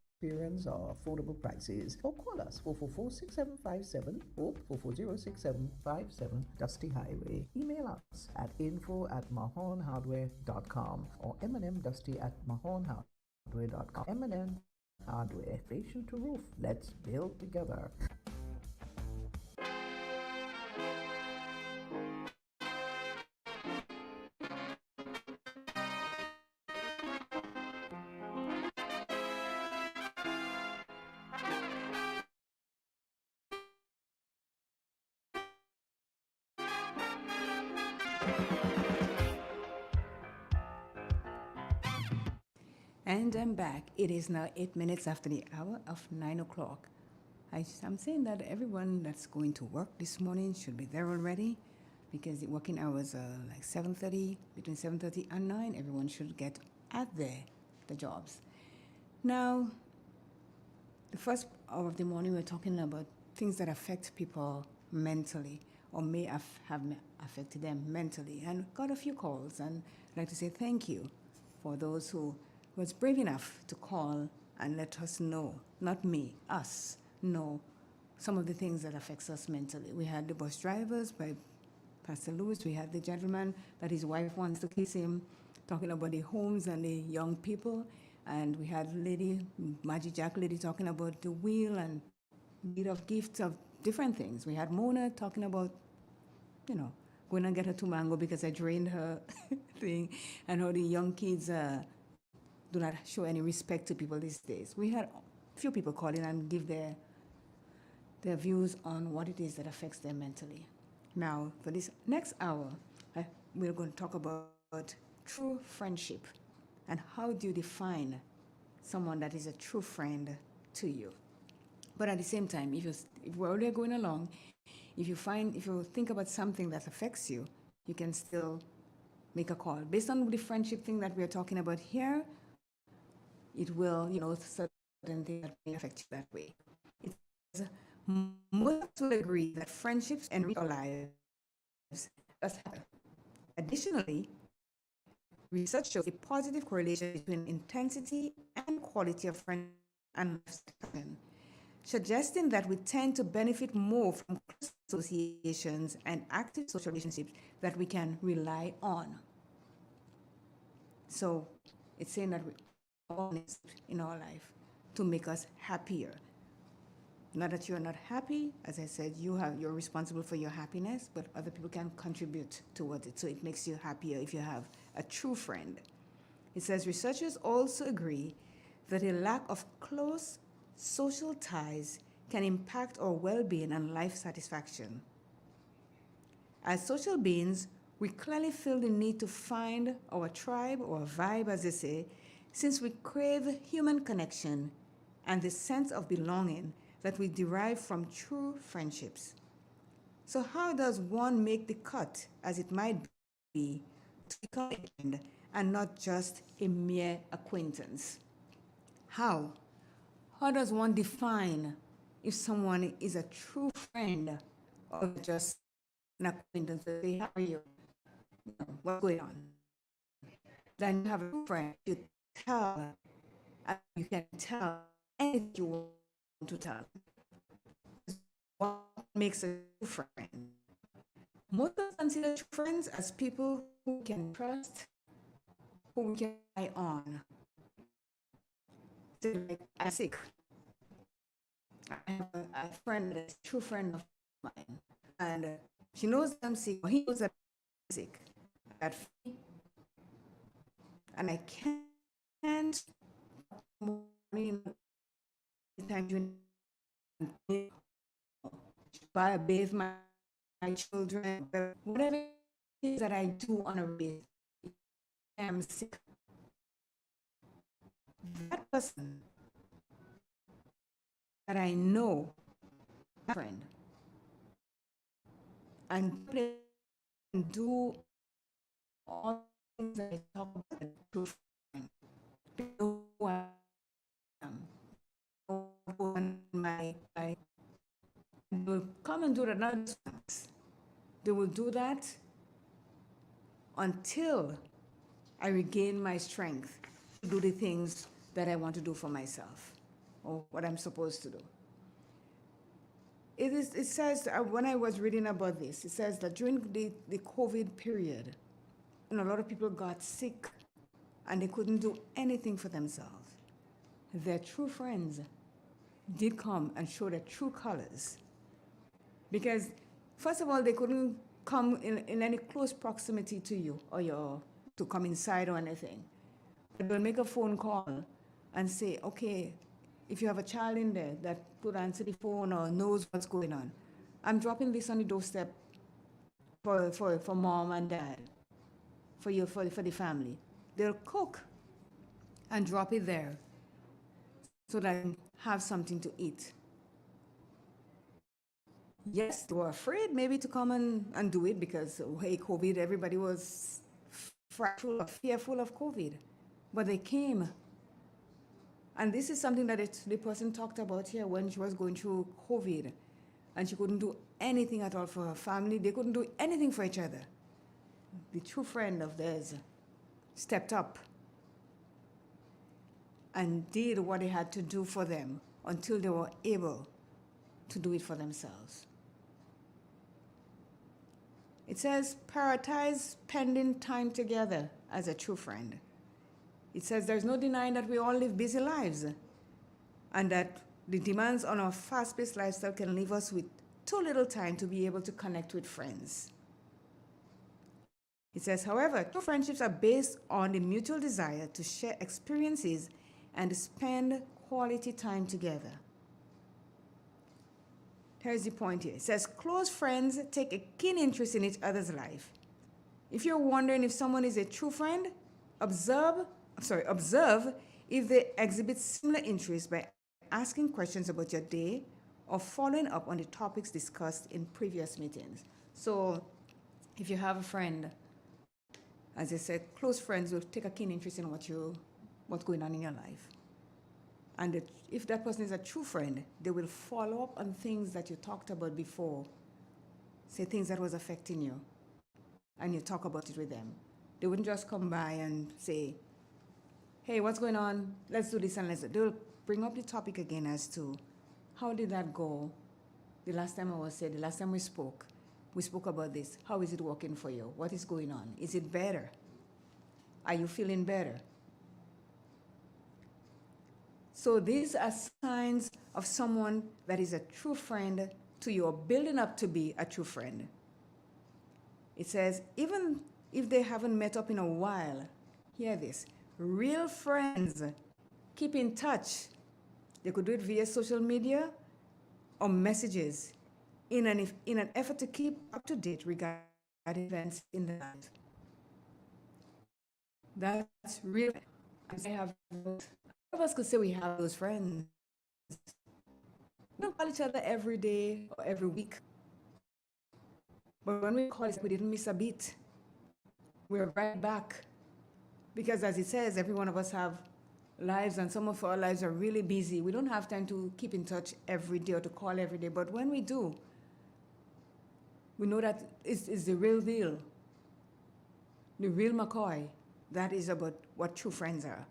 our affordable prices, or call us 444-6757 or 440-6757 Dusty Highway. Email us at info@mahonhardware.com or mnmdusty@mahonhardware.com. M&M Hardware, foundation to roof. Let's build together. And I'm back. It is now 8 minutes after the hour of 9 o'clock. I'm saying that everyone that's going to work this morning should be there already, because the working hours are like 7:30, between 7:30 and 9. Everyone should get at the jobs. Now, the first hour of the morning, we're talking about things that affect people mentally, or may have affected them mentally, and got a few calls. And I'd like to say thank you for those who was brave enough to call and let us know, not me, us, know some of the things that affects us mentally. We had the bus drivers by Pastor Lewis. We had the gentleman that his wife wants to kiss him, talking about the homes and the young people. And we had Magic Jack lady talking about the wheel and need of gifts of different things. We had Mona talking about going and get her 2 mango because I drained her thing, and how the young kids do not show any respect to people these days. We had a few people call in and give their views on what it is that affects them mentally. Now, for this next hour, we're going to talk about true friendship and how do you define someone that is a true friend to you. But at the same time, if we're already going along, if you think about something that affects you, you can still make a call. Based on the friendship thing that we're talking about here, it will, certain things that may affect you that way. Most will agree that friendships enrich our lives. Additionally, research shows a positive correlation between intensity and quality of friendship and life, suggesting that we tend to benefit more from close associations and active social relationships that we can rely on. So it's saying that we all need in our life to make us happier. Not that you're not happy, as I said, you're responsible for your happiness, but other people can contribute towards it. So it makes you happier if you have a true friend. It says researchers also agree that a lack of close social ties can impact our well-being and life satisfaction. As social beings, we clearly feel the need to find our tribe or vibe, as they say, since we crave human connection and the sense of belonging that we derive from true friendships. So how does one make the cut, as it might be, to become a friend and not just a mere acquaintance? How? How does one define if someone is a true friend or just an acquaintance? Say, how are you? What's going on? Then you have a friend, you can tell anything you want to tell. What makes a true friend? Most of us consider true friends as people who can trust, who we can rely on. So, like, I'm sick. I have a friend that's a true friend of mine, and she knows I'm sick, or he knows that I'm sick. And I can't bathe my children, whatever it is that I do on a basis. I'm sick. That person that I know, my friend, and do all things that I talk about to friend. Know who I am. They will come and do that. Not just once. They will do that until I regain my strength to do the things that I want to do for myself, or what I'm supposed to do. It says, when I was reading about this, it says that during the COVID period, a lot of people got sick and they couldn't do anything for themselves. Their true friends did come and show their true colors. Because, first of all, they couldn't come in any close proximity to you or to come inside or anything. But they'll make a phone call and say, okay, if you have a child in there that could answer the phone or knows what's going on, I'm dropping this on the doorstep for mom and dad, for the family. They'll cook and drop it there so that I can have something to eat. Yes, they were afraid maybe to come and do it because, hey, COVID, everybody was fearful of COVID. But they came. And this is something that the person talked about here when she was going through COVID. And she couldn't do anything at all for her family. They couldn't do anything for each other. The true friend of theirs stepped up and did what they had to do for them until they were able to do it for themselves. It says, prioritize spending time together as a true friend. It says there's no denying that we all live busy lives and that the demands on our fast-paced lifestyle can leave us with too little time to be able to connect with friends. It says, however, true friendships are based on the mutual desire to share experiences and spend quality time together. Here's the point here. It says, close friends take a keen interest in each other's life. If you're wondering if someone is a true friend, observe if they exhibit similar interest by asking questions about your day or following up on the topics discussed in previous meetings. So if you have a friend, as I said, close friends will take a keen interest in what's going on in your life. And if that person is a true friend, they will follow up on things that you talked about before, say things that was affecting you, and you talk about it with them. They wouldn't just come by and say, hey, what's going on? Let's do this and let's do. They'll bring up the topic again as to how did that go the last time the last time we spoke about this. How is it working for you? What is going on? Is it better? Are you feeling better? So these are signs of someone that is a true friend to you or building up to be a true friend. It says, even if they haven't met up in a while, hear this, real friends keep in touch. They could do it via social media or messages in an effort to keep up to date regarding events in the land. That's real. All of us could say we have those friends. We don't call each other every day or every week. But when we call it, we didn't miss a beat. We're right back. Because as it says, every one of us have lives, and some of our lives are really busy. We don't have time to keep in touch every day or to call every day. But when we do, we know that it's the real deal. The real McCoy. That is about what true friends are.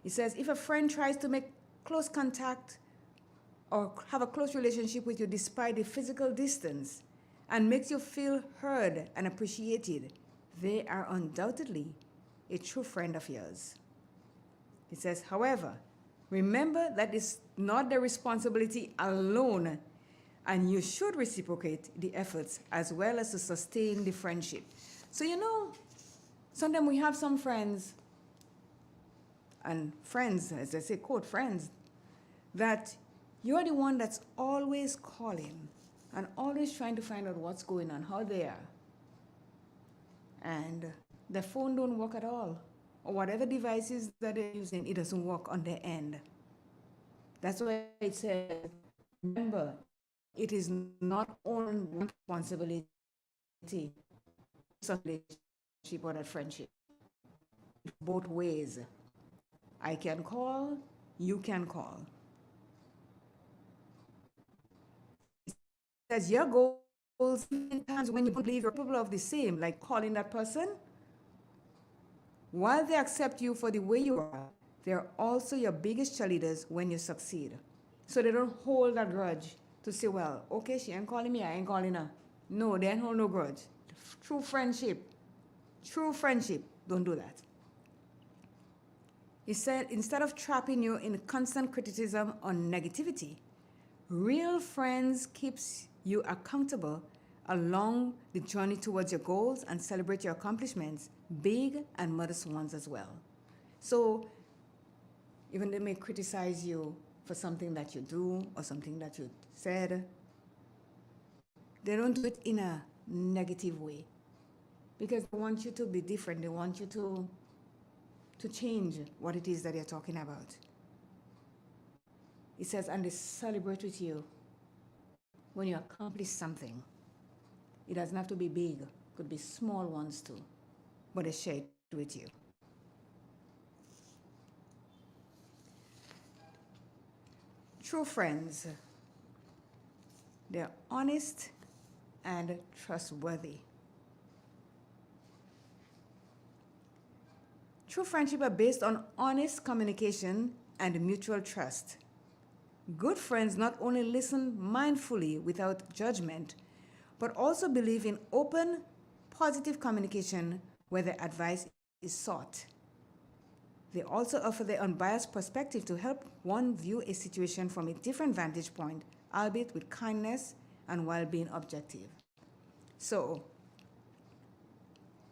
It says, if a friend tries to make close contact or have a close relationship with you despite the physical distance and makes you feel heard and appreciated, they are undoubtedly a true friend of yours. It says, however, remember that it's not their responsibility alone, and you should reciprocate the efforts as well as to sustain the friendship. So, sometimes we have some friends, and friends, as I say, quote, friends, that you're the one that's always calling and always trying to find out what's going on, how they are. And their phone don't work at all. Or whatever devices that they're using, it doesn't work on their end. That's why it says, remember, it is not only one responsibility, relationship or that friendship. Both ways. I can call, you can call. It says your goals, sometimes when you believe you're people of the same, like calling that person, while they accept you for the way you are, they're also your biggest cheerleaders when you succeed. So they don't hold that grudge to say, well, okay, she ain't calling me, I ain't calling her. No, they ain't hold no grudge. True friendship, don't do that. He said, instead of trapping you in constant criticism or negativity, real friends keeps you accountable along the journey towards your goals and celebrate your accomplishments, big and modest ones as well. So even they may criticize you for something that you do or something that you said, they don't do it in a negative way because they want you to be different. They want you to change what it is that they're talking about. It says, and they celebrate with you when you accomplish something. It doesn't have to be big. It could be small ones too, but they share it with you. True friends, they're honest and trustworthy. True friendship are based on honest communication and mutual trust. Good friends not only listen mindfully without judgment, but also believe in open, positive communication where their advice is sought. They also offer their unbiased perspective to help one view a situation from a different vantage point, albeit with kindness and while being objective. So,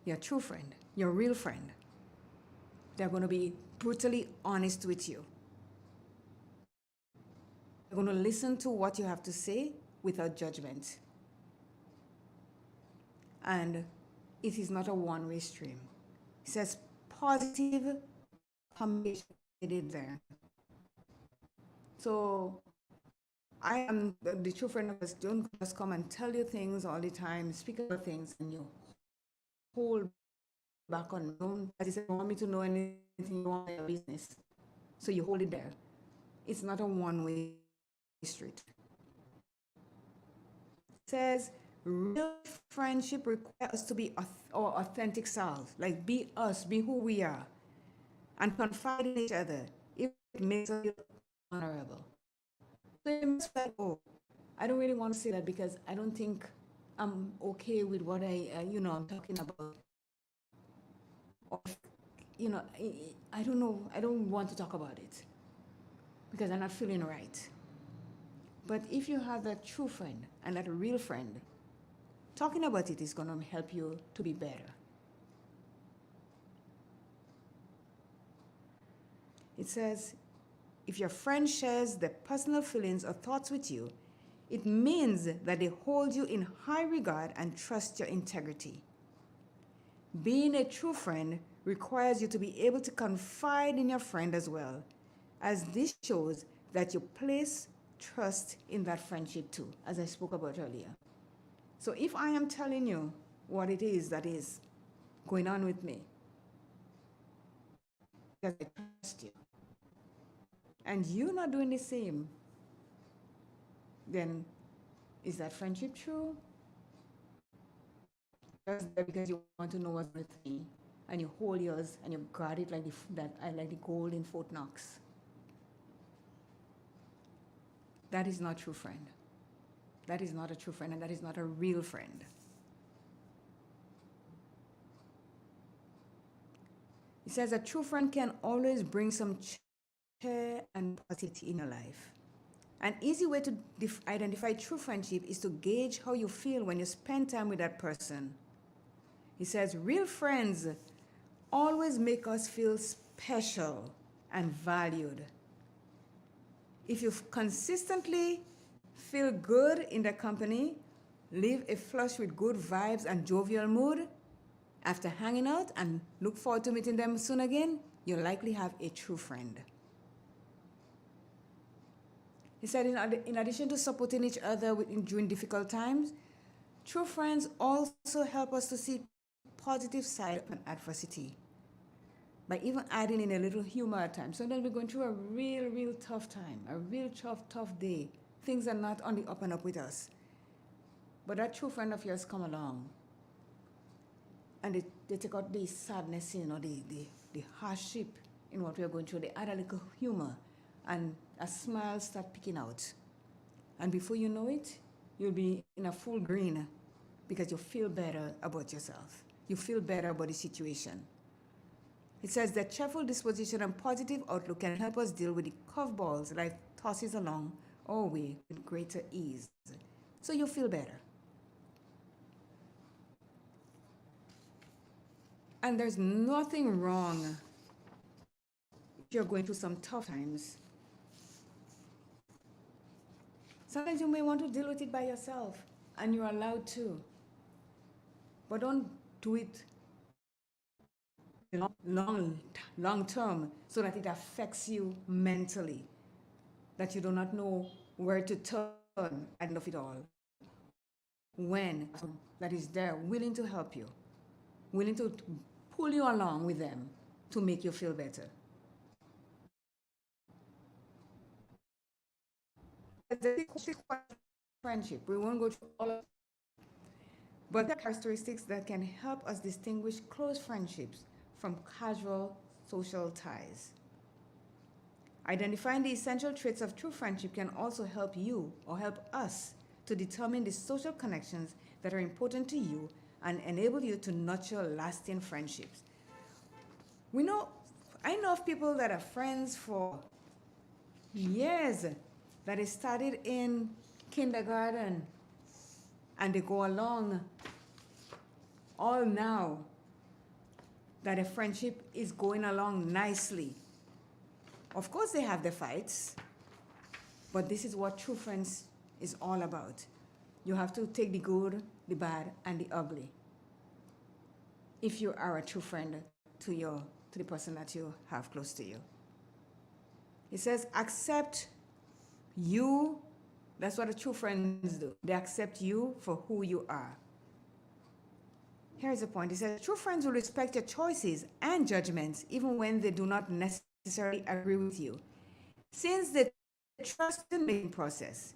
your true friend, your real friend, they're going to be brutally honest with you. They're going to listen to what you have to say without judgment. And it is not a one-way stream. It says positive communication there. So I am the true friend of us. Don't just come and tell you things all the time, speak about things, and you hold back on your own. As you said, you want me to know anything, you want your business. So you hold it there. It's not a one-way street. It says real friendship requires us to be our authentic selves, like be us, be who we are, and confide in each other if it makes us feel honorable. So you must be like, oh, I don't really want to say that because I don't think I'm okay with what I'm talking about. Or, I don't know, I don't want to talk about it because I'm not feeling right. But if you have that true friend and that real friend, talking about it is going to help you to be better. It says, if your friend shares their personal feelings or thoughts with you, it means that they hold you in high regard and trust your integrity. Being a true friend requires you to be able to confide in your friend as well, as this shows that you place trust in that friendship too, as I spoke about earlier. So if I am telling you what it is that is going on with me, because I trust you, and you're not doing the same, then is that friendship true? Just because you want to know what's with me, and you hold yours and you guard it like the gold in Fort Knox. That is not true friend. That is not a true friend, and that is not a real friend. It says a true friend can always bring some cheer and positivity in your life. An easy way to identify true friendship is to gauge how you feel when you spend time with that person. He says, real friends always make us feel special and valued. If you consistently feel good in their company, live a flush with good vibes and jovial mood, after hanging out and look forward to meeting them soon again, you'll likely have a true friend. He said, in addition to supporting each other during difficult times, true friends also help us to see positive side of adversity by even adding in a little humor at times. Sometimes we're going through a real tough time, a real tough day. Things are not on the up and up with us. But that true friend of yours come along and they take out the sadness, the hardship in what we're going through. They add a little humor and a smile start picking out. And before you know it, you'll be in a full green because you feel better about yourself. You feel better about the situation. It says that cheerful disposition and positive outlook can help us deal with the curveballs life tosses along our way with greater ease. So you feel better. And there's nothing wrong if you're going through some tough times. Sometimes you may want to deal with it by yourself, and you're allowed to. But don't do it long term so that it affects you mentally, that you do not know where to turn at the end of it all. When that is there, willing to help you, willing to pull you along with them to make you feel better. Friendship, we won't go through all of it, but there are characteristics that can help us distinguish close friendships from casual social ties. Identifying the essential traits of true friendship can also help you or help us to determine the social connections that are important to you and enable you to nurture lasting friendships. I know of people that are friends for years, that they started in kindergarten and they go along all now that a friendship is going along nicely. Of course, they have their fights, but this is what true friends is all about. You have to take the good, the bad, and the ugly if you are a true friend to the person that you have close to you. It says, accept you. That's what the true friends do. They accept you for who you are. Here's the point. It says, true friends will respect your choices and judgments even when they do not necessarily agree with you. Since they trust the making process,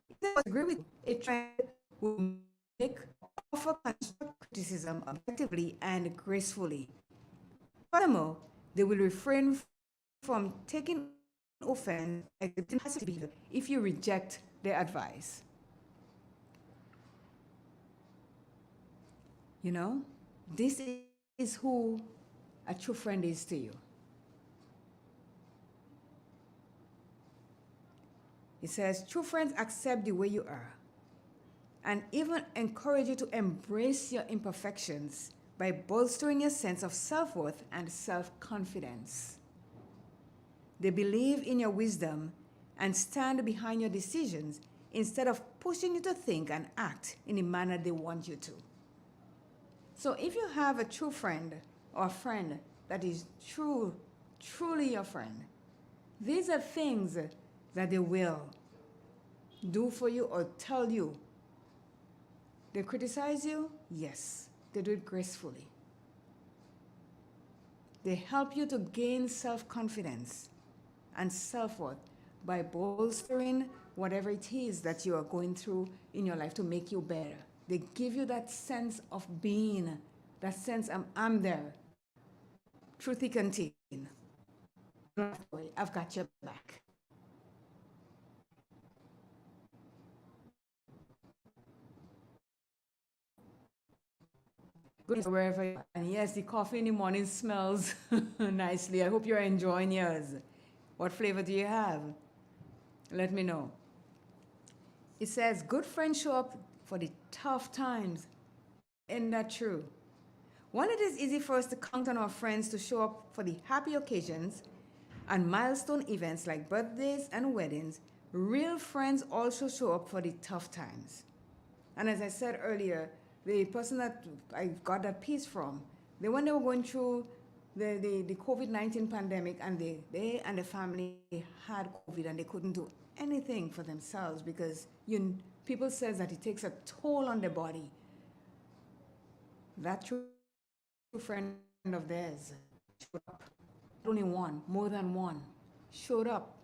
if they agree with you, a friend will offer constructive criticism objectively and gracefully. Furthermore, they will refrain from taking offense if you reject their advice. You know, this is who a true friend is to you. It says, true friends accept the way you are and even encourage you to embrace your imperfections by bolstering your sense of self-worth and self-confidence. They believe in your wisdom and stand behind your decisions instead of pushing you to think and act in the manner they want you to. So if you have a true friend or a friend that is truly your friend, these are things that they will do for you or tell you. They criticize you? Yes. They do it gracefully. They help you to gain self-confidence and self-worth by bolstering whatever it is that you are going through in your life to make you better. They give you that sense of being, that sense I'm there, through thick and thin. Don't worry, I've got your back. Good wherever you are. And yes, the coffee in the morning smells nicely. I hope you're enjoying yours. What flavor do you have? Let me know. It says, good friends show up for the tough times. Isn't that true? While it is easy for us to count on our friends to show up for the happy occasions and milestone events like birthdays and weddings, real friends also show up for the tough times. And as I said earlier, the person that I got that piece from, when they were going through the COVID-19 pandemic, and they and the family had COVID and they couldn't do anything for themselves because people says that it takes a toll on their body. That true friend of theirs showed up. Only one, more than one, showed up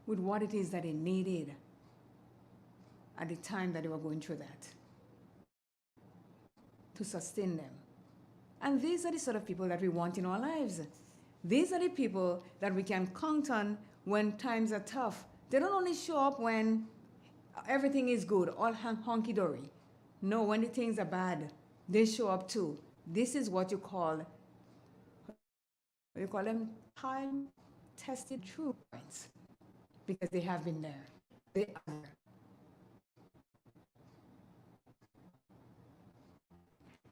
with what it is that they needed at the time that they were going through that to sustain them. And these are the sort of people that we want in our lives. These are the people that we can count on when times are tough. They don't only show up when everything is good, all honky-dory. No, when the things are bad, they show up too. This is what you call them time-tested true friends, because they have been there. They are there.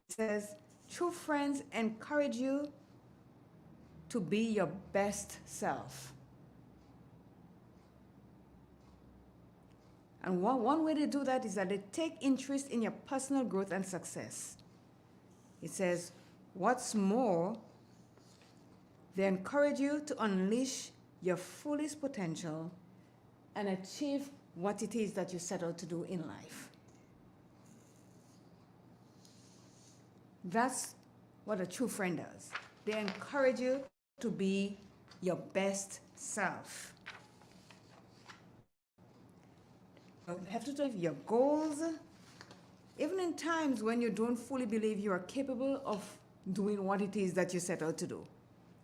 It says, true friends encourage you to be your best self. And one way they do that is that they take interest in your personal growth and success. It says, what's more, they encourage you to unleash your fullest potential and achieve what it is that you set out to do in life. That's what a true friend does. They encourage you to be your best self. You have to have your goals, even in times when you don't fully believe you are capable of doing what it is that you set out to do.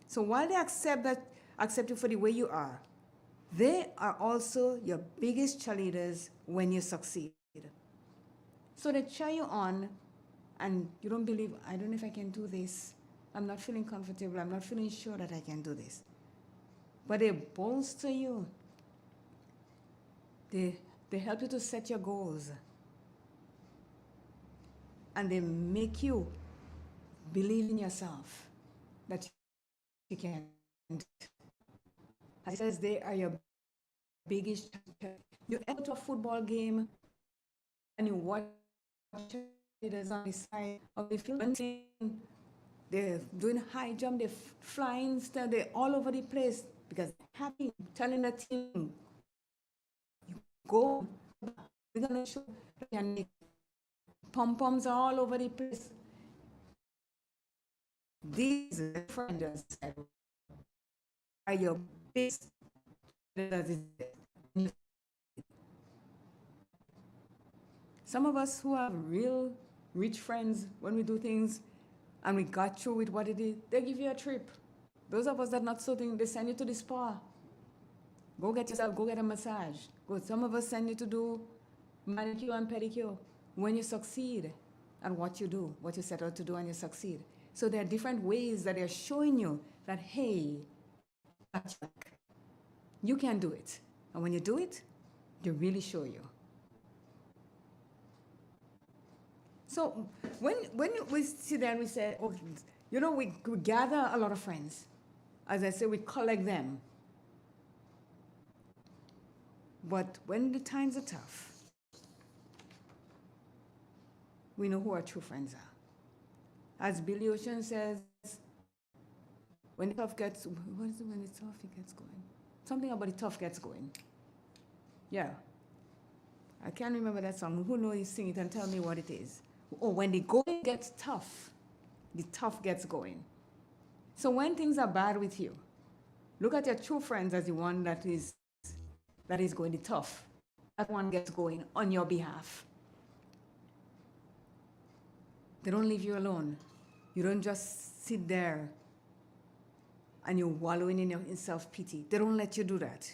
So while they accept you for the way you are, they are also your biggest cheerleaders when you succeed. So they cheer you on, and you don't believe, I don't know if I can do this. I'm not feeling comfortable. I'm not feeling sure that I can do this. But they bolster you. They help you to set your goals. and they make you believe in yourself that you can. As it says, they are your biggest. You enter to a football game and you watch it as on the side of the field. They're doing high jump, they're flying, they're all over the place because they're happy, telling the team, you go, we're gonna show you. Pom-poms are all over the place. These friends are your best. Some of us who have real rich friends, when we do things and we got through with what it is, they give you a trip. Those of us that not so thing, they send you to the spa. Go get yourself, go get a massage. Some of us send you to do manicure and pedicure. When you succeed at what you do, what you set out to do and you succeed. So there are different ways that they're showing you that, hey, you can do it. And when you do it, they really show you. So when we sit there and we say, oh, you know, we gather a lot of friends. As I say, we collect them. But when the times are tough, we know who our true friends are. As Billy Ocean says, when the tough gets, what is it when it's tough, it gets going? Something about the tough gets going. Yeah. I can't remember that song. Who knows, sing it and tell me what it is. Oh, when the going gets tough, the tough gets going. So when things are bad with you, look at your true friends as the one that is going the tough. That one gets going on your behalf. They don't leave you alone. You don't just sit there and you're wallowing in self-pity. They don't let you do that.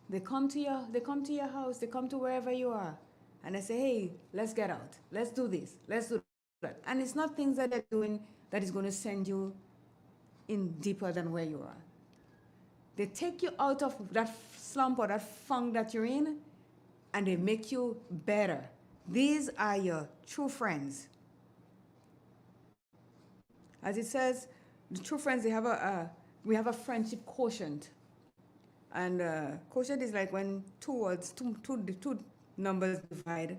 They come to your house, they come to wherever you are, and they say, hey, let's get out. Let's do this. Let's do that. And it's not things that they're doing that is going to send you in deeper than where you are. They take you out of that slump or that funk that you're in, and they make you better. These are your true friends. As it says, the true friends, we have a friendship quotient. And quotient is like when two numbers divide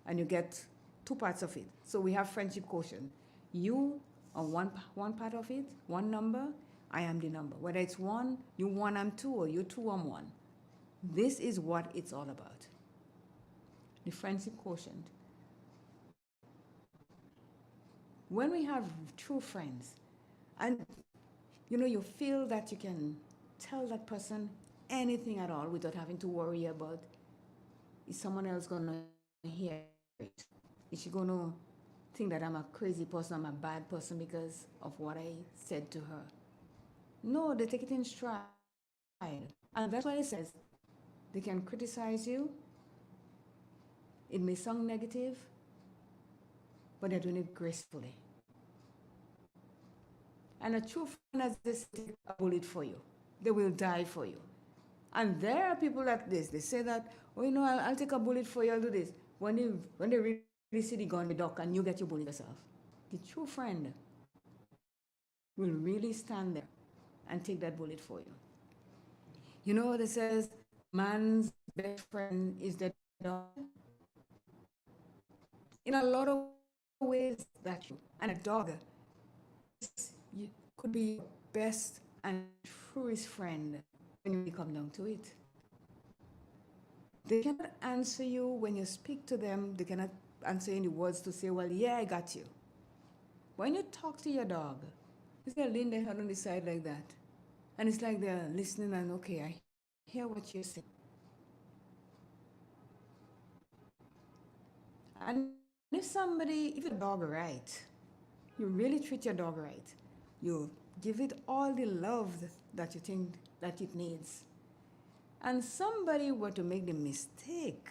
and you get two parts of it. So we have friendship quotient. You are one part of it, one number, I am the number. Whether it's one, you one, I'm two, or you two, I'm one. This is what it's all about. The friendship quotient. When we have true friends, and you feel that you can tell that person anything at all without having to worry about, is someone else going to hear it? Is she going to think that I'm a crazy person, I'm a bad person because of what I said to her? No, they take it in stride. And that's why it says they can criticize you. It may sound negative, but they're doing it gracefully. And a true friend has this take a bullet for you. They will die for you. And there are people like this. They say that, oh, I'll take a bullet for you, I'll do this. When they really see the gun, the duck, and you get your bullet yourself. The true friend will really stand there and take that bullet for you. You know what it says? Man's best friend is the dog. In a lot of ways, that's true. And a dog could be your best and truest friend when you come down to it. They cannot answer you when you speak to them. They cannot answer any words to say, well, yeah, I got you. When you talk to your dog, it's going to lean their head on the side like that. And it's like they're listening and, okay, I hear what you're saying. And if your dog right, you really treat your dog right, you give it all the love that you think that it needs, and somebody were to make the mistake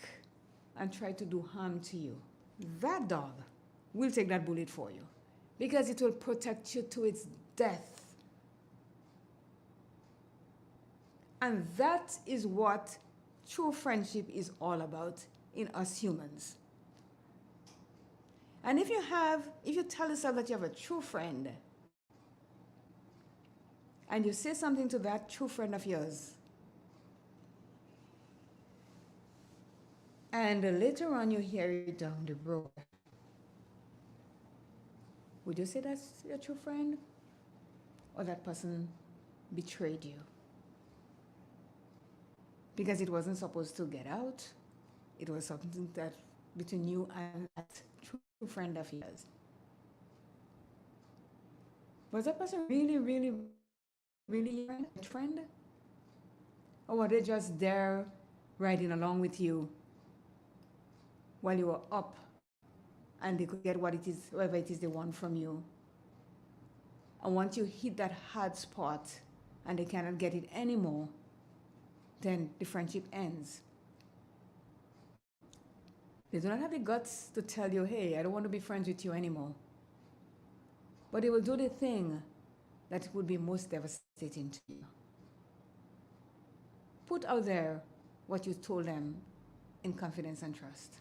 and try to do harm to you, that dog will take that bullet for you because it will protect you to its death. And that is what true friendship is all about in us humans. And if you tell yourself that you have a true friend, and you say something to that true friend of yours, and later on you hear it down the road, would you say that's your true friend? Or that person betrayed you? Because it wasn't supposed to get out. It was something that between you and that true friend of yours. Was that person really, really, really your friend? Or were they just there riding along with you while you were up and they could get what it is, whatever it is they want from you? And once you hit that hard spot and they cannot get it anymore, then the friendship ends. They do not have the guts to tell you, hey, I don't want to be friends with you anymore. But they will do the thing that would be most devastating to you. Put out there what you told them in confidence and trust.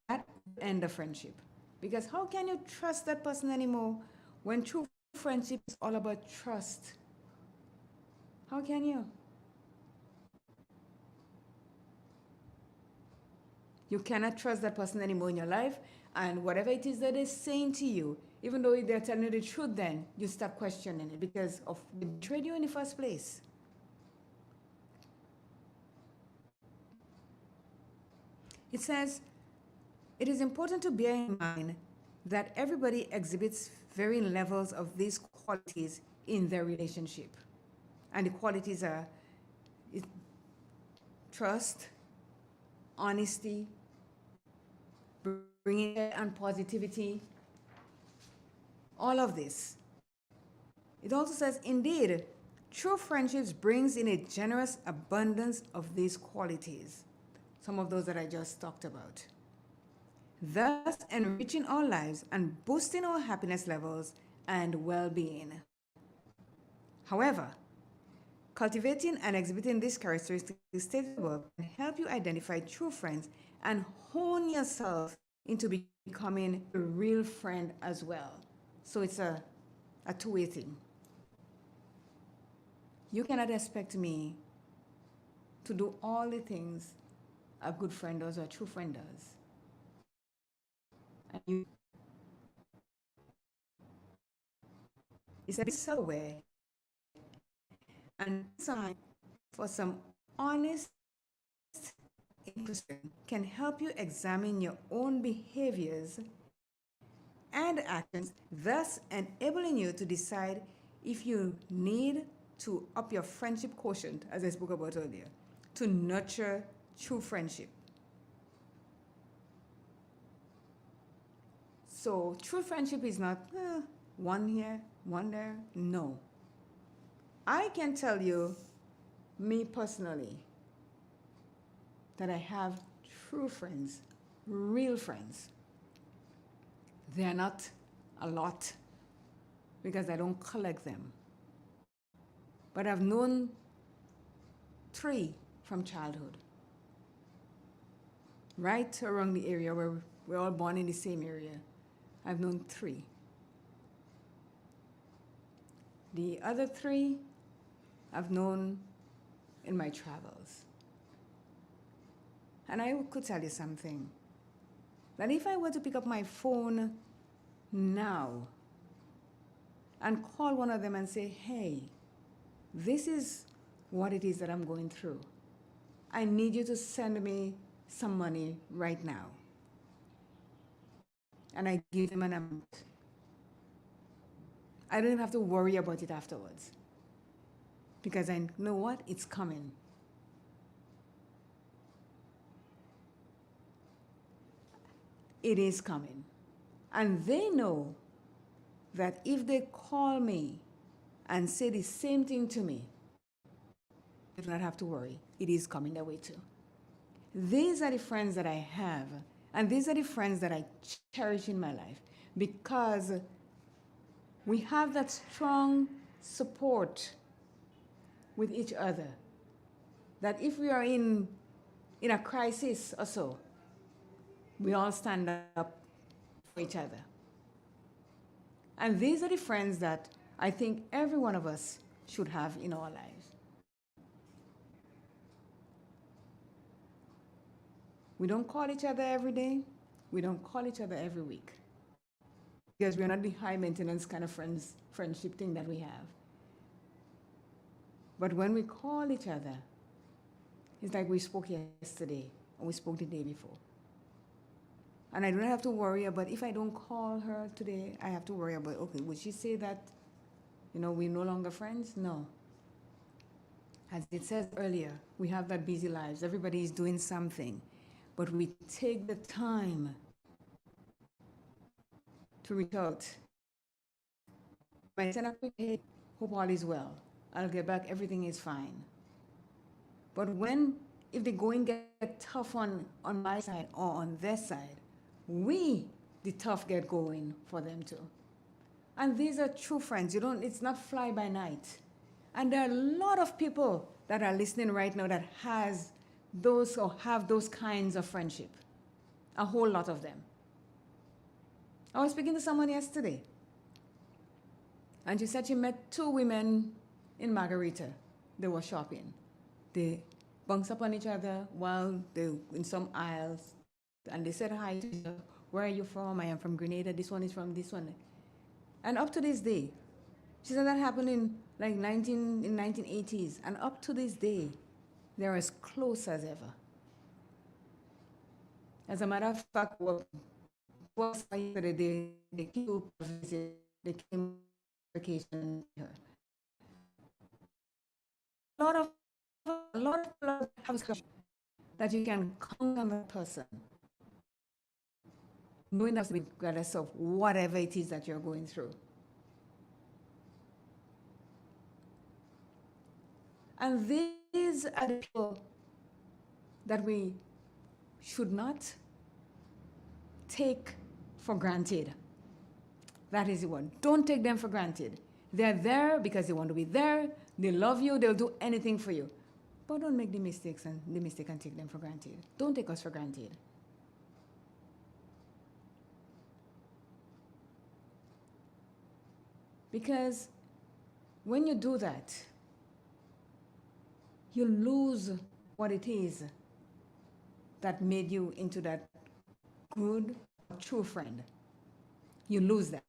That end of friendship. Because how can you trust that person anymore when true friendship is all about trust? How can you? You cannot trust that person anymore in your life, and whatever it is that they're saying to you, even though they're telling you the truth, then you start questioning it because of they betrayed you in the first place. It says, it is important to bear in mind that everybody exhibits varying levels of these qualities in their relationship. And the qualities are trust, honesty, bringing and positivity, all of this. It also says, indeed, true friendships brings in a generous abundance of these qualities, some of those that I just talked about, thus enriching our lives and boosting our happiness levels and well-being. However, cultivating and exhibiting these characteristics stated above can help you identify true friends and hone yourself into becoming a real friend as well. So it's a two-way thing. You cannot expect me to do all the things a good friend does or a true friend does. And you, it's a bit self-aware and time for some honest introspection can help you examine your own behaviors and actions, thus enabling you to decide if you need to up your friendship quotient, as I spoke about earlier, to nurture true friendship. So true friendship is not one here, one there. No. I can tell you, me personally, that I have true friends, real friends. They are not a lot because I don't collect them. But I've known 3 from childhood. Right around the area where we're all born in the same area. I've known 3. The other 3 I've known in my travels. And I could tell you something, that if I were to pick up my phone now and call one of them and say, hey, this is what it is that I'm going through. I need you to send me some money right now. And I give them an amount. I don't even have to worry about it afterwards. Because I know what? It's coming. It is coming. And they know that if they call me and say the same thing to me, they do not have to worry. It is coming their way too. These are the friends that I have, and these are the friends that I cherish in my life, because we have that strong support with each other, that if we are in a crisis or so, We all stand up for each other. And these are the friends that I think every one of us should have in our lives. We don't call each other every day. We don't call each other every week. Because we're not the high maintenance kind of friendship thing that we have. But when we call each other, it's like we spoke yesterday or we spoke the day before. And I don't have to worry about, if I don't call her today, I have to worry about, okay, would she say that, we're no longer friends? No. As it says earlier, we have that busy lives. Everybody is doing something. But we take the time to reach out. I send a quick, hey, hope all is well. I'll get back, everything is fine. But if the going get tough on my side or on their side, the tough get going for them too. And these are true friends. It's not fly by night. And there are a lot of people that are listening right now that have those kinds of friendship. A whole lot of them. I was speaking to someone yesterday, and she said she met two women in Margarita. They were shopping. They bounced up on each other while they were in some aisles, and they said hi to each other. Where are you from? I am from Grenada. This one is from this one. And up to this day, she said that happened in 1980s, and up to this day, they're as close as ever. As a matter of fact, yesterday they came to visit, they came vacation here. A lot of that you can count on that person, knowing that regardless of whatever it is that you're going through. And these are the people that we should not take for granted. That is the one. Don't take them for granted. They're there because they want to be there. They love you. They'll do anything for you. But don't make the mistake and take them for granted. Don't take us for granted. Because when you do that, you lose what it is that made you into that good, true friend. You lose that.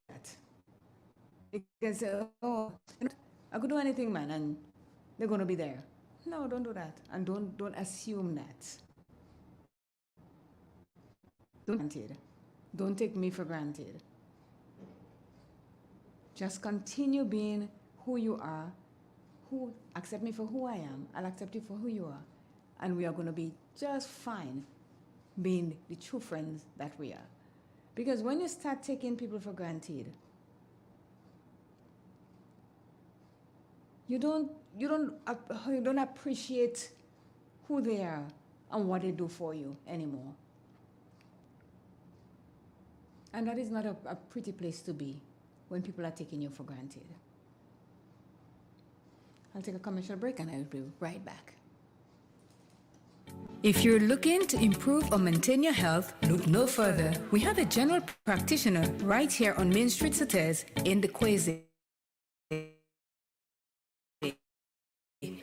You can say, oh, I could do anything, man, and they're going to be there. No, don't do that. And don't assume that. Don't take me for granted. Just continue being who you are. Accept me for who I am. I'll accept you for who you are. And we are going to be just fine being the true friends that we are. Because when you start taking people for granted, you don't appreciate who they are and what they do for you anymore. And that is not a pretty place to be when people are taking you for granted. I'll take a commercial break and I'll be right back. If you're looking to improve or maintain your health, look no further. We have a general practitioner right here on Main Street, Sauters in the Quasi.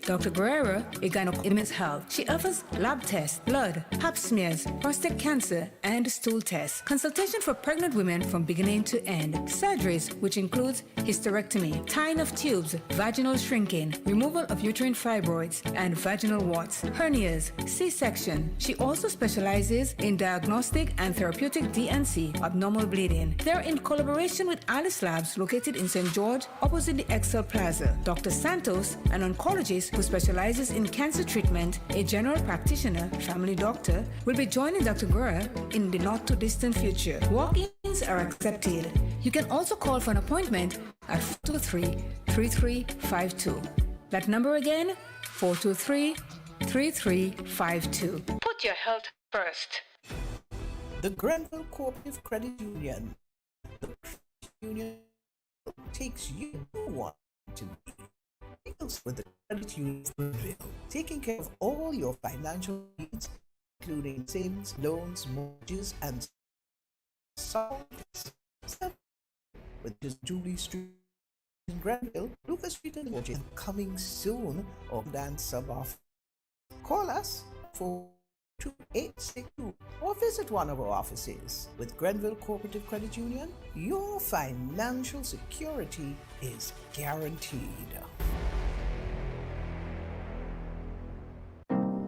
Dr. Guerrero, a gynecologist health. She offers lab tests, blood, pap smears, prostate cancer, and stool tests. Consultation for pregnant women from beginning to end. Surgeries, which includes hysterectomy, tying of tubes, vaginal shrinking, removal of uterine fibroids, and vaginal warts, hernias, C-section. She also specializes in diagnostic and therapeutic DNC, abnormal bleeding. They're in collaboration with Alice Labs, located in St. George, opposite the Excel Plaza. Dr. Santos, an oncologist who specializes in cancer treatment, a general practitioner, family doctor, will be joining Dr. Guerra in the not too distant future. Walk-ins are accepted. You can also call for an appointment at 423-3352. That number again, 423-3352. Put your health first. The Grenville Cooperative Credit Union. The credit union takes you who want to be. Deals with the credit union, taking care of all your financial needs including savings, loans, mortgages, and so with just Julie Street in Granville, Lucas Street in Watching, coming soon, or dance sub off. Call us for 2862 or visit one of our offices. With Grenville Cooperative Credit Union, your financial security is guaranteed.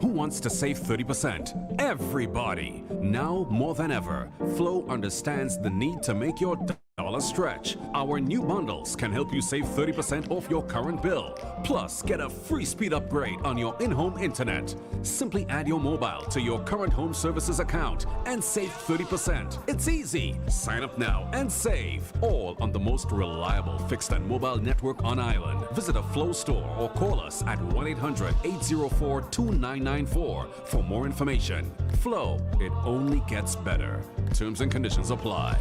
Who wants to save 30%? Everybody. Now more than ever, Flow understands the need to make your dollar stretch. Our new bundles can help you save 30% off your current bill. Plus, get a free speed upgrade on your in-home internet. Simply add your mobile to your current home services account and save 30%. It's easy. Sign up now and save. All on the most reliable fixed and mobile network on island. Visit a Flow store or call us at 1-800-804-2994 for more information. Flow, it only gets better. Terms and conditions apply.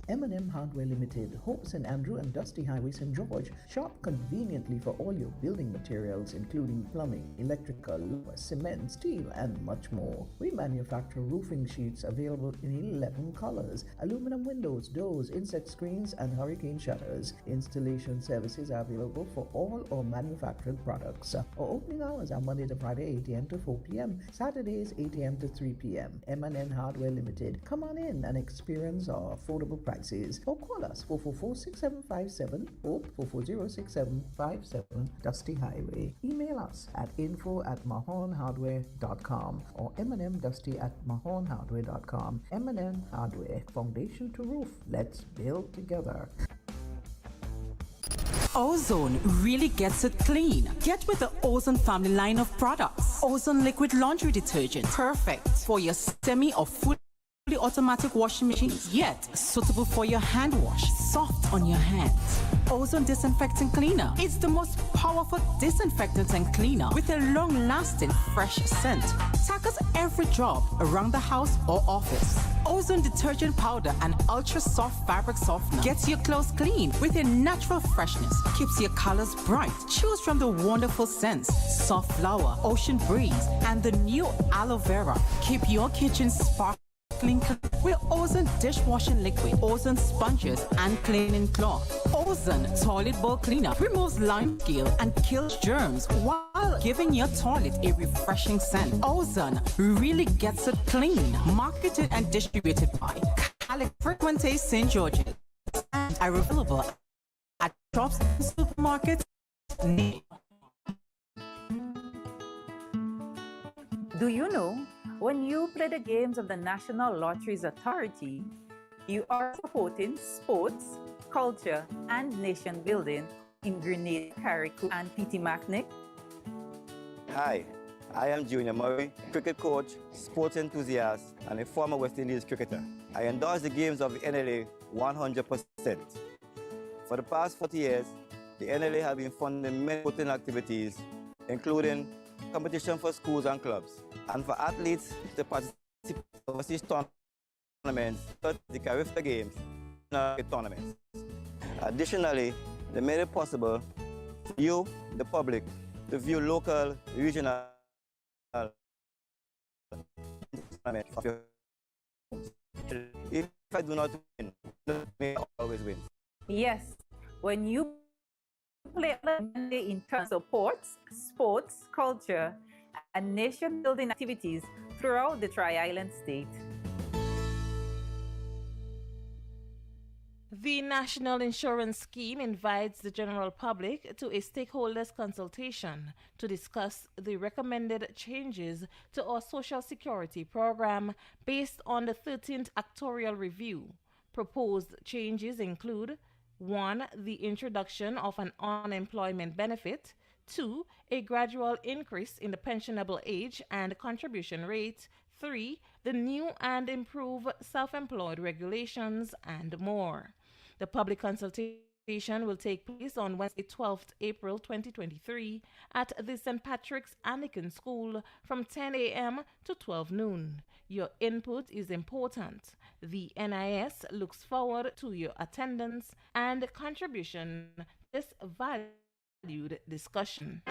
M&M Hardware Limited, Hope St. Andrew and Dusty Highway St. George. Shop conveniently for all your building materials including plumbing, electrical, cement, steel and much more. We manufacture roofing sheets available in 11 colors, aluminum windows, doors, insect screens and hurricane shutters. Installation services are available for all our manufactured products. Our opening hours are Monday to Friday 8 a.m. to 4 p.m., Saturdays 8 a.m. to 3 p.m. M&M Hardware Limited. Come on in and experience our affordable prices. Or call us 444-6757 or 440-6757 Dusty Highway. Email us at info@mahonhardware.com or mnmdusty@mahonhardware.com. M&M Hardware, foundation to roof. Let's build together. Ozone really gets it clean. Get with the Ozone family line of products. Ozone liquid laundry detergent, perfect for your semi or fully automatic washing machines, yet suitable for your hand wash, soft on your hands. Ozone disinfecting cleaner. It's the most powerful disinfectant and cleaner with a long-lasting fresh scent. Tackles every job around the house or office. Ozone detergent powder and ultra soft fabric softener gets your clothes clean with a natural freshness, keeps your colors bright. Choose from the wonderful scents: soft flower, ocean breeze, and the new aloe vera. Keep your kitchen sparkling with Ozone dishwashing liquid, Ozone sponges and cleaning cloth. Ozone toilet bowl cleaner removes lime scale and kills germs while giving your toilet a refreshing scent. Ozone really gets it clean. Marketed and distributed by Calic Frequente St. George's and are available at shops and supermarkets. Do you know, when you play the games of the National Lotteries Authority, you are supporting sports, culture, and nation building in Grenada, Carriacou, and P.T. Macnic? Hi, I am Junior Murray, cricket coach, sports enthusiast, and a former West Indies cricketer. I endorse the games of the NLA 100%. For the past 40 years, the NLA has been funding many sporting activities, including competition for schools and clubs, and for athletes to participate in overseas tournaments, the Caribbean Games, and tournaments. Additionally, they made it possible for you, the public, to view local, regional tournaments of your homes. If I do not win, I always win. Yes, when you play in terms of sports, culture, and nation-building activities throughout the Tri-Island state. The National Insurance Scheme invites the general public to a stakeholders consultation to discuss the recommended changes to our Social Security program based on the 13th Actuarial Review. Proposed changes include 1. The introduction of an unemployment benefit. 2. A gradual increase in the pensionable age and contribution rate. 3. The new and improved self-employed regulations, and more. The public consultation will take place on Wednesday, 12th April 2023 at the St. Patrick's Anglican School from 10 a.m. to 12 noon. Your input is important. The NIS looks forward to your attendance and contribution to this valued discussion.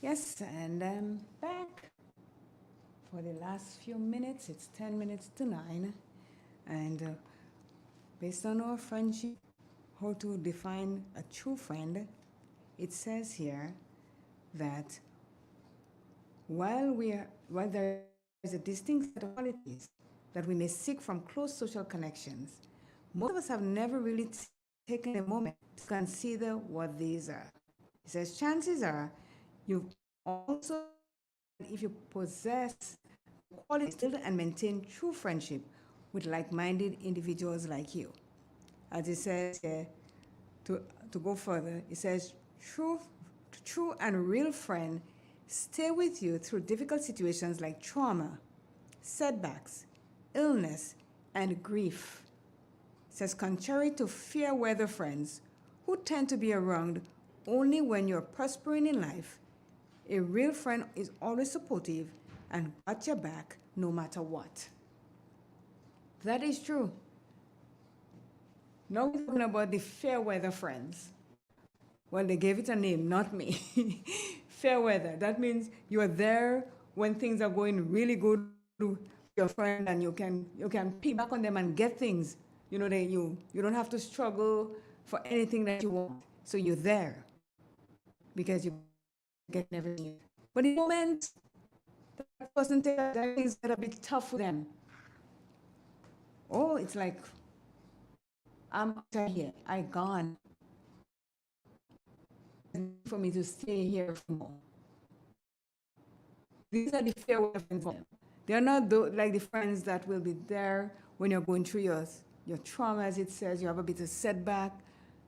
Yes, and I'm back for the last few minutes. It's 10 minutes to 9. And based on our friendship, how to define a true friend, it says here that while there is a distinct set of qualities that we may seek from close social connections, most of us have never really taken a moment to consider what these are. It says chances are you also, if you possess qualities, build and maintain true friendship with like-minded individuals like you. As it says here, to go further, it says true and real friend stay with you through difficult situations like trauma, setbacks, illness, and grief. It says, contrary to fair weather friends who tend to be around only when you're prospering in life, a real friend is always supportive and got your back no matter what. That is true. Now we're talking about the fair weather friends. Well, they gave it a name, not me. Fair weather. That means you are there when things are going really good to your friend, and you can piggyback on them and get things. You know, you don't have to struggle for anything that you want. So you're there because you get everything. But in the moment, that person that things get a bit tough for them. Oh, it's like, I'm out here. I gone. For me to stay here for more. These are the fair weather friends. They're not like the friends that will be there when you're going through your trauma, as it says. You have a bit of setback.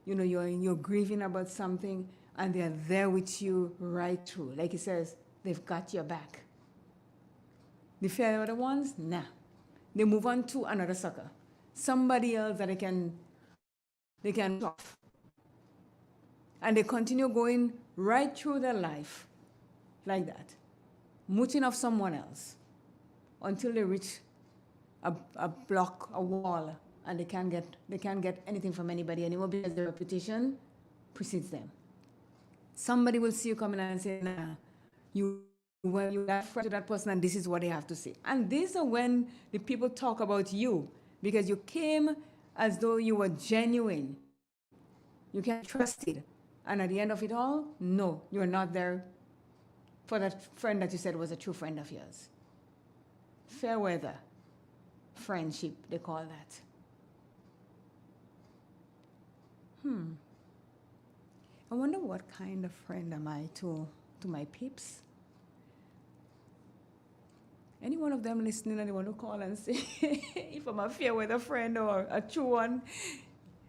You know, you're grieving about something, and they're there with you right through. Like it says, they've got your back. The fair weather ones, nah. They move on to another sucker, somebody else that they can off. And they continue going right through their life like that, mooching off someone else until they reach a block, a wall, and they can't get anything from anybody anymore because their reputation precedes them. Somebody will see you coming and say, nah, you got friends with that person and this is what they have to say. And these are when the people talk about you because you came as though you were genuine. You can trust it. And at the end of it all, no, you're not there for that friend that you said was a true friend of yours. Fair weather friendship, they call that. I wonder what kind of friend am I to my peeps? Any one of them listening and they want to call and say if I'm a fair weather friend or a true one,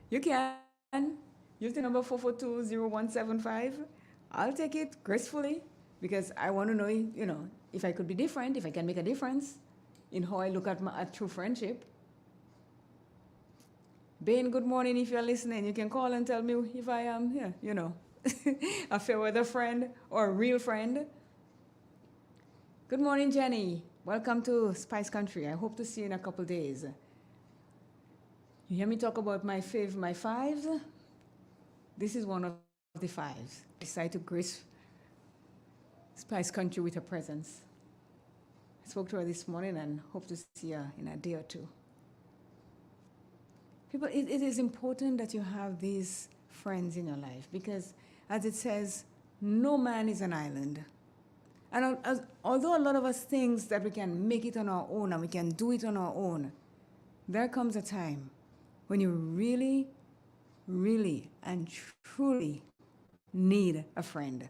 you can. Use the number 442-0175. I'll take it gracefully because I want to know, you know, if I could be different, if I can make a difference in how I look at a true friendship. Bain, good morning. If you're listening, you can call and tell me if I am, you know, a fair weather friend or a real friend. Good morning, Jenny. Welcome to Spice Country. I hope to see you in a couple days. You hear me talk about my fives? This is one of the fives. I decided to grace Spice Country with her presence. I spoke to her this morning and hope to see her in a day or two. People, it is important that you have these friends in your life because, as it says, no man is an island. And although a lot of us think that we can make it on our own and we can do it on our own, there comes a time when you really, really and truly need a friend.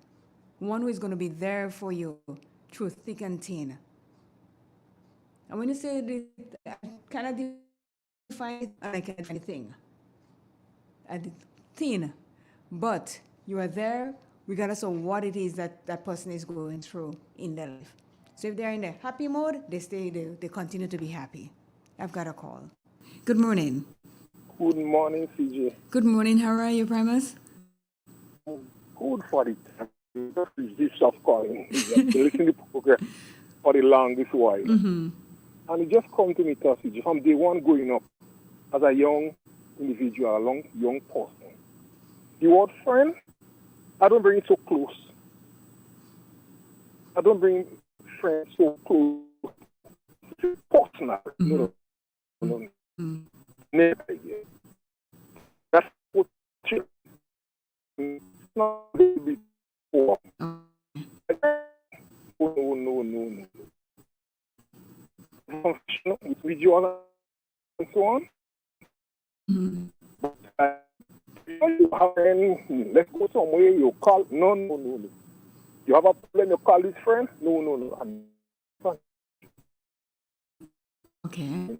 One who is going to be there for you through thick and thin. And when you say I cannot define it, I can't define anything. Thin. But you are there regardless of what it is that that person is going through in their life. So if they're in the happy mode, they continue to be happy. I've got a call. Good morning. Good morning, CJ. Good morning. How are you, Primus? Good for the time. This of calling. Listen to the program for the longest while. Mm-hmm. And it just come to me, CJ, from day one growing up as a young individual, a young person. The word friend I don't bring it so close. I don't bring friends so close. It's personal. No. Never again. That's what it's not before. No. With video and so on. You have any, let's go somewhere, you call, no. You have a problem, you call this friend? No. Okay.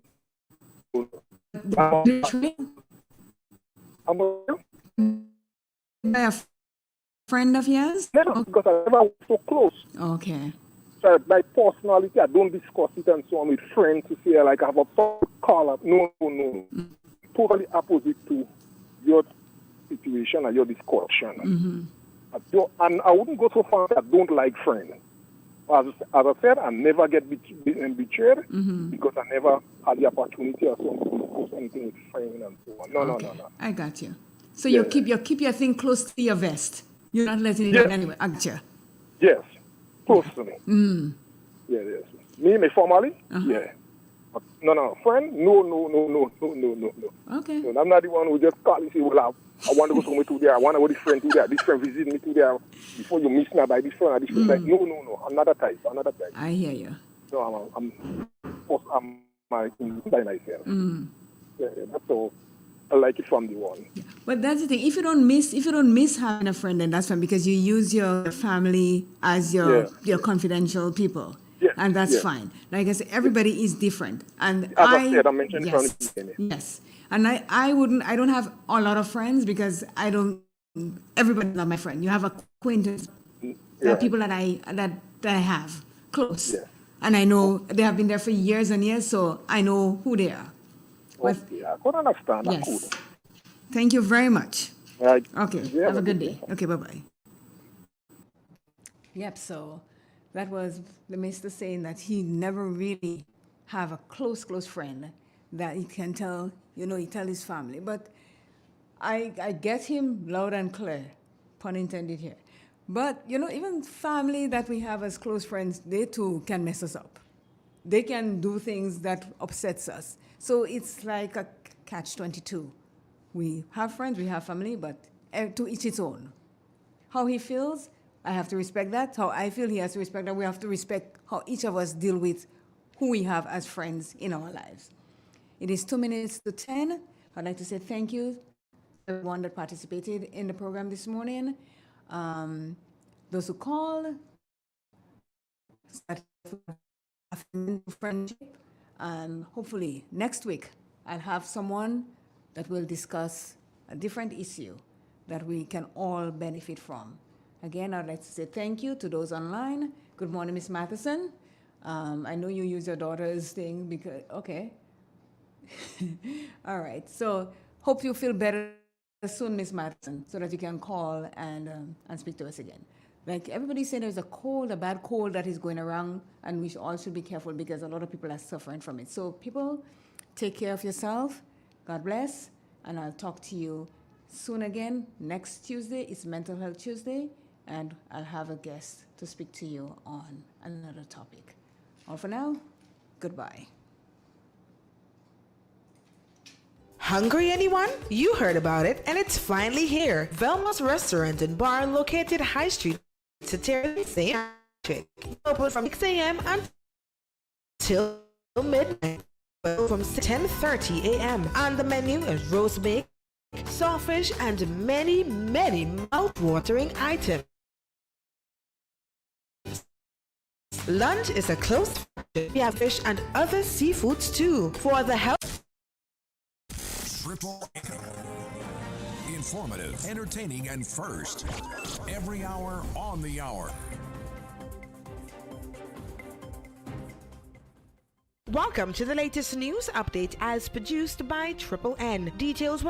A friend of yours? No, because I never was so close. Okay. So my personality, I don't discuss it and so on with friends to say like I have a call up. No. Totally opposite to your situation and your discussion. And I wouldn't go so far that I don't like friends. As I said, I never get betrayed because I never had the opportunity or so to discuss anything with friends and so on. No. I got you. So you keep your thing close to your vest. You're not letting it out anyway. I got you. Yes, close to me. Yes. Me, my family? Yeah. No. Friend? No. Okay. So I'm not the one who just call and say, well, I want to go somewhere to there. I want to go this friend to there. This friend visit me to there. Before you miss me by this friend or this friend. No. Another type. I hear you. No, I'm by myself. Yeah, that's all. I like it from the one. But that's the thing. If you don't miss having a friend, then that's fine because you use your family as your confidential people. Yes, and that's fine. Like I said, everybody is different. And as I said, I mentioned from the beginning. Yes. And I don't have a lot of friends because everybody's not my friend. You have acquaintances. There are people that I have close. Yeah. And I know they have been there for years and years, so I know who they are. Okay, I could understand. Yes. Cool. Thank you very much. Right. Okay. Have a good day. Okay, bye-bye. Yep, so that was the Mr. saying that he never really have a close friend that he can tell, he tell his family. But I get him loud and clear, pun intended here. But, even family that we have as close friends, they too can mess us up. They can do things that upsets us. So it's like a catch-22. We have friends, we have family, but to each its own. How he feels, I have to respect that. How I feel, he has to respect that. We have to respect how each of us deal with who we have as friends in our lives. It is 2 minutes to 10. I'd like to say thank you to everyone that participated in the program this morning. Those who called, friendship, and hopefully next week I'll have someone that will discuss a different issue that we can all benefit from. Again, I'd like to say thank you to those online. Good morning, Miss Matheson. I know you use your daughter's thing because, okay. All right, so hope you feel better soon, Miss Matheson, so that you can call and speak to us again. Like everybody said, there's a bad cold that is going around, and we all should be careful because a lot of people are suffering from it. So people, take care of yourself. God bless, and I'll talk to you soon again. Next Tuesday is Mental Health Tuesday, and I'll have a guest to speak to you on another topic. All for now, goodbye. Hungry, anyone? You heard about it, and it's finally here. Velma's Restaurant and Bar, located High Street, Satiric, St. Patrick. Open from 6 a.m. until midnight. From 10:30 a.m. On the menu is roast bake, sawfish, and many, many mouth-watering items. Lunch is a close. We have fish and other seafoods too. For the health. Triple M. Informative, entertaining, and first. Every hour on the hour. Welcome to the latest news update as produced by Triple N. Details when